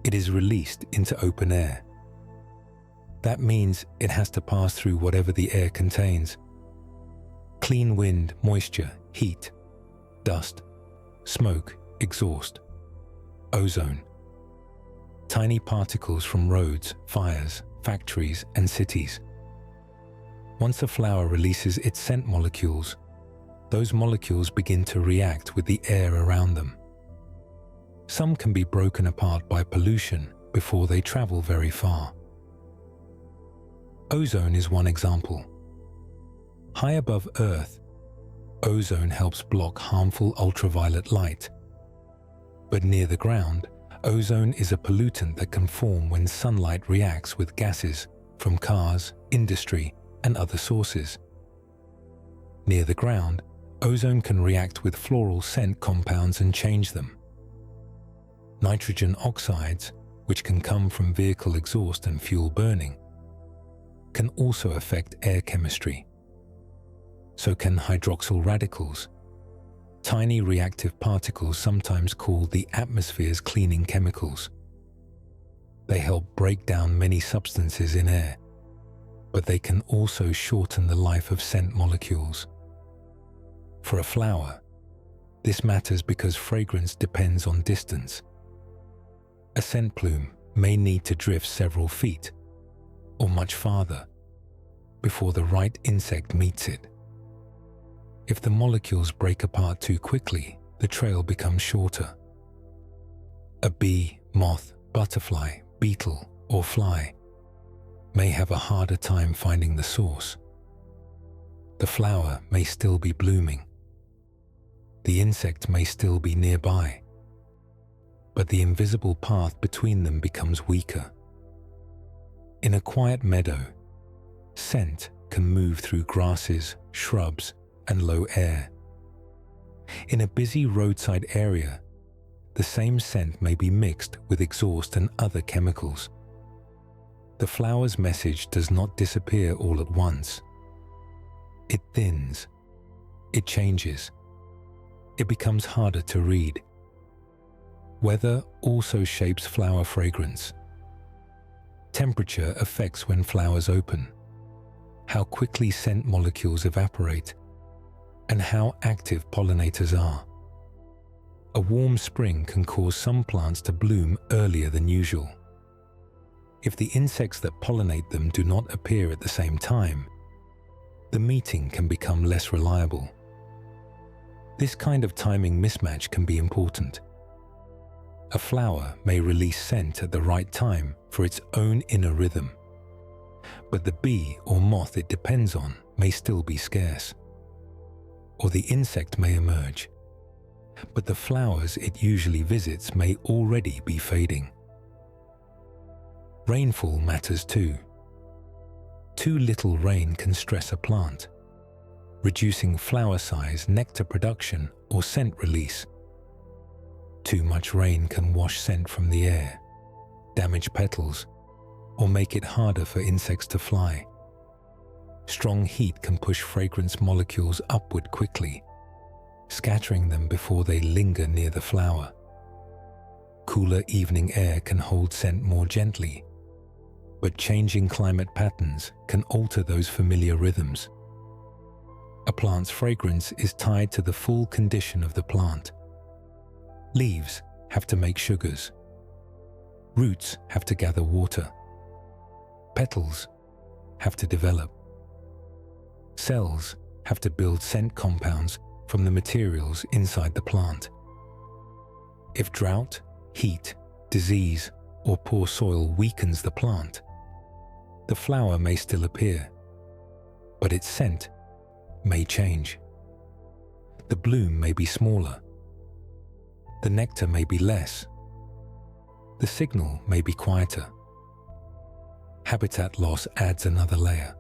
Speaker 1: It is released into open air. That means it has to pass through whatever the air contains. Clean wind, moisture, heat, dust, smoke, exhaust, ozone. Tiny particles from roads, fires, factories, and cities. Once a flower releases its scent molecules, those molecules begin to react with the air around them. Some can be broken apart by pollution before they travel very far. Ozone is one example. High above Earth, ozone helps block harmful ultraviolet light. But near the ground, ozone is a pollutant that can form when sunlight reacts with gases from cars, industry, and other sources. Near the ground, ozone can react with floral scent compounds and change them. Nitrogen oxides, which can come from vehicle exhaust and fuel burning, can also affect air chemistry. So can hydroxyl radicals, tiny reactive particles sometimes called the atmosphere's cleaning chemicals. They help break down many substances in air, but they can also shorten the life of scent molecules. For a flower, this matters because fragrance depends on distance. A scent plume may need to drift several feet, or much farther, before the right insect meets it. If the molecules break apart too quickly, the trail becomes shorter. A bee, moth, butterfly, beetle, or fly may have a harder time finding the source. The flower may still be blooming. The insect may still be nearby, but the invisible path between them becomes weaker. In a quiet meadow, scent can move through grasses, shrubs, and low air. In a busy roadside area, the same scent may be mixed with exhaust and other chemicals. The flower's message does not disappear all at once. It thins. It changes. It becomes harder to read. Weather also shapes flower fragrance. Temperature affects when flowers open, how quickly scent molecules evaporate, and how active pollinators are. A warm spring can cause some plants to bloom earlier than usual. If the insects that pollinate them do not appear at the same time, the meeting can become less reliable. This kind of timing mismatch can be important. A flower may release scent at the right time for its own inner rhythm, but the bee or moth it depends on may still be scarce. Or the insect may emerge, but the flowers it usually visits may already be fading. Rainfall matters too. Too little rain can stress a plant, reducing flower size, nectar production, or scent release. Too much rain can wash scent from the air, damage petals, or make it harder for insects to fly. Strong heat can push fragrance molecules upward quickly, scattering them before they linger near the flower. Cooler evening air can hold scent more gently, but changing climate patterns can alter those familiar rhythms. A plant's fragrance is tied to the full condition of the plant. Leaves have to make sugars. Roots have to gather water. Petals have to develop. Cells have to build scent compounds from the materials inside the plant. If drought, heat, disease, or poor soil weakens the plant, the flower may still appear, but its scent may change. The bloom may be smaller. The nectar may be less. The signal may be quieter. Habitat loss adds another layer.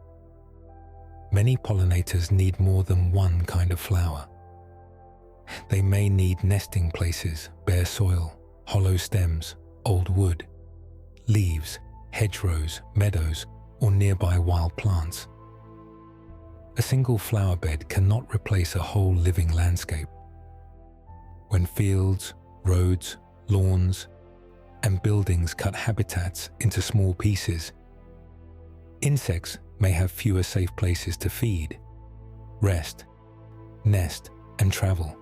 Speaker 1: Many pollinators need more than one kind of flower. They may need nesting places, bare soil, hollow stems, old wood, leaves, hedgerows, meadows, or nearby wild plants. A single flower bed cannot replace a whole living landscape. When fields, roads, lawns, and buildings cut habitats into small pieces, insects may have fewer safe places to feed, rest, nest, and travel.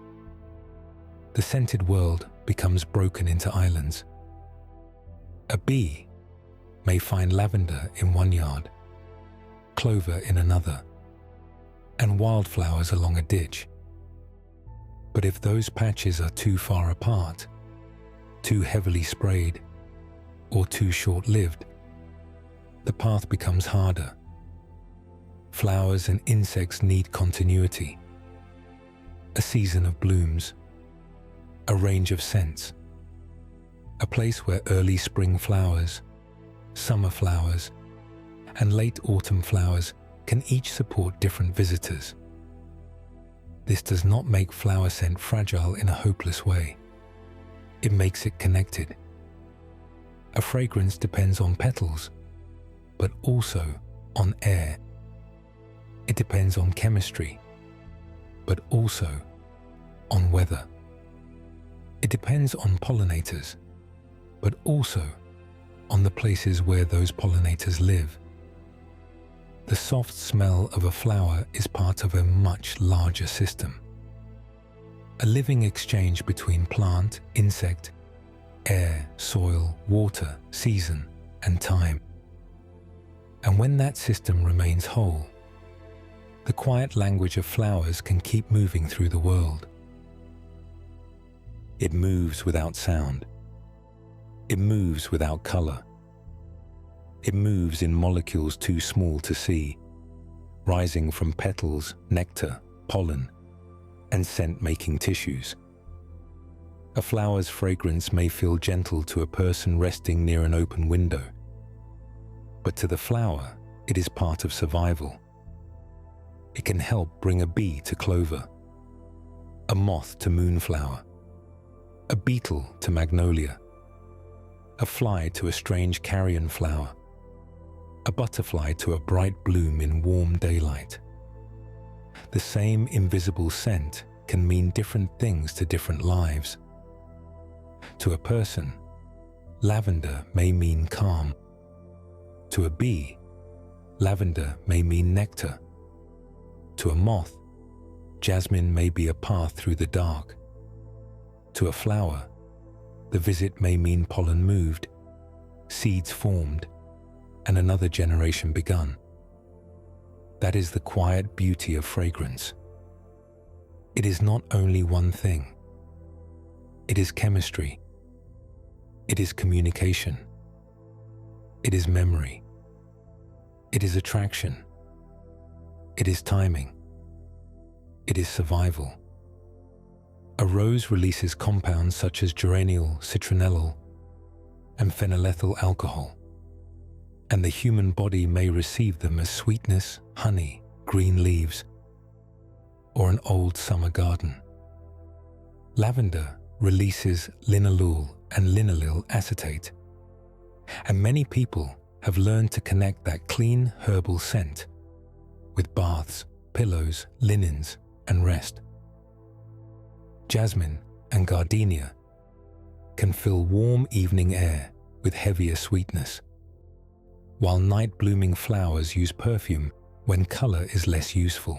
Speaker 1: The scented world becomes broken into islands. A bee may find lavender in one yard, clover in another, and wildflowers along a ditch. But if those patches are too far apart, too heavily sprayed, or too short-lived, the path becomes harder. Flowers and insects need continuity, a season of blooms, a range of scents, a place where early spring flowers, summer flowers, and late autumn flowers can each support different visitors. This does not make flower scent fragile in a hopeless way. It makes it connected. A fragrance depends on petals, but also on air. It depends on chemistry, but also on weather. It depends on pollinators, but also on the places where those pollinators live. The soft smell of a flower is part of a much larger system. A living exchange between plant, insect, air, soil, water, season, and time. And when that system remains whole, the quiet language of flowers can keep moving through the world. It moves without sound. It moves without color. It moves in molecules too small to see, rising from petals, nectar, pollen, and scent-making tissues. A flower's fragrance may feel gentle to a person resting near an open window, but to the flower, it is part of survival. It can help bring a bee to clover, a moth to moonflower, a beetle to magnolia, a fly to a strange carrion flower, a butterfly to a bright bloom in warm daylight. The same invisible scent can mean different things to different lives. To a person, lavender may mean calm. To a bee, lavender may mean nectar. To a moth, jasmine may be a path through the dark. To a flower, the visit may mean pollen moved, seeds formed, and another generation begun. That is the quiet beauty of fragrance. It is not only one thing. It is chemistry, It is communication. It is memory. It is attraction. It is timing. It is survival. A rose releases compounds such as geraniol, citronellol, and phenylethyl alcohol, and the human body may receive them as sweetness, honey, green leaves, or an old summer garden. Lavender releases linalool and linaloyl acetate, and many people have learned to connect that clean herbal scent with baths, pillows, linens, and rest. Jasmine and gardenia can fill warm evening air with heavier sweetness, while night-blooming flowers use perfume when color is less useful.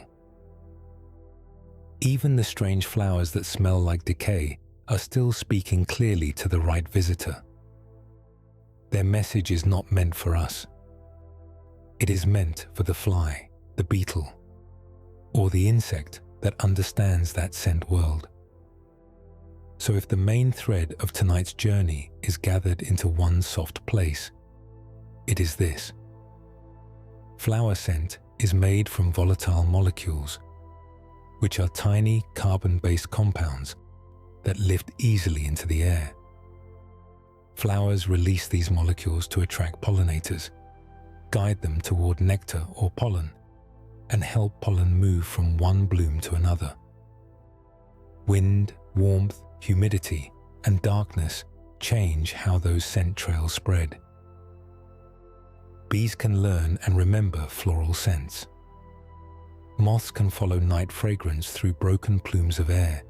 Speaker 1: Even the strange flowers that smell like decay are still speaking clearly to the right visitor. Their message is not meant for us. It is meant for the fly, the beetle, or the insect that understands that scent world. So if the main thread of tonight's journey is gathered into one soft place, it is this. Flower scent is made from volatile molecules, which are tiny carbon-based compounds that lift easily into the air. Flowers release these molecules to attract pollinators, guide them toward nectar or pollen, and help pollen move from one bloom to another. Wind, warmth, humidity, and darkness change how those scent trails spread. Bees can learn and remember floral scents. Moths can follow night fragrance through broken plumes of air.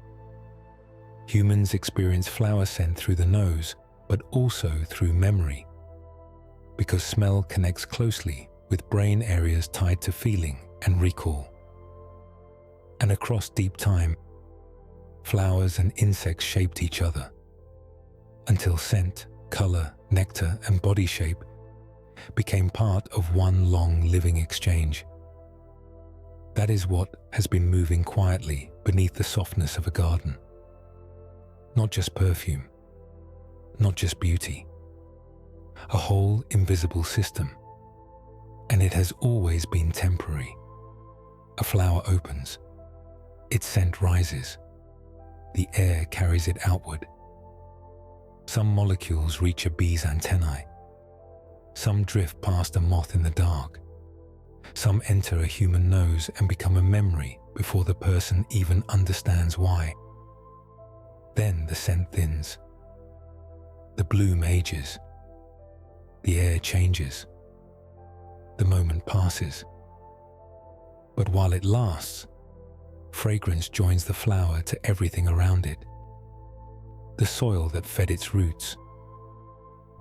Speaker 1: Humans experience flower scent through the nose, but also through memory, because smell connects closely with brain areas tied to feeling and recall. And across deep time, flowers and insects shaped each other, until scent, color, nectar, and body shape became part of one long living exchange. That is what has been moving quietly beneath the softness of a garden. Not just perfume, not just beauty, a whole invisible system. And it has always been temporary. A flower opens, its scent rises, the air carries it outward. Some molecules reach a bee's antennae. Some drift past a moth in the dark. Some enter a human nose and become a memory before the person even understands why. Then the scent thins. The bloom ages. The air changes. The moment passes. But while it lasts, fragrance joins the flower to everything around it. The soil that fed its roots.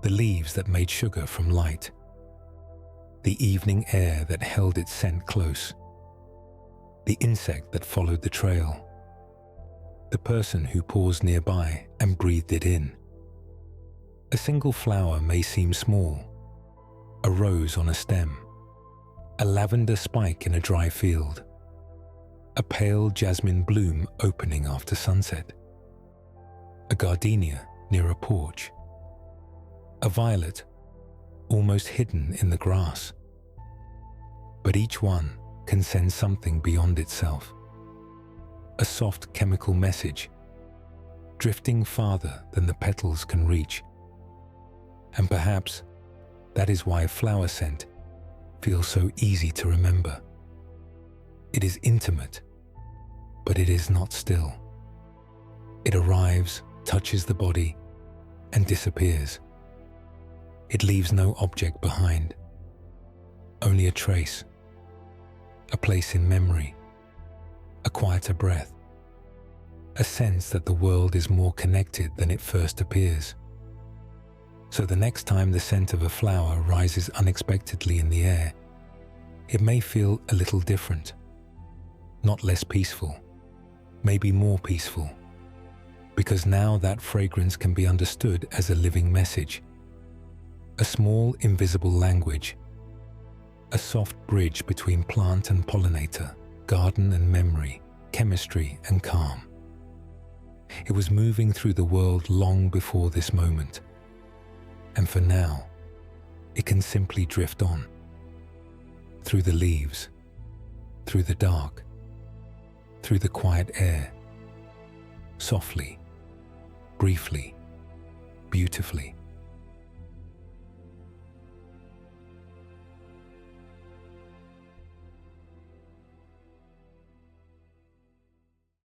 Speaker 1: The leaves that made sugar from light. The evening air that held its scent close. The insect that followed the trail. The person who paused nearby and breathed it in. A single flower may seem small. A rose on a stem. A lavender spike in a dry field. A pale jasmine bloom opening after sunset. A gardenia near a porch. A violet almost hidden in the grass. But each one can send something beyond itself. A soft chemical message, drifting farther than the petals can reach. And perhaps that is why flower scent feels so easy to remember. It is intimate, but it is not still. It arrives, touches the body, and disappears. It leaves no object behind, only a trace, a place in memory, a quieter breath, a sense that the world is more connected than it first appears. So the next time the scent of a flower rises unexpectedly in the air, it may feel a little different, not less peaceful, maybe more peaceful, because now that fragrance can be understood as a living message, a small invisible language, a soft bridge between plant and pollinator, garden and memory, chemistry and calm. It was moving through the world long before this moment, And for now, it can simply drift on, through the leaves, through the dark, through the quiet air, softly, briefly, beautifully.